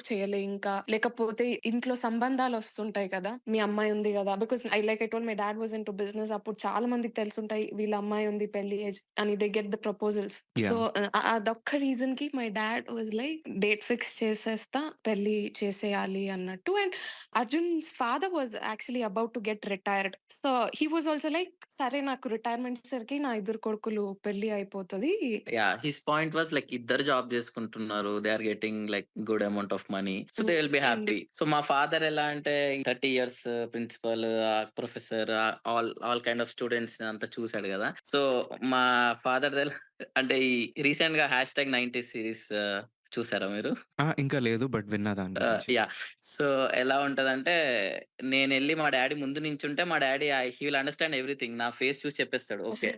చేయలే ఇంకా లేకపోతే ఇంట్లో సంబంధాలు వస్తుంటాయి కదా! మీ అమ్మాయి ఉంది కదా! Because I told my dad was into business. అప్పుడు చాలా మందికి తెలుసుంటాయి. వీళ్ళ అమ్మాయి ఉంది పెళ్లి ఏజ్ అని they get the proposals. So, yeah! అదొక్క రీజన్ కి my dad was like date fix చేసేస్తా పెళ్లి చేసేయాలి అన్నట్టు. And Arjun's father was actually about to get retired. So, he was also like సరే నాకు రిటైర్మెంట్ సరికి నా ఇద్దరు కొడుకులు పెళ్లి అయిపోతది. Yeah! His point was like ఇద్దరు జాబ్ చేసుకుంటున్నారు. They are getting like good amount of money. So, they will be and happy. So, మా ఫాదర్ ఎలా అంటే 30 years principal, professor all kind of students అంతా చూసాడు గదా! సో, మా ఫాదర్ అంటే ఈ రీసెంట్‌గా #90 సిరీస్ చూసారా మీరు? ఆ! ఇంకా లేదు. బట్ విన్నా దాని గురించి. యాహ్! సో, ఎలా ఉంటదంటే, నేనెళ్ళి మా డ్యాడీ ముందు నించుంటే, మా daddy he will understand everything. నా ఫేస్ చూసి చెప్పేస్తాడు. ఓకే.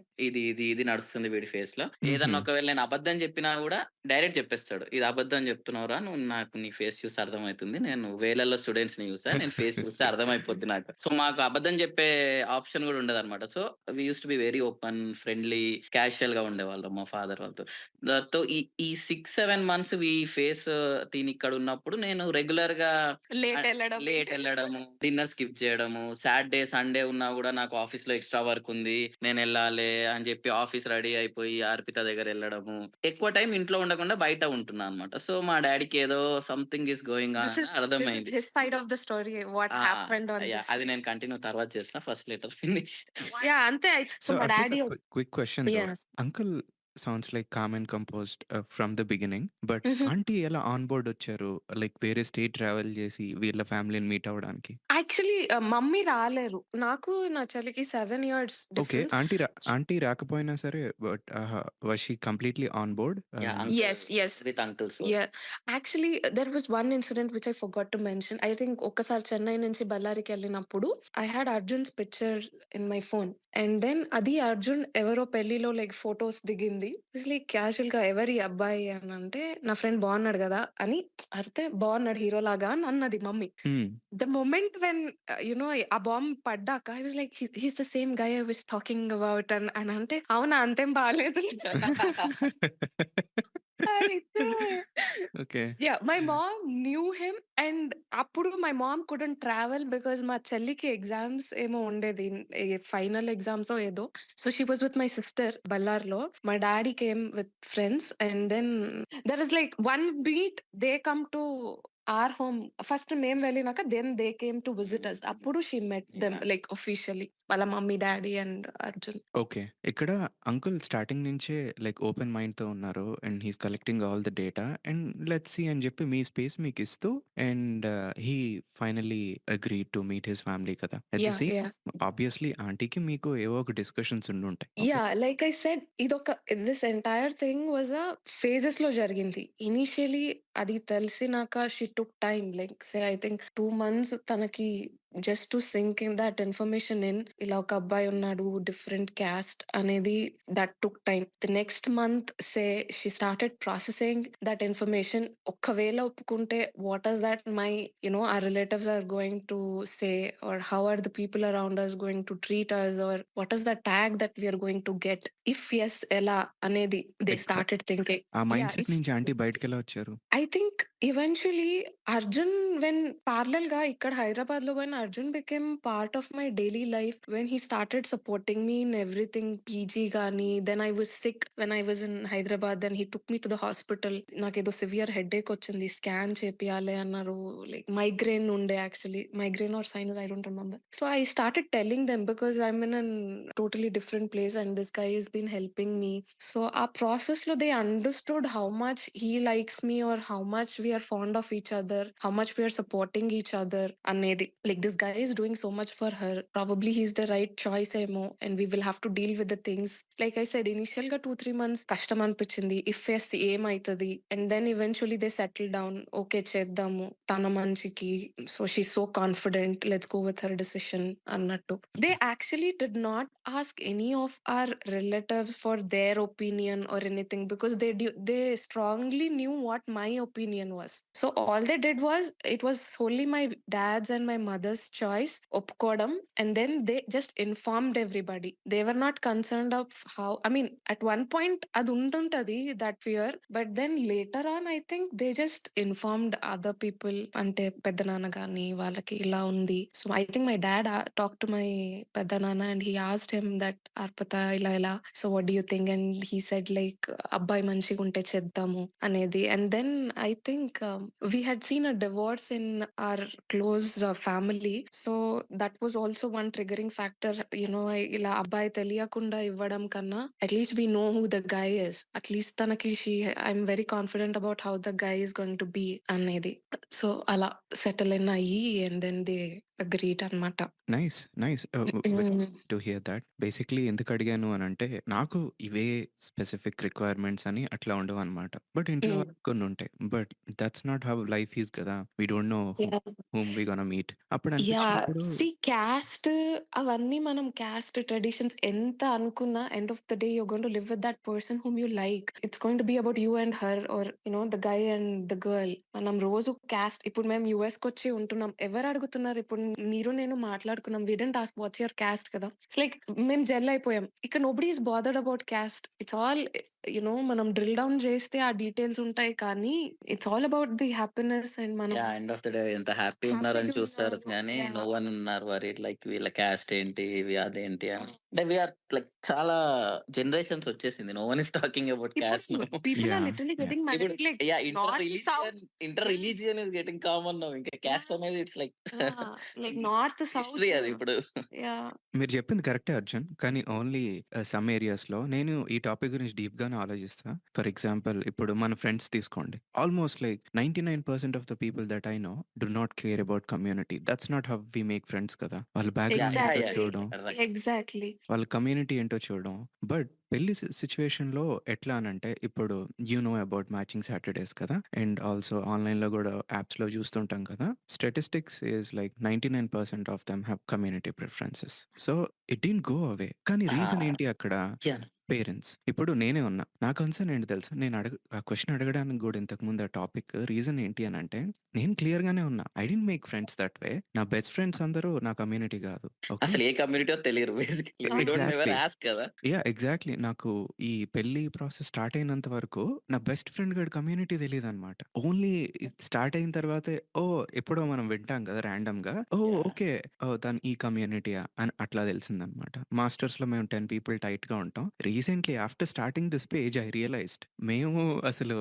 ఇది నడుస్తుంది వీడి ఫేస్‌లో. హుహు. ఏదన్నా ఒకవేళ నేను అబద్ధం చెప్పినా గూడా డైరెక్ట్ చెప్పేస్తాడు. ఇది అబద్ధం చెప్తున్నావురా! నాకు నీ ఫేస్ చూసి అర్థమైతుంది. నేను వేలల్లో స్టూడెంట్స్‌ని చూసా. నేను ఫేస్ చూస్తే అర్థమైపోద్ది నాకు. సో, మాకు అబద్ధం చెప్పే ఆప్షన్ గూడా ఉండదనమాట. So, we used to be very open, friendly, క్యాజుయల్‌గా ఉండేవాళ్ళం మా ఫాదర్ వాళ్ళతో. దాంతో ఈ 6, 7 మంత్స్ ఫేస్ తినిక్కడున్నప్పుడు నేను రెగ్యులర్‌గా లేట్ ఎళ్ళడం. లేట్ ఎళ్ళడము, డిన్నర్ స్కిప్ చేయడము, సాటర్‌డే, సండే ఉన్నా గూడా నాకు ఆఫీస్‌లో ఎక్స్‌ట్రా వర్క్ ఉంది. నేనెళ్ళాలి అని జెప్పి ఆఫీస్ రెడీ అయిపోయి అర్పిత దగ్గరెళ్ళడము. ఎక్కువ టైం ఇంట్లో ఉండకుండా బయట ఉంటున్నా అన్నమాట. సో, మా డ్యాడీకి ఏదో something is going on This అని is this is అర్థమైంది. his side of the story. What ఆ! happened on yeah! this? అది నేను కంటిన్యూ తర్వాత చేస్తా. First letter finish. Yeah, అంతే. సో, సో, మా Arpita daddy quick question though. Yeah! Uncle sounds like com and composed from the beginning. But హుహు. Aunty ఎలా on board వచ్చారు? లైక్ వేరే స్టేట్ ట్రావెల్ చేసి వీళ్ళ ఫ్యామిలీని మీట్ అవ్వడానికి? యాక్చువల్లీ మమ్మీ రాలేరు. నాకు నా చెల్లికి 7 ఇయర్స్ ఓకే. డిఫరెన్స్. ఆంటీ రాకపోయినా సరే but was she completely on board? Yeah! Yes, yes. With uncles work. Yeah. Actually, there was one incident which I forgot to mention. I think ఒక్కసారి చెన్నై నుంచి బళ్ళారికెళ్ళినప్పుడు I had Arjun's picture in my phone. And then అది అర్జున్ ఎవరో పెళ్లిలో like photos దిగింది. It's like క్యాజువల్‌గా ఎవరి అబ్బాయి అనంటే, నా ఫ్రెండ్ బాగున్నాడు గదా! అని అడిగితే బాగున్నాడు హీరోలాగా అని అన్నది మమ్మీ. హ్మ్. The moment when ఆ బాంబ్ పడ్డాక I was like he's the same guy I was talking about అని అంటే, అవునా అంతేం బాలేదు. అయితే okay. Yeah! My mom knew him and అప్పుడు my mom couldn't travel because మా చెల్లికి ఎగ్జామ్స్ ఏమో ఉండేది. ఫైనల్ ఎగ్జామ్సో ఏదో. So, she was with my sister బల్లార్‌లో. My daddy came with friends and then there is like one beat they come to our home. First మేము వెళ్ళినాక then they came to visit us. అప్పుడు she met them yeah! Like officially. వాళ్ళ mummy, daddy and Arjun. Okay. ఇక్కడ uncle starting నుంచే like open మైండ్‌తో ఉన్నారు. And he is collecting all the data and let's see అని చెప్పి మీ స్పేస్ మీకిస్తూ and he finally agreed to meet his family కదా! At the yeah! Same yeah! Obviously ఆంటీకి మీకు ఏవో ఒక డిస్కషన్స్ ఉండుంటాయి. Okay. Yeah! Like I said this entire thing was ఫేజెస్‌లో జరిగింది. ఇనీషియల్లీ అది తెలిసినాక she took time like say I think 2 months తనకి just to sink in that information in. ఇలా ఒక అబ్బాయి ఉన్నాడు, డిఫరెంట్ క్యాస్ట్ అనేది that took time. The next month she started processing that information. ఒక్కవేళ ఒప్పుకుంటే what is that my our relatives are going to say, or how are the people around us going to treat us, or what is the tag that we are going to get? If yes, ela anedi they started thinking. ఆ mind Yeah, set if నుంచి aunty బయటికెలా వచ్చారు? I think eventually Arjun, when parallel ga ikkada Hyderabad lo, when Arjun became part of my daily life, when he started supporting me in everything, PG gani, then I was sick when I was in Hyderabad, then he took me to the hospital. Nakedo severe headache ochindi, scan chepiyale annaru, like migraine unde, actually migraine or sinus, I don't remember. So I started telling them because I'm in a totally different place and this guy has been helping me. So our process lo, they understood how much he likes me, or how much we are fond of each other, how much we are supporting each other anedi. Like, this guy is doing so much for her, probably he's the right choice emo, and we will have to deal with the things. Like I said, initial ga 2-3 months కష్టం అనిపించింది, if yes ఏమైతది, and then eventually they settle down. Okay, చేద్దాము తన మంచికి, so she's so confident, let's go with her decision అన్నట్టు. They actually did not ask any of our relatives for their opinion or anything, because they strongly knew what my opinion was. So all they did was, it was solely my dad's and my mother's choice, ఒప్పుకోవడం, and then they just informed everybody. They were not concerned of how, I mean, at one point అది ఉంటుంటది, that fear, but then later on I think they just informed other people, అంటే పెద్దనాన్న గాని వాళ్ళకి ఇలా ఉంది. So I think my dad talked to my పెద్దనాన్న and he asked him that, Arpita ఇలా ఇలా, so what do you think? And he said like, అబ్బాయి మంచిగా ఉంటే చేద్దాము అనేది. And then I think we had seen a divorce in our close family, so that was also one triggering factor. ఇలా అబ్బాయి తెలియకుండా ఇవ్వడం కన్నా, at least we know who the guy is. At least తనకి I'm very confident about how the guy is going to be అనేది. So అలా settle in అయ్యి, and then they agreed అన్నమాట. Nice. Nice. To hear that. Basically ఎందుకు అడిగాను అనంటే, నాకు ఇవే స్పెసిఫిక్ రిక్వైర్మెంట్స్ అని అట్లా ఉండవనమాట. బట్ ఇంట్లో Mm. వాళ్ళకి కొన్నుంటాయి. But that's not how life is కదా! We don't know Yeah. Whom we gonna meet. అప్పుడు యా, అనిపించినప్పుడు క్యాస్ట్ అవన్నీ మనం క్యాస్ట్ ట్రెడిషన్స్ ఎంత అనుకున్నా, end of the day you're going to live with that person whom you like. It's going to be about you and her, or the guy and the girl. మనం రోజు caste, ఇప్పుడు మేము US కి వచ్చి ఉంటున్నాం, ఎవరు అడుగుతున్నారు? ఇప్పుడు మీరు నేను మాట్లాడుకున్నాం, we don't ask what's your caste కదా. ఇట్స్ లైక్ మేము జెల్ అయిపోయాం. ఇక్కడ nobody is bothered about caste. It's all మనం డ్రిల్ డౌన్ చేస్తే ఆ డీటెయిల్స్ ఉంటాయి, కానీ it's all about the happiness, and మనం ఎండ్ ఆఫ్ ద డే ఎంత హ్యాపీ ఉన్నారని హ్యాపీగా చూస్తారు ఉన్నాము. కానీ Yeah. నో వన్ ఉన్నారు వరీ లైక్ వీళ్ళ క్యాస్ట్ ఏంటి ఇవి అదేంటి అని. అంటే వీఆర్ లైక్ చాలా జనరేషన్స్ వచ్చేసింది. No one is talking about caste no. ఇప్పుడు people are yeah! literally yeah! getting ఇప్పుడు married like inter north religion south. Inter Yeah. Religion is getting common now. ఇంకా క్యాస్ట్ Yeah. అనేది it's like Like north south. History అది ఇప్పుడు. Yeah. మీరు చెప్పింది కరెక్టే అర్జున్. కానీ ఓన్లీ సమ్ ఏరియాస్‌లో నేను ఈ టాపిక్ గురించి డీప్‌గానే ఆలోచిస్తా. ఫర్ ఎగ్జాంపుల్ ఇప్పుడు మన ఫ్రెండ్స్ తీసుకోండి. Almost like 99% of the people that I know do not care about community. That's not how we make friends కదా! వాళ్ళ బ్యాక్‌గ్రౌండ్ ఏంటో Exactly. చూడడం, Exactly. వాళ్ళ కమ్యూనిటీ ఏంటో చూడడం. బట్ పెళ్లి సిట్యుయేషన్‌లో ఎట్లా అనంటే, ఇప్పుడు you know about matching Saturdays కదా! అండ్ ఆల్సో ఆన్‌లైన్‌లో గూడా యాప్స్‌లో చూస్తుంటాం కదా! Statistics is like 99% of them have community preferences. So, it didn't go away. కానీ రీజన్ ఏంటి అక్కడ? పేరెంట్స్. ఇప్పుడు నేనే ఉన్నా. నా కన్సర్న్ ఏంటి తెలుసా? ఆ క్వెషన్ అడగడానికి గూడా ఇంతకుముందు ఆ టాపిక్ రీజన్ ఏంటి అనంటే, నేను క్లియర్‌గానే ఉన్నా. I didn't make friends that way. నా బెస్ట్ ఫ్రెండ్స్ అందరూ నా కమ్యూనిటీ గాదు. ఓకే. అసలు ఏ కమ్యూనిటీయో తెలియరు basically. We don't never exactly. Ask కదా. యాహ్! ఎగ్జాక్ట్‌లీ. నాకు ఈ పెళ్లి ప్రాసెస్ స్టార్ట్ అయినంత వరకు నా బెస్ట్ ఫ్రెండ్ గాడి కమ్యూనిటీ తెలీదనమాట. ఓన్లీ స్టార్ట్ అయిన తర్వాతే ఎప్పుడో మనం వింటాం కదా ర్యాండమ్‌గా. యాహ్! ఓకే. తను ఈ కమ్యూనిటీయా అని అట్లా తెలిసిందనమాట. మాస్టర్స్‌లో మేము 10 పీపుల్ టైట్‌గా ఉంటాం. Recently after starting this page I realized మేము అసలు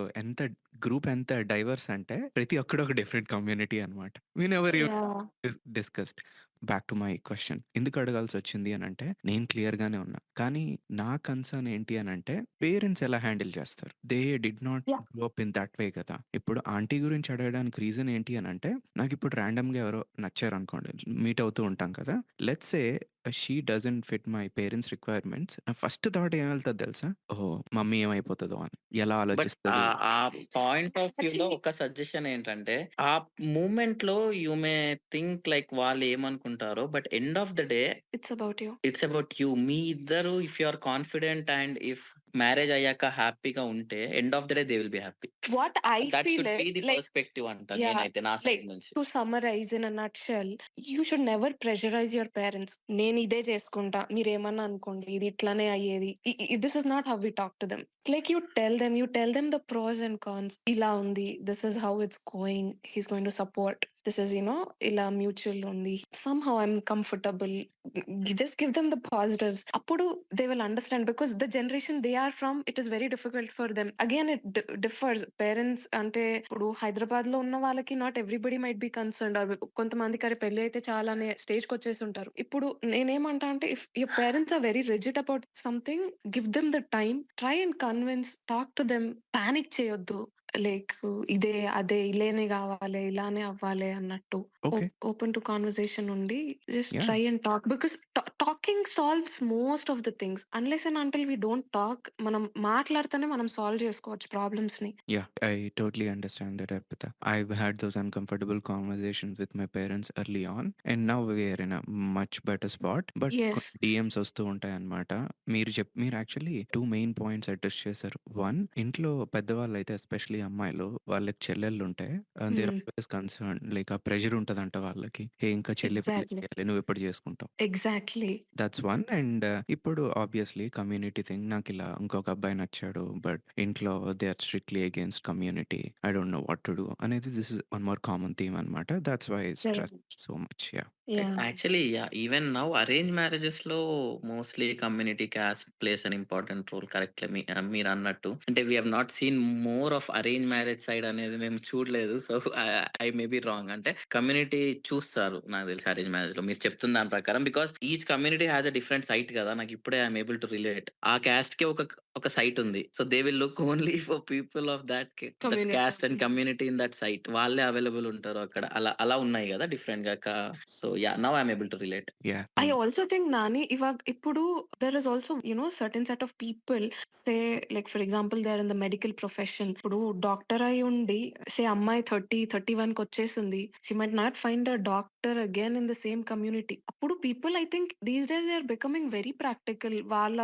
గ్రూప్ ఎంత డైవర్స్ అంటే ప్రతి ఒక్కడు ఒక డిఫరెంట్ కమ్యూనిటీ అనమాట. We never even Yeah. Discussed. Back to my question. ఎందుకు అడగాల్సొచ్చింది అనంటే, నేను క్లియర్‌గానే ఉన్నా. కానీ నా కన్సర్న్ ఏంటి అనంటే, పేరెంట్స్ ఎలా హ్యాండిల్ చేస్తారు? They did not Yeah. Grow up in that way కదా! ఇప్పుడు ఆంటీ గురించి అడగడానికి రీజన్ ఏంటి అనంటే, నాకిప్పుడు ర్యాండమ్‌గా ఎవరో నచ్చారనుకోండి, మీట్ అవుతూ ఉంటాం కదా! Let's say she doesn't fit my parents requirements, first thought ఏమెళ్తది తెలుసా? ఓహో! మమ్మీ ఏమైపోతదో అని. ఎలా బట్ ఆలోచిస్తదో. ఆ పాయింట్ ఆఫ్ వ్యూలో యాక్చువల్లీ ఒక సజెషన్ ఏంటంటే, ఆ మూమెంట్‌లో యూ మే థింక్ లైక్ వాళ్ళు ఏమనుకుంటారో, but end of the day it's about you. It's about you. మీ ఇద్దరు if you are confident and if marriage అయ్యాక హ్యాపీగా ఉంటే end of the day they will be happy. What I that feel should be is the like, perspective అంట yeah, నేనైతే నా like side నుంచి. to summarize in a nutshell, you should never pressurize your parents. నేను ఇదే చేసుకుంటా, మీరేమన్నా అనుకోండి, ఇది ఇట్లానే అయ్యేది. This is not how we talk to them. Like you tell them the pros and cons. ఇలా ఉంది, this is how it's going. He's going to support. This is, ఇలా mutual ఉంది. Somehow I'm comfortable. You just give them the positives. అప్పుడు they will understand, because the generation they are from, it is very difficult for them. Again, it differs. Parents అంటే ఇప్పుడు హైదరాబాద్ లో ఉన్న వాళ్ళకి not everybody might be concerned, కొంతమందికి అరే పెళ్లి అయితే చాలా అనే స్టేజ్ కి వచ్చేసి ఉంటారు. ఇప్పుడు నేనేమంటా అంటే, if your parents are very rigid about something, give them the time, try and convince, talk to them, panic చేయొద్దు. లైక్ ఇదే అదే ఇలానే కావాలి, ఇలానే అవ్వాలి అన్నట్టు. ఓకే. ఓపెన్ టు కాన్వర్సేషన్ ఉండి just yeah! Try and talk, because talking solves most of the things. Unless and until we don't talk, మనం మాట్లాడితేనే మనం సాల్వ్ చేసుకోవచ్చు ప్రాబ్లమ్స్ ని. Yeah, I totally understand that, Arpita. I've had those uncomfortable conversations with my parents early on, and now we are in a much better spot. But yes. DMs వస్తూ ఉంటాయన్నమాట. మీరు actually 2 main points address చేశారు. 1, ఇంట్లో పెద్దవాళ్ళైతే especially అమ్మాయిలు, వాళ్ళకి చెల్లెళ్ళుంటే they are always concerned, like ఆ pressure ఉంటదంట వాళ్ళకి. హే! ఇంకా చెల్లి పెళ్లి ఎగ్జాక్ట్లీ. చేయాలి, నువ్వెప్పుడు చేసుకుంటావు? ఎగ్జాక్ట్లీ. That's one. అండ్ ఇప్పుడు ఆబ్వియస్లీ కమ్యూనిటీ థింగ్, నాకు ఇలా ఇంకొక అబ్బాయి నచ్చాడు, బట్ ఇంట్లో they are strictly against community, I don't know what to do అనేది, this is one more common theme అనమాట. That's why stress so much. Yeah. Actually even now arrange marriages లో mostly community caste plays an important role. Correct మీరు అన్నట్టు. అంటే we have not seen more of arrange marriage side అనేది మేము చూడలేదు. So I may be wrong. అంటే community చూస్తారు నాకు తెలిసి అరేంజ్ మ్యారేజ్ లో మీరు చెప్తున్న దాని ప్రకారం. Because each community has a different site కదా. నాకు ఇప్పుడే ఐఎమ్ ఏబుల్ టు రిలేట్. ఆ క్యాస్ట్ కి ఒక సైట్ ఉంది. So they will look only for people of that caste and community. Community in that site. వాళ్ళే అవైలబుల్ ఉంటారు అక్కడ. అలా అలా ఉన్నాయి కదా డిఫరెంట్ గా. So yeah, now I'm able to relate. Yeah. I also think Nani, Ippudu, there is also, certain set of people, say, like for example, they are in the medical profession. Ippudu doctor ayi undi, say అమ్మాయి 31 కి వచ్చేసింది. She might not find a doctor again in the same community. అప్పుడు people, I think these days they are becoming very practical. వాళ్ళ,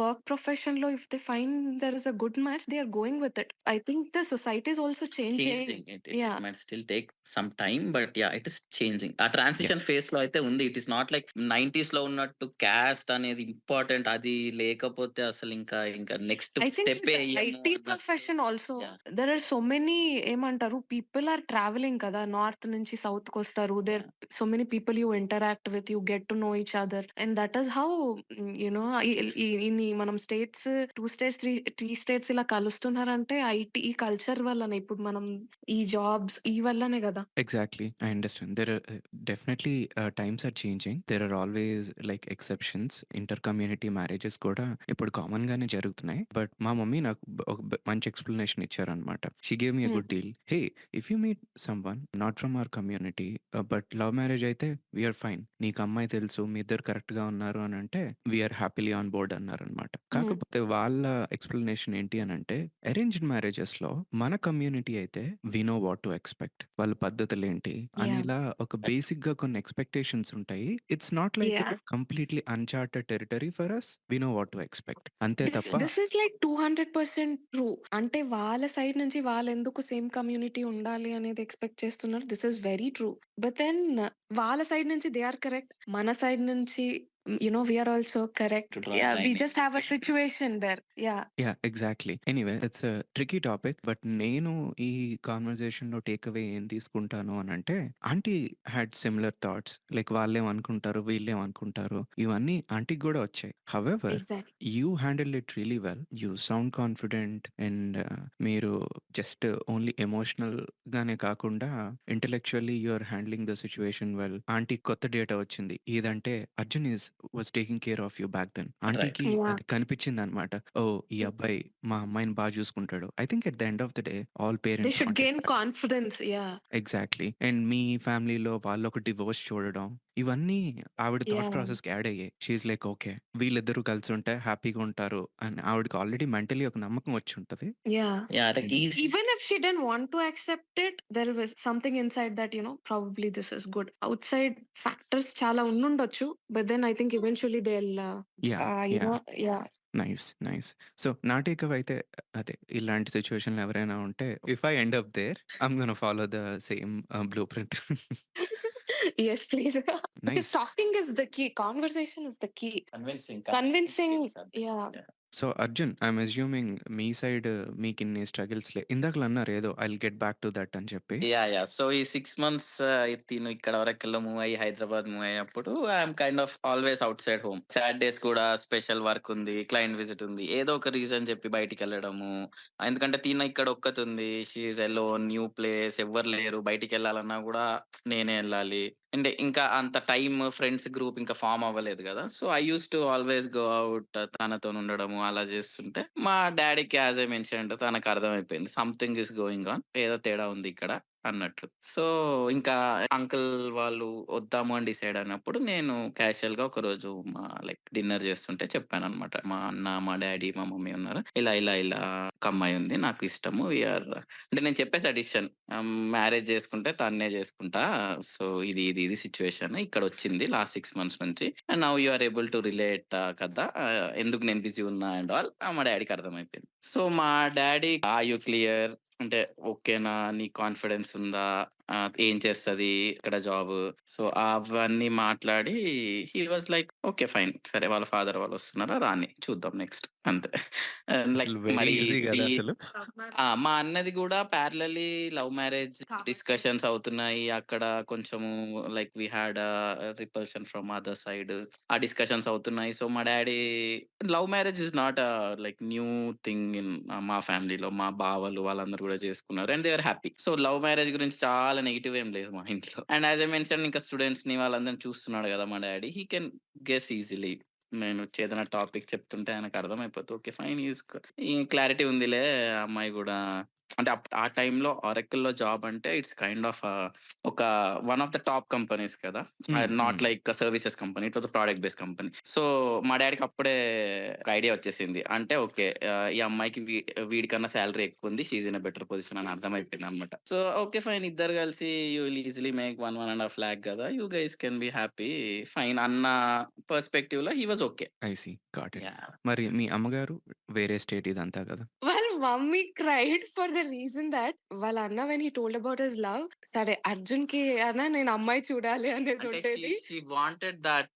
work profession లో if they find there is a good match, they are going with it. I think the society is also changing. Changing. It Yeah. might still take some time, but yeah, it is changing. ఆ yeah. Transition face లో అయితే ఉంది. It is not like 90s లో ఉన్నట్టు caste అనేది important. అది లేకపోతే అసలు ఇంకా next I think step in the వేయము IT అన్నట్టు. profession also, Yeah. there are so many, ఏమంటారు, people are traveling కదా, నార్త్ నుంచి సౌత్ కి వస్తారు. There Yeah. so many people you interact with, you get to know each other, and that is how, మనం states, 2 states, 3 states ఇలా కలుస్తున్నారంటే IT ఈ culture వల్లనే. ఇప్పుడు మనం ఈ జాబ్స్ ఈ వల్లనే కదా. Exactly, I understand. There are definitely times are changing. There are always like exceptions. Inter-community marriages కూడా ఇప్పుడు కామన్ గానే జరుగుతున్నాయి. బట్ మా మమ్మీ నాకు ఒక మంచి ఎక్స్ప్లెనేషన్ ఇచ్చారనమాట. She gave me a good deal. Hey, if you meet some one not from our community, but love marriage అయితే వీఆర్ ఫైన్. నీకు అమ్మాయి తెలుసు, మీ ఇద్దరు కరెక్ట్ గా ఉన్నారు అని అంటే వీఆర్ హ్యాపీలీ ఆన్ బోర్డ్ అన్నారనమాట. కాకపోతే వాళ్ళ ఎక్స్ప్లెనేషన్ ఏంటి అని అంటే, అరేంజ్డ్ మ్యారేజెస్ లో మన కమ్యూనిటీ అయితే we know what to expect, వాళ్ళ పద్ధతులేంటి అని, Yeah. ఇలా ఒక బేసిక్ గా కొన్ని ఎక్స్పెక్టేషన్స్ ఉంటాయి. It's not like Yeah. Completely uncharted territory for us. We know what to expect, అంతే తప్ప. This is like 200% true. అంటే వాళ్ళ సైడ్ నుంచి వాళ్ళు ఎందుకు సేమ్ కమ్యూనిటీ ఉండాలి అనేది ఎక్స్పెక్ట్ చేస్తున్నారు. This is very true. But then వాళ్ళ సైడ్ నుంచి దే ఆర్ కరెక్ట్, మన సైడ్ నుంచి we are also correct. To draw Yeah, we timing. just have a situation there. Yeah. Yeah, exactly. Anyway, it's a tricky topic. But నేను ఈ conversation లో take away ఏం తీసుకుంటాను అని అంటే, aunty had similar thoughts, like వాళ్ళేమనుకుంటారు, వీళ్ళేమనుకుంటారు, ఇవన్నీ ఆంటీకి కూడా వచ్చాయి. However, Exactly. You handle it really well. You sound confident, and మీరు జస్ట్ ఓన్లీ ఎమోషనల్ గానే కాకుండా intellectually you are handling the situation well. Aunty కొత్త డేటా వచ్చింది, ఏదంటే Arjun was taking care of you back then. ఆంటీకి Yeah. అది కనిపించింది అనమాట. ఓ, ఈ అబ్బాయి మా అమ్మాయిని బాగా చూసుకుంటాడు. I think at the end of the day all They parents should want is gain that. confidence. Yeah. Exactly. And మీ ఫ్యామిలీలో వాళ్ళు ఒక డివోర్స్ చూడడం, ఇవన్నీ ఆవిడ థాట్ యాహ్! ప్రాసెస్‌కి యాడ్ అయ్యాయి. She is like okay. వీళ్ళిద్దరూ కలిసుంటే హ్యాపీగా ఉంటారు అని ఆవిడకి ఆల్రెడీ మెంటల్లీ ఒక నమ్మకం వచ్చుంటది. Yeah! Yeah! like and is Even if she didn't want to accept it, there was something inside that, probably this is good. Outside factors చాలా ఉండుండొచ్చు. But then I think eventually they'll, yeah! you yeah! know, yeah. Nice. Nice. So, నా takeaway అయితే అదే ఇలాంటి సిట్యుయేషన్‌లో ఎవరైనా ఉంటే if I end up there I'm gonna follow the same blueprint. Yes, please. Because nice. talking is the key. Conversation is the key. Convincing Convincing, skills అంతే. yeah. Yeah! So, Arjun I'm assuming మీ side మీకిన్ని స్ట్రగుల్స్‌లే ఇందాకల అన్నారు ఏదో I will get back to that అని చెప్పి. Yeah! So, ఈ 6 మంత్స్ తిను ఇక్కడ వరకెళ్ళ మూవ్ అయ్యి హైదరాబాద్ మూవ్ అయ్యేప్పుడు I'm kind of always outside home. Saturdays కూడా స్పెషల్ వర్క్ ఉంది, క్లయింట్ విజిట్ ఉంది. ఏదో ఒక రీజన్ చెప్పి బయటికెళ్ళడము. ఎందుకంటే తిను ఇక్కడ ఒక్కతుంది. She is alone, new place ఎవ్వరు లేరు. బయటికెళ్ళాలన్నా గూడా నేనే ఎళ్ళాలి. అంటే ఇంకా అంత టైమ్ ఫ్రెండ్స్ గ్రూప్ ఇంకా ఫార్మ్ అవ్వలేదు గదా! So, I used to always go out తనతోనుండడము అలా చేస్తుంటే మా డ్యాడీకి యాస్ ఐ మెన్షన్డ్ తనకర్థమైపోయింది. Something is going on. ఏదో తేడా ఉంది ఇక్కడ అన్నట్లు. సో, ఇంకా అంకుల్ వాళ్ళు వద్దాము అని డిసైడ్ అయినప్పుడు నేను క్యాజుయల్‌గా ఒకరోజు డిన్నర్ చేస్తుంటే చెప్పాననమాట. మా అన్న, మా డ్యాడీ, మా మమ్మీ ఉన్నారు. ఇలా ఒక అమ్మాయి ఉంది. నాకు ఇష్టము. అంటే నేను చెప్పేసా డిసిషన్. మ్యారేజ్ చేసుకుంటే తన్నే చేసుకుంటా. సో, ఇది సిట్యుయేషన్. ఇక్కడొచ్చింది లాస్ట్ 6 మంత్స్ నుంచి. And now you are able to relate కదా! ఎందుకు నేను బిజీ ఉన్నా అండ్ ఆల్ మా డ్యాడీకి అర్థమైపోయింది. సో, మా డ్యాడీ ఆర్ యూ క్లియర్? అంటే ఓకేనా? నీకు కాన్ఫిడెన్స్ ఉందా? ఏం చేస్తది? ఇక్కడ జాబు. సో, అవన్నీ మాట్లాడి హి వాస్ లైక్ ఓకే. ఫైన్. సరే వాళ్ళ ఫాదర్ వాళ్ళు వస్తున్నారా? రాని. చూద్దాం నెక్స్ట్ అంతే. లైక్ అసలు వెరీ మరి ఈజీ సి గదా అసలు. మా అన్నది గూడా ప్యారలల్లీ లవ్ మ్యారేజ్ కాబట్టి డిస్కషన్స్ అవుతున్నాయి. అక్కడ కొంచెము like we had repulsion from other side. ఆ డిస్కషన్స్ అవుతున్నాయి. సో, మా daddy love marriage is not new thing in మా ఫ్యామిలీలో. మా బావలు వాళ్ళందరూ గూడా చేసుకున్నారు. And they are happy. So, love marriage గురించి చాలా నెగెటివ్ ఏం లేదు మా ఇంట్లో. అండ్ యాస్ ఐ మెన్షన్ ఇంకా స్టూడెంట్స్‌ని వాళ్ళందరిని చూస్తున్నాడు గదా! మా daddy. He can guess easily. నేను ఏదైనా టాపిక్ చెప్తుంటే ఆయనకు అర్థమైపోద్ది. ఓకే. ఫైన్. ఈ క్లారిటీ ఉందిలే ఆ అమ్మాయి గూడా. అంటే ఆ టైంలో ఆరకిల్‌లో జాబ్ అంటే ఇట్స్ కైండ్ ఆఫ్ ఒక one of the top companies కదా! హ్మ్. నాట్ హ్మ్. Like services company. It was a product based company. So, మా డ్యాడీకి అప్పుడే ఒక ఐడియా వచ్చేసింది. అంటే ఓకే. ఈ అమ్మాయికి వీడికన్నా సాలరీ ఎక్కువుంది. She is in a better position అని అర్థమైపోయిందనమాట. So, okay. ఫైన్. ఇద్దరు కలిసి you will easily make 1.5 lakh కదా! You guys can be happy. Fine అన్న పర్స్‌పెక్టివ్‌లో he was okay. I see. Got it. Yeah! మరి మీ అమ్మగారు వేరే స్టేట్ ఇదంతా గదా! వాళ్ళ mummy cried for the reason that వాళ్ళ అన్న when he told about his love, సరే అర్జున్‌కి అన్నా నేను అమ్మాయి చూడాలి అనేది అంటే ఉండేది. షీ వాంటెడ్ దట్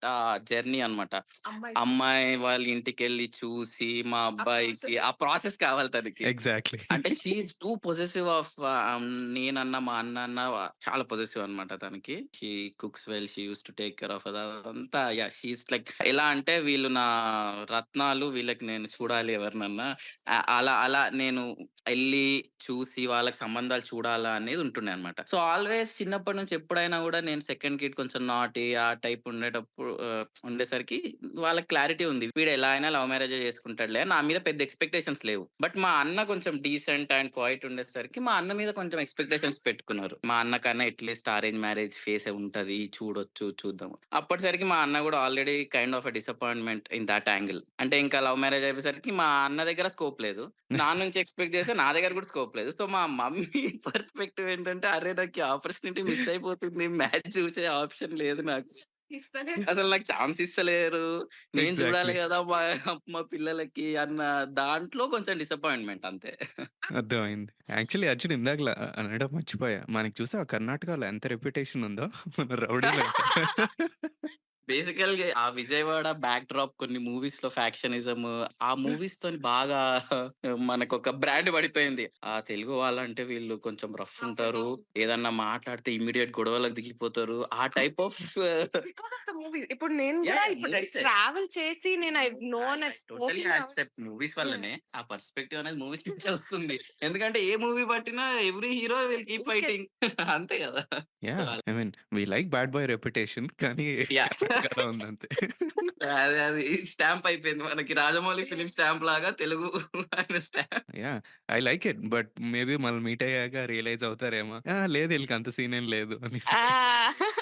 జర్నీ అన్నమాట. అమ్మాయి అమ్మాయి వాళ్ళ ఇంటికెళ్ళి చూసి, మా ఆ అబ్బాయికి ప్రాసెస్. ఆ ప్రాసెస్ కావాలి తనకి. ఎగ్జాక్ట్‌లీ. అంటే she is two possessive of నేనన్నా, మా అన్న చాలా పొసెసివ్ అన్నమాట తనకి. She cooks well. She used to take care of అదంతా. యాహ్! షీ ఈస్ లైక్ ఎలా అంటే వీళ్ళు నా రత్నాలు. వీళ్ళకి నేను చూడాలి ఎవరినన్నా. అలా అలా నేను ఎళ్లి చూసి వాళ్ళకి సంబంధాలు చూడాలా అనేది ఉంటుండే అన్నమాట. సో, ఆల్‌వేస్ చిన్నప్పటి నుంచి ఎప్పుడైనా గూడా నేను సెకండ్ కిడ్ కొంచెం నాటీ ఆ టైప్ ఉండేసరికి వాళ్ళకి క్లారిటీ ఉంది. వీడు ఎలా అయినా లవ్ మ్యారేజే చేసుకుంటాడులే. నా మీద పెద్ద ఎక్స్‌పెక్టేషన్స్ లేవు. బట్ మా అన్న కొంచెం డీసెంట్ అండ్ క్వైట్ ఉండేసరికి మా అన్న మీద కొంచెం ఎక్స్‌పెక్టేషన్స్ పెట్టుకున్నారు. మా అన్న కన్నా అట్‌లీస్ట్ అరేంజ్ మ్యారేజ్ ఫేసే ఉంటది. చూడొచ్చు, చూద్దాం. అప్పటిసరికి మా అన్న గూడా already kind of a disappointment in that angle. అంటే ఇంకా లవ్ మ్యారేజ్ అయిపోయేసరికి మా అన్న దగ్గర స్కోప్ లేదు. నా నుంచి ఎక్స్‌పెక్ట్ చేస్తే నా దగ్గర కూడా స్కోప్ లేదు. సో, మా మమ్మీ పర్స్‌పెక్టివ్ ఏంటంటే, అరే! నాకు ఈ ఆపర్చునిటీ మిస్ అయిపోతుంది. మ్యాచ్ చూసే ఆప్షన్ లేదు నాకు. ఇస్తనే అసలు నాకు ఛాన్స్ ఇస్తలేరు. నేను చూడాలి ఎగ్జాక్ట్‌లీ. గదా! మా పిల్లలకి అన్న దాంట్లో కొంచెం డిసప్పాయింట్‌మెంట్ అంతే. అర్థమైంది. యాక్చువల్లీ అర్జున్ ఇందాకల అనడం మర్చిపోయా. మనకి చూసావా కర్ణాటకలో ఎంత రెప్యుటేషన్ ఉందో మన రౌడీలంటే. బేసికల్‌గా ఆ విజయవాడ బ్యాక్ డ్రాప్ కొన్ని మూవీస్‌లో ఫ్యాక్షనిజం ఆ మూవీస్‌తోని బాగా మనకొక బ్రాండ్ పడిపోయింది. ఆ తెలుగు వాళ్ళంటే వీళ్ళు కొంచెం రఫ్ ఉంటారు. ఏదన్నా మాట్లాడితే ఇమ్మీడియేట్ గొడవలకు దిగిపోతారు. ఆ type of because of the movies. ఇప్పుడు నేను యాహ్! కూడా యాహ్! ఇప్పుడు మూవీసే. ట్రావెల్ చేసి నేను I known I totally spoken about. Accept movies వల్లనే. ఆ పర్స్‌పెక్టివ్ అనేది మూవీస్ నుంచే వస్తుంది. ఎందుకంటే ఏ మూవీ పట్టినా every hero will keep fighting. అంతే గదా! So, yeah! I mean we like bad boy reputation కానీ యాహ్! కర్ణాటక అలా ఉందంతే. అది స్టాంప్ అయిపోయింది మనకి. 'రాజమౌళి' ఫిల్మ్ స్టాంప్ లాగా తెలుగు ఆయన stamp. Yeah! I like it. But maybe మనం మీట్ అయ్యాక రియలైజ్ అవుతారేమో. లేదు ఈళ్ళకి అంత సీన్ ఏం లేదు అని. ఆ!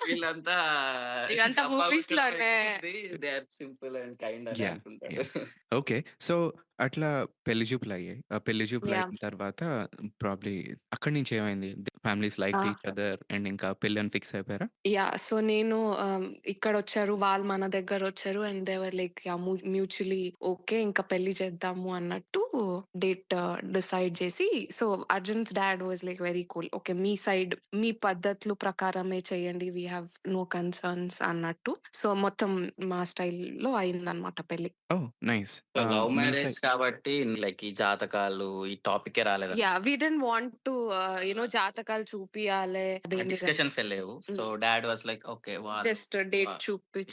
వీళ్ళంతా ఇదంతా డబ్బా మూవీస్ కొట్టడం లోనే. ఎక్కువుంది. They are simple and kind అని యాహ్! అనుకుంటాడు. యాహ్! ఓకే. సో, అట్లా పెళ్లి చూపులయ్యాయి. ఆ పెళ్లి యాహ్! చూపులయిన తర్వాత ప్రాబబ్లీ అక్కడి నుంచి ఏమైంది? ఫ్యామిలీస్ లైక్డ్ ఆ! ఈచ్ అదర్ అండ్ ఇంకా పెళ్ళని ఫిక్స్ అయిపోయారా? యాహ్! సో, నేను ఇక్కడొచ్చారు. వాళ్ళు మన దగ్గరొచ్చారు. And they were like yeah! Mutually okay. ఇంకా పెళ్లి చేద్దాము అన్నట్టు డేట్ డిసైడ్ చేసి so, Arjun's dad was like very cool. Okay. మీ సైడ్ మీ పద్ధతులు ప్రకారమే చేయండి. వి హావ్ నో కన్సర్న్స్ అన్నట్టు. సో, మొత్తం మా స్టైల్‌లో అయిందన్నమాట పెళ్లి. ఓహ్! నైస్. సో, లవ్ మీ మ్యారేజ్ సైడ్ కాబట్టి లైక్ ఈ జాతకాలు ఈ టాపికే రాలేదన్నమాట. Yeah! We didn't want to జాతకాలు చూపియాలే అదేమి లేదు. డిస్కషన్స్ లేవు. సో, హ్మ్. Dad was like okay. వాళ్ళు జస్ట్ డేట్ ఆహ్,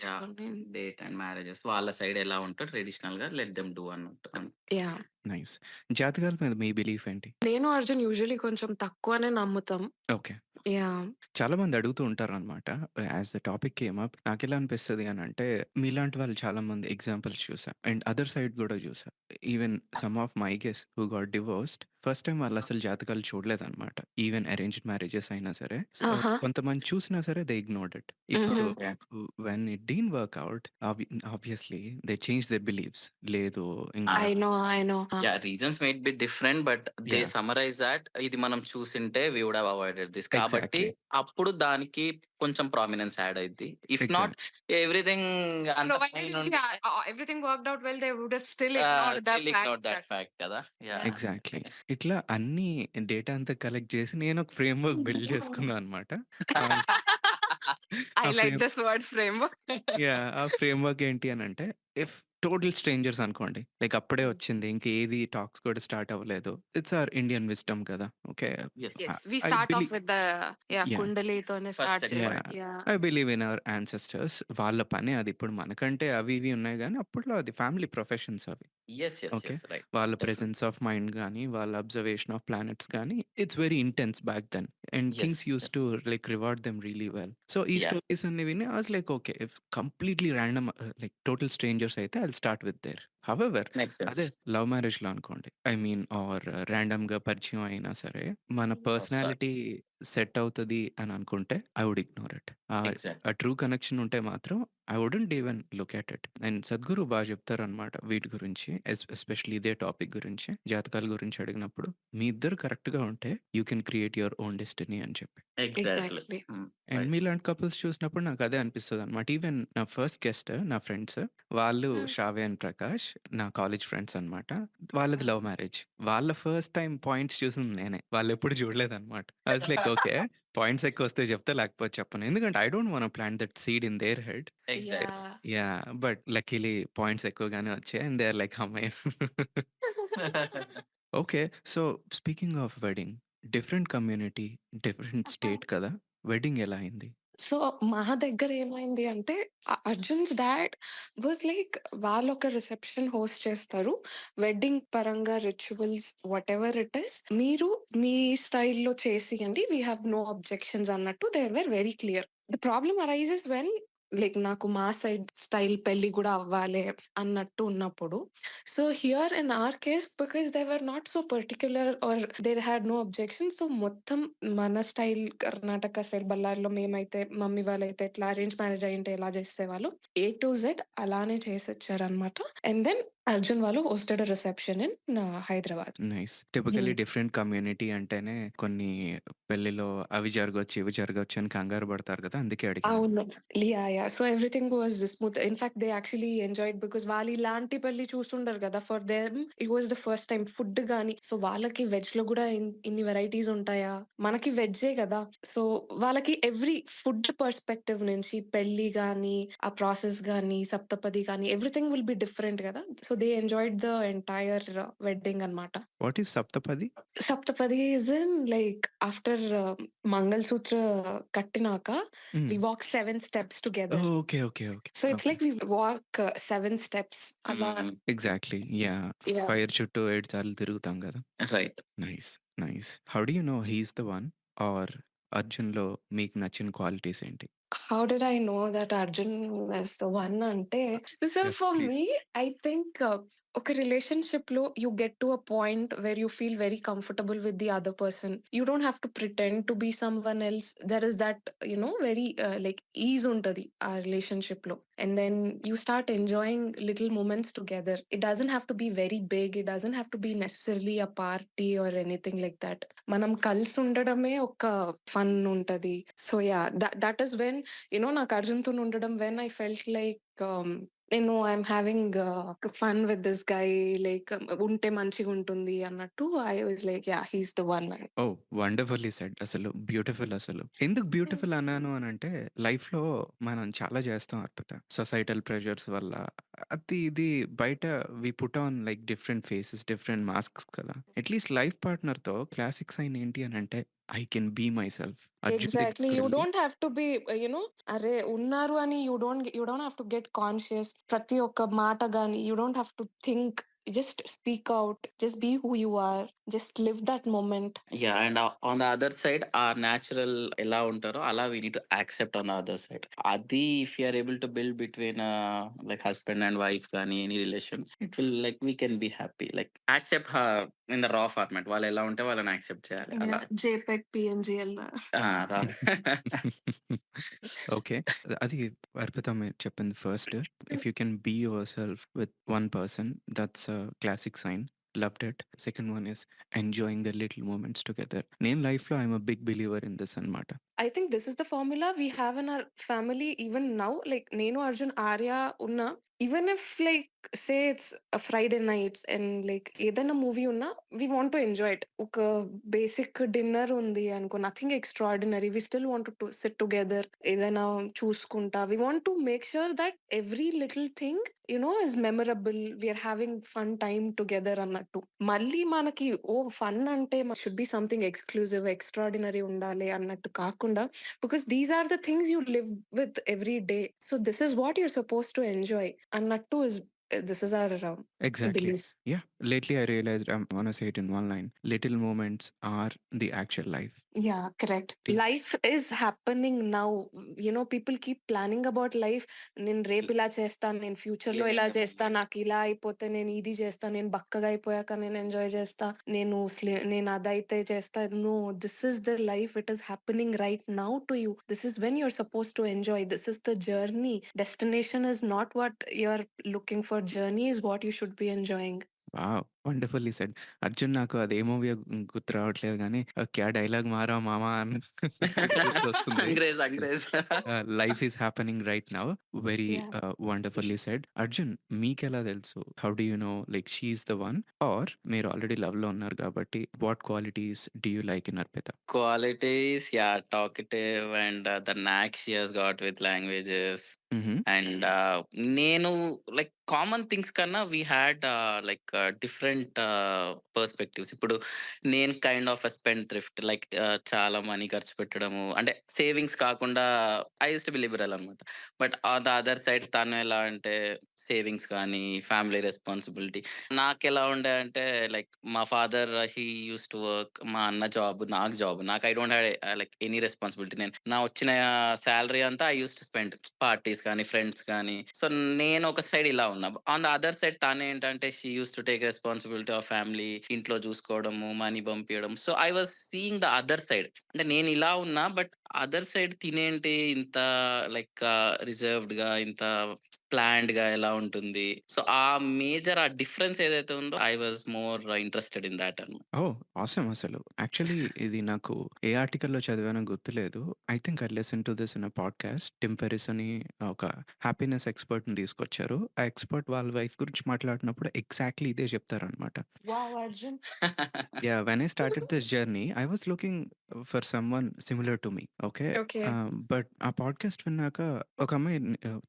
యాహ్! చూపించుకొని డేట్ అండ్ మ్యారేజెస్ వాళ్ళ సైడ్ ఎలా ఉంటో ట్రెడిషనల్‌గా లెట్ దెమ్ డూ అన్నట్టు. యాహ్! నైస్. జాతకాల మీద మీ బిలీఫ్ ఏంటి? నేను, అర్జున్ యూజువల్లీ కొంచెం తక్కువనే నమ్ముతాం. ఓకే. యాహ్! చాలామంది అడుగుతూ ఉంటారనమాట. As the topic came up నాకెలా అనిపిస్తది అనంటే, మీలాంటి వాళ్ళు చాలామంది ఎగ్జాంపుల్స్ చూసా. అండ్ అదర్ సైడ్ గూడా చూసా. Even some of my guess who got divorced first time వాళ్ళసలు జాతకాలు చూడలేదనమాట. ఈవెన్ అరేంజ్డ్ మ్యారేజెస్ అయినా సరే. ఆహా! కొంతమంది చూసినా సరే దే ఇగ్నోర్డ్ ఇట్. హుహు. ఇప్పుడు okay. When it didn't work out obviously they change their beliefs. లేదు ఇంకా I know. I know. Ah! Yeah! Reasons might be different. But they yeah! Summarize thought ఇది మనం చూసుంటే we would have avoided this. కాబట్టి exactly. అప్పుడు దానికి కొంచెం prominence add అయిద్ది. If not exact. ఎవ్రీథింగ్ అంత ప్రొవైడెడ్ ఫైన్ ఇఫ్ ఉంటే everything worked out well they would have still ignored the still fact ignore that that fact కదా! Yeah! Yeah! Exactly. ఇట్లా అన్నీ డేటా అంతా కలెక్ట్ చేసి నేనొక ఫ్రేమ్‌వర్క్ బిల్డ్ చేసుకున్నా అనమాట. Ah, I ah like frame this word framework. Yeah! ఆ framework ఏంటి అనంటే, ఇఫ్ టోటల్ స్ట్రేంజర్స్ అనుకోండి. లైక్ అప్పుడే హ్మ్. వచ్చింది. ఇంక ఏది టాక్స్ కూడా స్టార్ట్ అవ్వలేదు. ఇట్స్ అవర్ ఇండియన్ విజ్డమ్ కదా! Okay. Yes. Yes. Ah, we I start of believe with the yeah! కుండలితోనే ఫస్ట్ స్టార్ట్ సెట్ చేసి point. Yeah! Yeah! I believe in our ancestors. వాళ్ళ పనే అది. ఇప్పుడు మనకంటే అవి ఇవి ఉన్నాయి గానీ, అప్పట్లో అది ఫ్యామిలీ ప్రొఫెషన్స్ అవి. Yes. Yes. Okay. Yes. Right. వాళ్ళ డెఫినెట్లీ. ప్రెజెన్స్ ఆఫ్ మైండ్ గానీ, వాళ్ళ అబ్జర్వేషన్ ఆఫ్ ప్లానెట్స్ గానీ, it's very intense back then. And yes. Things used yes. To like reward them really well. So, ఈ yeah! Stories అన్ని విని I was like okay. If completely random like total strangers అయితే I'll start with there. However makes sense. అదే love మ్యారేజ్‌లో అనుకోండి. I mean are రాండమ్‌గా పరిచయం అయినా సరే, మన ఓహ్! సారీ. పర్సనాలిటీ సెట్ అవుతది అని అనుకుంటే I would ignore it. Exactly. ఆ ట్రూ కనెక్షన్ ఉంటే మాత్రం I wouldn't even look at it. And Sadhguru చెప్తారనమాట వీటి గురించి. ఎస్పెషల్లీ ఇదే టాపిక్ గురించి, జాతకాల గురించి అడిగినప్పుడు, మీ ఇద్దరు కరెక్ట్‌గా ఉంటే you can create your own destiny అని చెప్పి. ఎగ్జాక్ట్‌లీ. ఎగ్జాక్ట్‌లీ. హ్మ్. And right. మీలాంటి కపుల్స్ చూసినప్పుడు నాకు అదే అనిపిస్తదనమాట. ఈవెన్ నా ఫస్ట్ గెస్ట్ నా ఫ్రెండ్స్ వాళ్ళు హ్మ్. 'శ్రావ్య అండ్ ప్రకాష్' నా కాలేజ్ ఫ్రెండ్స్ అనమాట. వాళ్ళది లవ్ మ్యారేజ్. వాళ్ళ ఫస్ట్ టైమ్ పాయింట్స్ చూసింది నేనే. వాళ్ళెప్పుడు చూడలేదనమాట. I was like okay. Points ఎక్కువొస్తే చెప్తా లేకపోతే చెప్పను. ఎందుకంటే I don't want plant that seed in their head. Exactly. Yeah! Yeah! But luckily points ఎక్కువగానే వచ్చాయి. అండ్ దే ఆర్ లైక్ హమ్మయ్య! Okay. So, speaking of wedding different community, different state కదా! Wedding ఎలా అయింది? సో, మా దగ్గర ఏమైంది అంటే, అర్జున్స్ డాడ్ వాస్ లైక్ వాళ్ళొక రిసెప్షన్ హోస్ట్ చేస్తారు. వెడ్డింగ్ పరంగా రిచువల్స్ వాటెవర్ ఇట్ ఈస్ మీరు మీ స్టైల్‌లో చేసియండి. వి హావ్ నో అబ్జెక్షన్స్ అన్నట్టు they were very clear. The problem arises when like నాకు మా సైడ్ స్టైల్ పెళ్లి గూడా అవ్వాలే అన్నట్టు ఉన్నప్పుడు. So, here in our case because they were not so particular or they had no objection. So, మొత్తం మన స్టైల్ కర్ణాటక స్టైల్ బళ్ళారిలో మేమైతే మమ్మీ వాళ్ళైతే ఎట్లా అరేంజ్ మ్యారేజ్ అయ్యుంటే ఎలా చేసేవాళ్ళో ఏ టు జెడ్ అలానే చేసిచ్చారనమాట. అండ్ దెన్ అర్జున్ వాళ్ళు hosted a reception in Hyderabad. Nice. Typically హ్మ్. Different community అంటేనే కొన్ని పెళ్ళిలో అవి జరగొచ్చు, ఇవి జరగొచ్చు అని కంగారు పడతారు కదా! అందుకే అడిగాను. అవును. Yeah! So, everything was smooth. In fact they actually enjoyed because వాళ్ళు ఇలాంటి పెళ్లి చూసుండరు గదా! For them it was the first time. Food గాని, సో, వాళ్ళకి వెజ్‌లో గూడా ఇన్ని వెరైటీస్ ఉంటాయా? మనకి వెజ్జే గదా! సో, వాళ్ళకి ఎవ్రీ ఫుడ్ పర్స్పెక్టివ్ నుంచి పెళ్లి గాని, ఆ ప్రాసెస్ గాని, సప్తపది గాని ఎవ్రీథింగ్ విల్ బి డిఫరెంట్ గదా! So, they enjoyed the entire wedding అన్నమాట. What is saptapadi? Saptapadi is in like after mangalsutra కట్టినాక hmm. We walk 7 steps together. Okay. Okay. Okay. So, it's okay. Like we walk 7 steps అలా. Hmm. Exactly. Yeah! Yeah! Fire చుట్టూ 7 సార్లు తిరుగుతాం గదా! Right. Nice. Nice. How do you know he is the one? Or అర్జున్‌లో మీకు నచ్చిన qualities ఏంటి? How did I know that Arjun is the one అంటే, సో యెస్ ఫర్ ప్లీజ్. మీ ఐ థింక్ ఒక రిలేషన్‌షిప్‌లో you get to a point where you feel very comfortable with the other person. You don't have to pretend to be someone else. There is that very like ease ఉంటది ఆ రిలేషన్‌షిప్‌లో. And then you start enjoying little moments together. It doesn't have to be very big. It doesn't have to be necessarily a party or anything like that. మనం కలిసి ఉండడమే ఒక fun ఉంటది. So yeah! That is when నాకు అర్జున్‌తోని ఉండడం when I felt like I'm having fun with this guy, like ఉంటే మంచిగుంటుంది అన్నట్టు. I was like yeah! He is the one అని. ఓహ్! Wonderfully said. అసలు బ్యూటిఫుల్ అసలు. ఎందుకు బ్యూటిఫుల్ అన్నాను అనంటే, లైఫ్‌లో మనం చాలా చేస్తాం అర్పిత. సొసైటల్ ప్రెషర్స్ వల్ల అది ఇది బయట we put on like different faces, different masks కదా! అట్‌లీస్ట్ లైఫ్ పార్ట్నర్‌తో క్లాసిక్ సైన్ ఏంటి అనంటే, I can be myself. Arjun exactly. You దగ్గరికెళ్ళి డోంట్ హావ్ టు బి అరే! ఉన్నారు అని you don't have to get conscious. ప్రతి ఒక్క మాట గాని you don't have to think. Just speak out. Just be who you are. Just live that moment. Yeah! And on the other side ఆ natural ఎలా ఉంటారో అలా we need to accept on the other side. అది if you are able to build between like husband and wife గానీ any relation, it will like we can be happy. Like accept in the raw format. వాళ్ళు ఎలా ఉంటే వాళ్ళని accept చేయాలి. అలా. Yeah! JPEG, PNGL. Ah! Raw. Okay. అది అర్పిత మీరు చెప్పింది first. If you can be yourself with one person that's a classic sign. Loved it. Second one is enjoying the little moments together. నేను లైఫ్‌లో I am a big believer in this అనమాట. I think this is the formula we have in our family even now. Like Nenu, Arjun, Arya, Unna. Even if like say it's a Friday night and like ఏదైనా movie ఉన్నా we want to enjoy it. ఒక basic dinner ఉంది అనుకో, nothing extraordinary. We still want to sit together. ఏదైనా చూసుకుంటా. We want to make sure that every little thing is memorable. We are having fun time together అన్నట్టు. మళ్ళీ మనకి fun అంటే should be something exclusive, extraordinary ఉండాలి అన్నట్టు కాకుండా, because these are the things you live with every day. So this is what you're suppose to enjoy అన్నట్టు this is our Exactly. Belief. Yeah. Lately, I realized I'm gonna say it in one line. Little moments are the actual life. Yeah, correct. The- Life is happening now. People keep planning about life. నేను రేపు ఇలా చేస్తాను, నేను future లో ఇలా చేస్తా, నాకు ఇలా అయిపోతే నేను ఇది చేస్తా, నేను బక్కగా అయిపోయాక నేను ఎంజాయ్ చేస్తా, నేను అదైతే చేస్తా. No, this is the life. It is happening right now to you. This is when you're suppose to enjoy. This is the journey. Destination is not what you're looking for. Journey is what you should be enjoying. Wow! Wonderfully said. 'Arjun' నాకు అదే మూవీయో గుర్తు రావట్లేదు గానీ, 'క్యా dialogue మారా మామా' అని గుర్తొస్తుంది. Angrez, Angrez. Life is happening right now. Very Yeah. Wonderfully said. Arjun, మీకెలా తెలుసు? How do you know like she is the one? Or మీరు ఆల్రెడీ లవ్‌లో ఉన్నారు కాబట్టి what qualities do you like in Arpita? Qualities, yeah, talkative and the knack she has got with languages. హుహు. And నేను like common things కన్నా we had like different perspectives. ఇప్పుడు నేను kind of spend thrift, like చాలా money ఖర్చు పెట్టడము, అంటే savings కాకుండా I use to be liberal అనమాట. But on the other side తను ఎలా అంటే సేవింగ్స్ కానీ ఫ్యామిలీ రెస్పాన్సిబిలిటీ. నాకు ఎలా ఉండే అంటే లైక్ మా father he use to work, మా అన్న జాబ్, నాకు జాబ్. నాకు I don't have like any responsibility. నేను నా వచ్చిన సాలరీ అంతా I use to spend parties కానీ ఫ్రెండ్స్ కానీ. సో నేను ఒక సైడ్ ఇలా ఉన్నా. ఆన్ ద అదర్ సైడ్ తను ఏంటంటే she use to take responsibility of family, ఇంట్లో చూసుకోవడము, మనీ పంపించడం. So I was seeing the other side. అంటే నేను ఇలా ఉన్నా బట్ అదర్ సైడ్ తినేంటి ఇంత లైక్ రిజర్వ్డ్ గా, ఇంత ప్లాన్డ్ గా ఎలా ఉంటుంది. సో ఆ మేజర్ ఆ డిఫరెన్స్ ఏదైతే ఉందో I was more interested in that అనమాట. ఓహ్! ఆసమ్ అసలు. యాక్చువల్లీ ఇది నాకు ఏ ఆర్టికల్‌లో చదివానో గుర్తులేదు. I think I listen to this in a podcast. Tim Ferriss అని ఒక హ్యాపీనెస్ ఎక్స్‌పర్ట్‌ని తీసుకొచ్చారు. ఆ ఎక్స్‌పర్ట్ వాళ్ళ వైఫ్ గురించి మాట్లాడినప్పుడు ఎగ్జాక్ట్‌లీ ఇదే చెప్తారనమాట. Wow, Arjun. Yeah! When I started this journey I was looking for someone similar to me. Okay. Okay. But ఆ పాడ్‌కాస్ట్ విన్నాక ఒక అమ్మాయి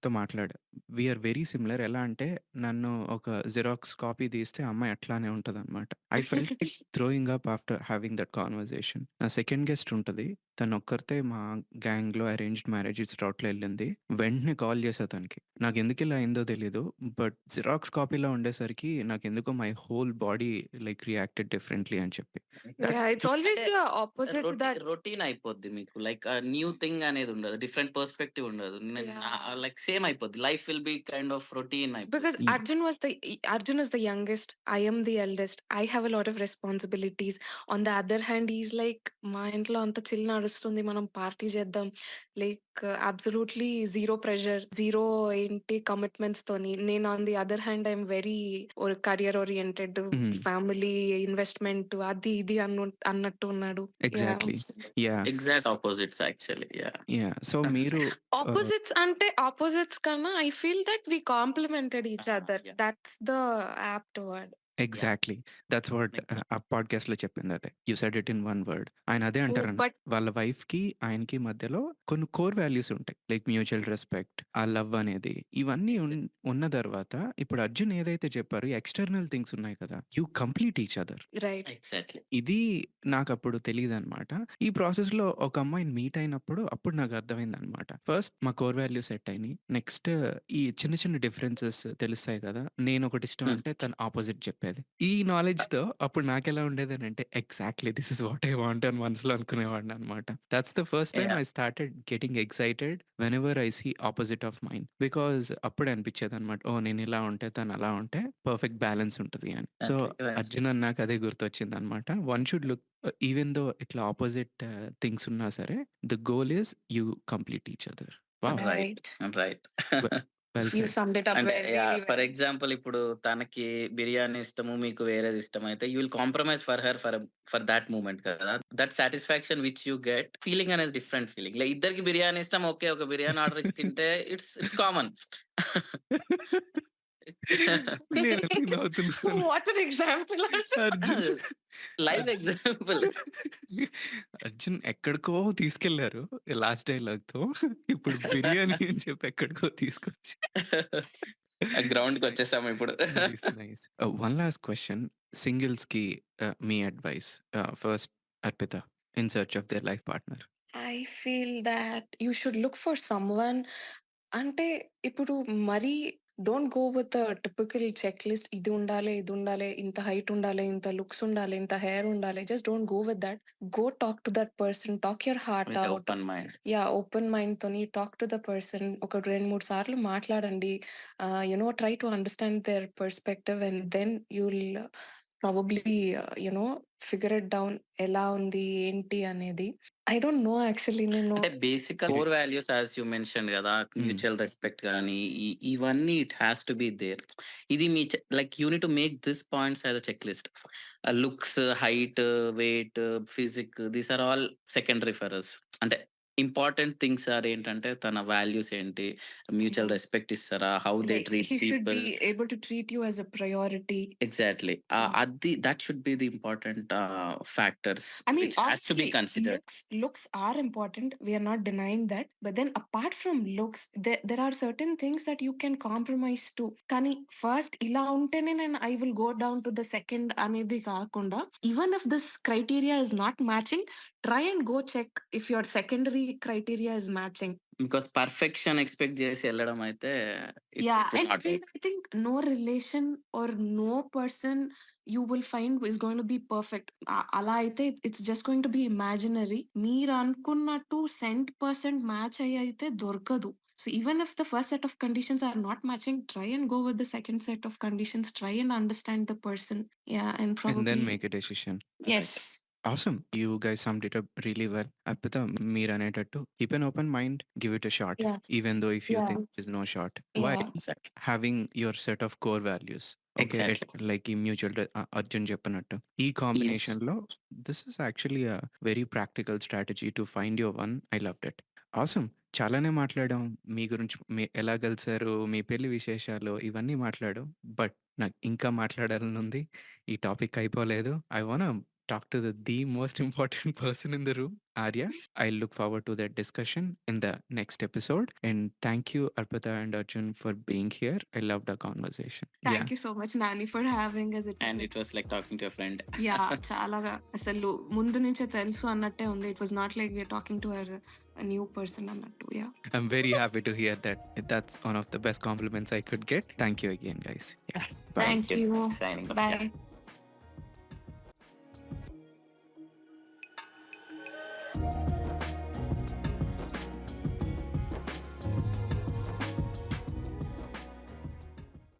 తో మాట్లాడా. We are very similar. ఎలా అంటే నన్ను ఒక జిరాక్స్ కాపీ తీస్తే ఆ అమ్మాయి అట్లానే ఉంటదనమాట. I felt like throwing up after having that conversation. నా సెకండ్ గెస్ట్ ఉంటది. తనొక్కరితే మా గ్యాంగ్‌లో అరేంజ్డ్ మ్యారేజెస్ రౌట్‌లో ఎళ్ళింది. వెంటనే కాల్ చేశా తనకి. నాకెందుకిలా అయిందో తెలీదు. బట్ జిరాక్స్ కాపీలో ఉండేసరికి నాకెందుకో my whole body like reacted differently అని చెప్పి. That yeah! ఇట్స్ ఆల్వేస్ అంటే ద ఆపోజిట్ దట్ రొటీన్ అయిపోద్ది మీకు. లైక్ న్యూ థింగ్ అనేది ఉండదు. డిఫరెంట్ పర్స్పెక్టివ్ ఉండదు. యాహ్! లైక్ సేమ్ అయిపోద్ది. Life will be kind of routine Because అయిపోద్ది. హ్మ్. Arjun is the youngest. I am the eldest. I have a lot of responsibilities. On the other hand, he's like, మా ఇంట్లో అంత chill నడుస్తుంది. మనం party చేద్దాం. Like absolutely zero pressure. Zero ఏంటి commitments తోని. నేను on the other hand I'm very career oriented. Hmm. Family investment అది ఇది అన్నట్టు ఉన్నాడు. Exactly. Yeah! Exact opposites actually. Yeah! Yeah! So మీరు ఆహ్, ఆపోజిట్స్ కన్నా I feel that we complemented each other. Yeah! That's the apt word. Yeah! Exactly. That's what exact. ఆ పాడ్‌కాస్ట్‌లో చెప్పిందదే. You said it in one word. ఆయన అదే అంటారనమాట. But వాళ్ళ వైఫ్‌కి, ఆయనకి మధ్యలో కొన్ని కోర్ వాల్యూస్ ఉంటాయి. లైక్ మ్యూచువల్ రెస్పెక్ట్, ఆ లవ్ అనేది. ఇవన్నీ ఉన్న తర్వాత ఇప్పుడు అర్జున్ ఏదైతే చెప్పారో ఎక్స్‌టర్నల్ థింగ్స్ ఉన్నాయి కదా! You complete each other. Right. Exactly. ఇది నాకప్పుడు తెలీదనమాట. ఈ ప్రాసెస్‌లో ఒక అమ్మాయిని మీట్ అయినప్పుడు అప్పుడు నాకు అర్థమైందనమాట. ఫస్ట్ మా కోర్ వాల్యూస్ సెట్ అయినియి. నెక్స్ట్ ఈ చిన్న చిన్న డిఫరెన్సెస్ తెలుస్తాయి కదా! నేనొకటి ఇష్టం హ్మ్. అంటే తను ఆపోజిట్ చెప్పేది. ఈ నాలెడ్జ్‌తో అప్పుడు నాకెలా ఉండేదనంటే exactly this is what I want అని మనసులో అనుకునేవాడిననమాట. Thoughts the first time yeah! I started getting excited whenever I see opposite of mind. Because అప్పుడే అనిపించేదనమాట. ఓహ్! నేను ఇలా ఉంటే తను అలా ఉంటే పర్ఫెక్ట్ బ్యాలెన్స్ ఉంటది అని. So exactly. అర్జున్ అన్నాక అదే గుర్తొచ్చిందనమాట. One should look even though ఇట్లా అపోజిట్ థింగ్స్ ఉన్నా సరే, the goal is you complete each other. Wow! Right. Right. Right. We well you said. Summed it up అంటే very yeah! For well. Example ఇప్పుడు తనకి బిర్యానీ ఇష్టము, మీకు వేరేది ఇష్టమైతే you will compromise for her for that moment కదా! That satisfaction which you get feeling అనేది different feeling. ఇద్దరికి బిర్యానీ ఇష్టం. ఓకే. ఒక బిర్యానీ ఆర్డర్ ఇచ్చి తింటే ఇట్స్ కామన్. నేనెందుకు నవ్వుతున్నాను? What an example Arjun. Arjun live Arjun example. Arjun ఎక్కడికో తీసుకెళ్లారు లాస్ట్ డైలాగ్‌తో. ఇప్పుడు బిర్యానీ అని చెప్పి ఎక్కడికో తీసుకొచ్చి గ్రౌండ్‌కొచ్చేసాము ఇప్పుడు. Nice. Nice. One last question సింగిల్స్‌కి మీ advice. First Arpita in search of their life partner. I feel that you should look for someone. అంటే ఇప్పుడు మరీ don't go with typical check list. ఇది ఉండాలి, ఇది ఉండాలి, ఇంత హైట్ ఉండాలి, ఇంత లుక్స్ ఉండాలి, ఇంత హెయిర్ ఉండాలి. Just don't go with that. Go talk to that person. Talk your heart with out. Open mind. Yeah! Open మైండ్‌తోని టాక్ టు ద పర్సన్. ఒక 2, 3 సార్లు మాట్లాడండి. Try to understand their perspective and then you will probably figure it down ఎలా ఉంది, ఏంటి అనేది. I don't no actually నేను అంటే basic core values as you mention గదా! హ్మ్. మ్యూచువల్ రెస్పెక్ట్ గాని, ఇవన్నీ it has to be there. ఇది మీ like you need to make this points as a check list. Looks, height, weight, physique these are all secondary for us. అంటే important things ఏంటంటే తన values ఏంటి? Mutual yeah! Respect ఇస్తారా? How they like treat he should people. Be able to treat you as a priority. Exactly. Yeah! అది that should be the important factors I mean, which has to B obviously, considered. looks are important. We are not denying that. But then, apart from looks, there are certain things that you can compromise to. కానీ first ఇలా ఉంటేనే నేను I will go down to the second అనేది కాకుండా, even if this criteria is not matching, try and go check if your secondary criteria is matching. Because perfection expect జేసి ఎళ్ళడం అయితే Yeah, it will and, not and work. I think no relation or no person you will find is going to be perfect. అలా అయితే it's just going to be imaginary. మీరు అనుకున్నట్టు 100% match అయ్యి అయితే దొరకదు. So even if the first set of conditions are not matching, try and go with the second set of conditions. Try and understand the person. Yeah, and and then probably make a decision. yes. Right. Awesome! You guys summed it up really well. Arpita మీరనేటట్టు keep an open mind, give it a shot. Yeah, even though if you yeah, think there is no shot. Why? yeah. Exactly. Having your set of core values. Okay. Exactly. Like ఈ mutual Arjun చెప్పినట్టు. ఈ yes. కాంబినేషన్‌లో this is actually a very practical strategy to find your one. I loved it. Awesome! చాలానే మాట్లాడాం. మీ గురించి ఎలా కలిసారు, మీ పెళ్లి విశేషాలు ఇవన్నీ మాట్లాడాం. బట్ నాకు ఇంకా మాట్లాడాలనుంది. ఈ టాపిక్ అయిపోలేదు. I wanna talk to the most important person in the room, Arya. I look forward to that discussion in the next episode. And thank you, Arpita and Arjun, for being here. I loved our conversation. Thank you so much Nani for having us. And it was like talking to your friend. Yeah చాలాగా అసలు ముందు నుంచే తెలుసు అన్నట్టే ఉంది. It was not like we're talking to our new person అన్నట్టు. Yeah I'm very happy to hear that. That's one of the best compliments I could get. Thank you again, guys. Yes. Bye. Thank you. Signing off. Bye. Yeah.